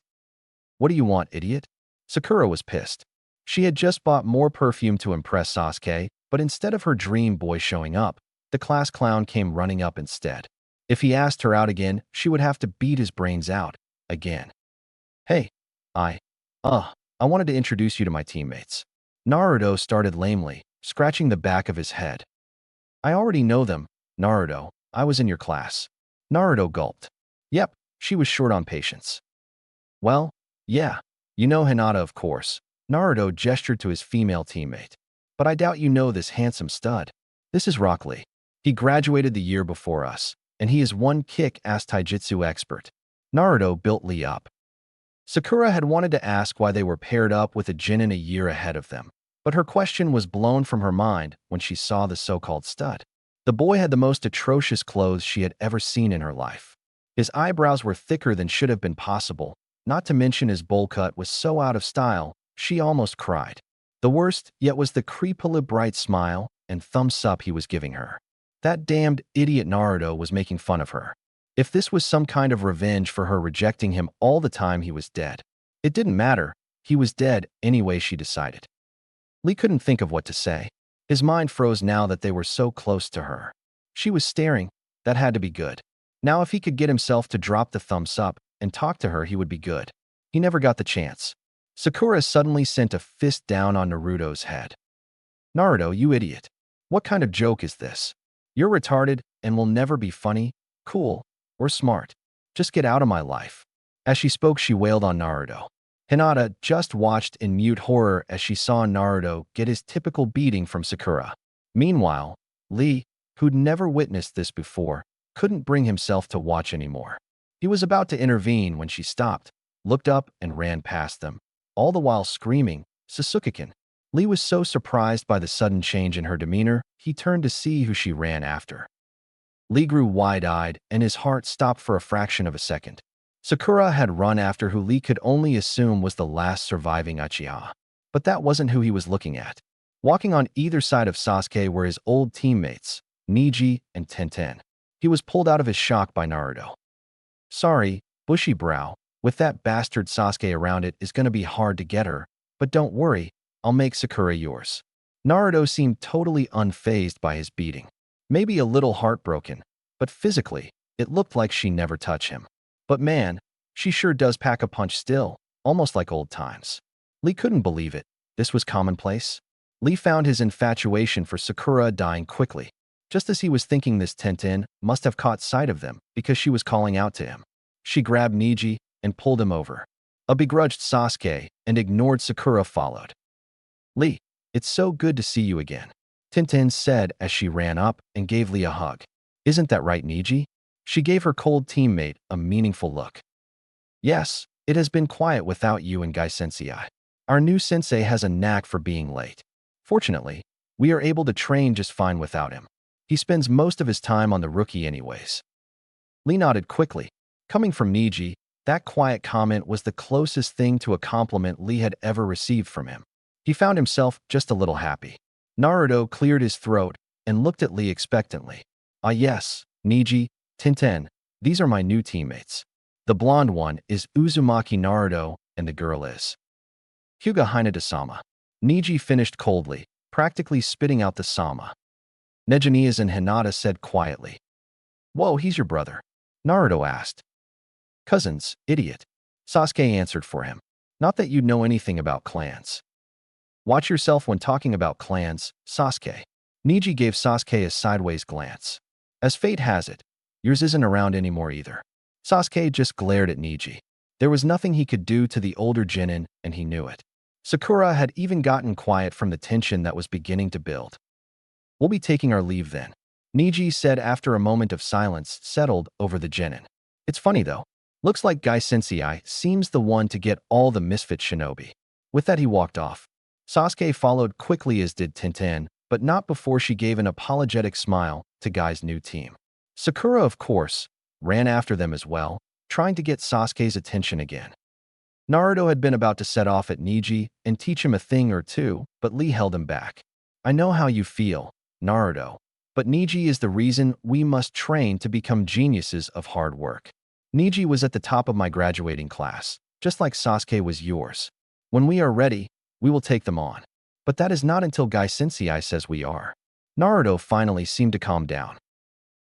[SPEAKER 1] What do you want, idiot? Sakura was pissed. She had just bought more perfume to impress Sasuke, but instead of her dream boy showing up, the class clown came running up instead. If he asked her out again, she would have to beat his brains out, again. Hey, I wanted to introduce you to my teammates. Naruto started lamely, scratching the back of his head. I already know them, Naruto. I was in your class. Naruto gulped. Yep, she was short on patience. Well, yeah, you know Hinata, of course. Naruto gestured to his female teammate. But I doubt you know this handsome stud. This is Rock Lee. He graduated the year before us, and he is one kick-ass taijutsu expert. Naruto built Lee up. Sakura had wanted to ask why they were paired up with a Chunin a year ahead of them, but her question was blown from her mind when she saw the so-called stud. The boy had the most atrocious clothes she had ever seen in her life. His eyebrows were thicker than should have been possible, not to mention his bowl cut was so out of style, she almost cried. The worst yet was the creepily bright smile and thumbs up he was giving her. That damned idiot Naruto was making fun of her. If this was some kind of revenge for her rejecting him all the time he was dead. It didn't matter. He was dead anyway, she decided. Lee couldn't think of what to say. His mind froze now that they were so close to her. She was staring. That had to be good. Now if he could get himself to drop the thumbs up and talk to her, he would be good. He never got the chance. Sakura suddenly sent a fist down on Naruto's head. Naruto, you idiot. What kind of joke is this? You're retarded and will never be funny, cool, or smart. Just get out of my life. As she spoke, she wailed on Naruto. Hinata just watched in mute horror as she saw Naruto get his typical beating from Sakura. Meanwhile, Lee, who'd never witnessed this before, couldn't bring himself to watch anymore. He was about to intervene when she stopped, looked up, and ran past them, all the while screaming, Sasuke-kun. Lee was so surprised by the sudden change in her demeanor, he turned to see who she ran after. Lee grew wide-eyed, and his heart stopped for a fraction of a second. Sakura had run after who Lee could only assume was the last surviving Uchiha. But that wasn't who he was looking at. Walking on either side of Sasuke were his old teammates, Neji and Tenten. He was pulled out of his shock by Naruto. Sorry, bushy brow, with that bastard Sasuke around it is going to be hard to get her, but don't worry, I'll make Sakura yours. Naruto seemed totally unfazed by his beating. Maybe a little heartbroken, but physically, it looked like she never touched him. But man, she sure does pack a punch still, almost like old times. Lee couldn't believe it. This was commonplace. Lee found his infatuation for Sakura dying quickly. Just as he was thinking this, Tenten must have caught sight of them because she was calling out to him. She grabbed Neji and pulled him over. A begrudged Sasuke and ignored Sakura followed. Lee, it's so good to see you again, Tenten said as she ran up and gave Lee a hug. Isn't that right, Neji? She gave her cold teammate a meaningful look. Yes, it has been quiet without you and Gai Sensei. Our new sensei has a knack for being late. Fortunately, we are able to train just fine without him. He spends most of his time on the rookie anyways. Lee nodded quickly. Coming from Niji, that quiet comment was the closest thing to a compliment Lee had ever received from him. He found himself just a little happy. Naruto cleared his throat and looked at Lee expectantly. Ah yes, Niji, Tinten, these are my new teammates. The blonde one is Uzumaki Naruto, and the girl is Hyuga Hinata-sama. Niji finished coldly, practically spitting out the sama. Nejinias and Hinata said quietly. Whoa, he's your brother? Naruto asked. Cousins, idiot. Sasuke answered for him. Not that you know anything about clans. Watch yourself when talking about clans, Sasuke. Niji gave Sasuke a sideways glance. As fate has it, yours isn't around anymore either. Sasuke just glared at Niji. There was nothing he could do to the older Chunin, and he knew it. Sakura had even gotten quiet from the tension that was beginning to build. We'll be taking our leave then, Niji said after a moment of silence settled over the Chunin. It's funny though. Looks like Gai Sensei seems the one to get all the misfit shinobi. With that he walked off. Sasuke followed quickly as did Tintin, but not before she gave an apologetic smile to Gai's new team. Sakura, of course, ran after them as well, trying to get Sasuke's attention again. Naruto had been about to set off at Niji and teach him a thing or two, but Lee held him back. I know how you feel, Naruto, but Niji is the reason we must train to become geniuses of hard work. Niji was at the top of my graduating class, just like Sasuke was yours. When we are ready, we will take them on. But that is not until Gai Sensei says we are. Naruto finally seemed to calm down.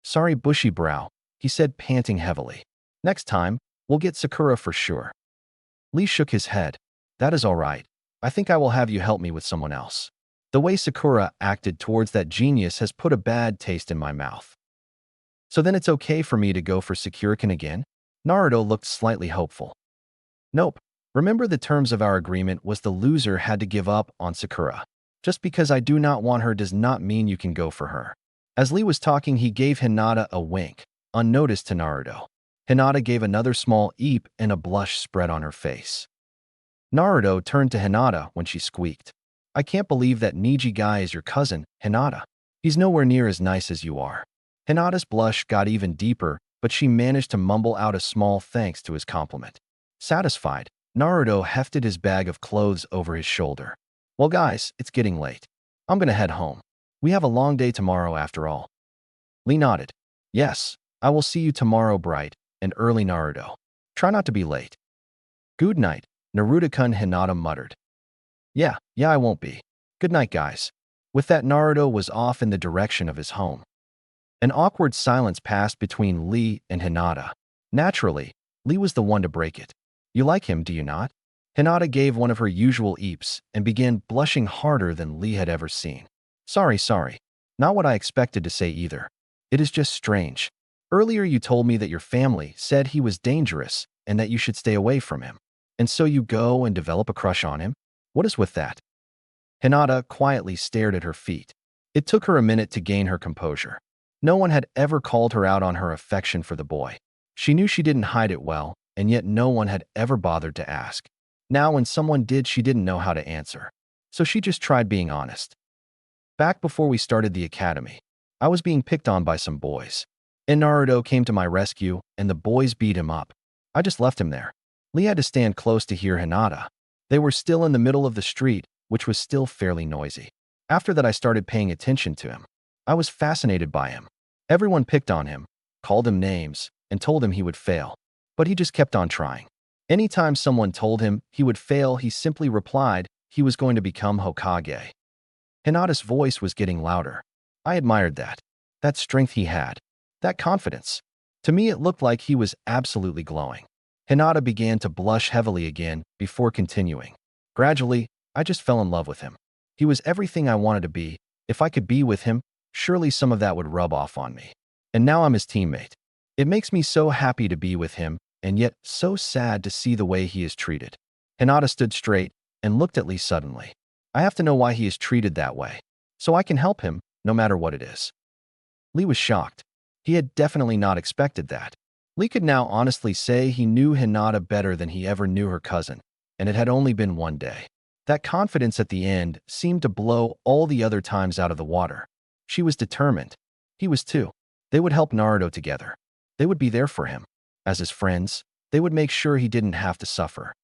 [SPEAKER 1] Sorry, bushy brow, he said, panting heavily. Next time, we'll get Sakura for sure. Lee shook his head. That is all right. I think I will have you help me with someone else. The way Sakura acted towards that genius has put a bad taste in my mouth. So then it's okay for me to go for Sakura-kun again? Naruto looked slightly hopeful. Nope. Remember, the terms of our agreement was the loser had to give up on Sakura. Just because I do not want her does not mean you can go for her. As Lee was talking, he gave Hinata a wink, unnoticed to Naruto. Hinata gave another small eep and a blush spread on her face. Naruto turned to Hinata when she squeaked. I can't believe that Niji guy is your cousin, Hinata. He's nowhere near as nice as you are. Hinata's blush got even deeper, but she managed to mumble out a small thanks to his compliment. Satisfied, Naruto hefted his bag of clothes over his shoulder. Well guys, it's getting late. I'm gonna head home. We have a long day tomorrow after all. Lee nodded. Yes, I will see you tomorrow bright and early, Naruto. Try not to be late. Good night, Naruto-kun, Hinata muttered. Yeah, I won't be. Good night, guys. With that, Naruto was off in the direction of his home. An awkward silence passed between Lee and Hinata. Naturally, Lee was the one to break it. You like him, do you not? Hinata gave one of her usual eeps and began blushing harder than Lee had ever seen. Sorry. Not what I expected to say either. It is just strange. Earlier you told me that your family said he was dangerous and that you should stay away from him. And so you go and develop a crush on him? What is with that? Hinata quietly stared at her feet. It took her a minute to gain her composure. No one had ever called her out on her affection for the boy. She knew she didn't hide it well, and yet no one had ever bothered to ask. Now when someone did, she didn't know how to answer. So she just tried being honest. Back before we started the academy, I was being picked on by some boys. And Naruto came to my rescue, and the boys beat him up. I just left him there. Lee had to stand close to hear Hinata. They were still in the middle of the street, which was still fairly noisy. After that, I started paying attention to him. I was fascinated by him. Everyone picked on him, called him names, and told him he would fail. But he just kept on trying. Anytime someone told him he would fail, he simply replied he was going to become Hokage. Hinata's voice was getting louder. I admired that. That strength he had. That confidence. To me, it looked like he was absolutely glowing. Hinata began to blush heavily again before continuing. Gradually, I just fell in love with him. He was everything I wanted to be. If I could be with him, surely some of that would rub off on me. And now I'm his teammate. It makes me so happy to be with him, and yet so sad to see the way he is treated. Hinata stood straight and looked at Lee suddenly. I have to know why he is treated that way, so I can help him, no matter what it is. Lee was shocked. He had definitely not expected that. Lee could now honestly say he knew Hinata better than he ever knew her cousin, and it had only been one day. That confidence at the end seemed to blow all the other times out of the water. She was determined. He was too. They would help Naruto together. They would be there for him. As his friends, they would make sure he didn't have to suffer.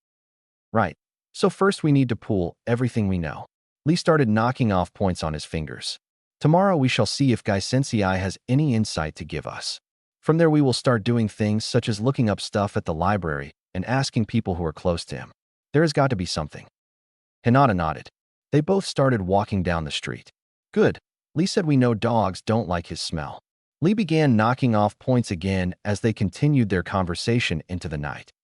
[SPEAKER 1] Right. So first we need to pool everything we know. Lee started knocking off points on his fingers. Tomorrow we shall see if Guy Sensei has any insight to give us. From there we will start doing things such as looking up stuff at the library and asking people who are close to him. There has got to be something. Hinata nodded. They both started walking down the street. Good. Lee said we know dogs don't like his smell. Lee began knocking off points again as they continued their conversation into the night.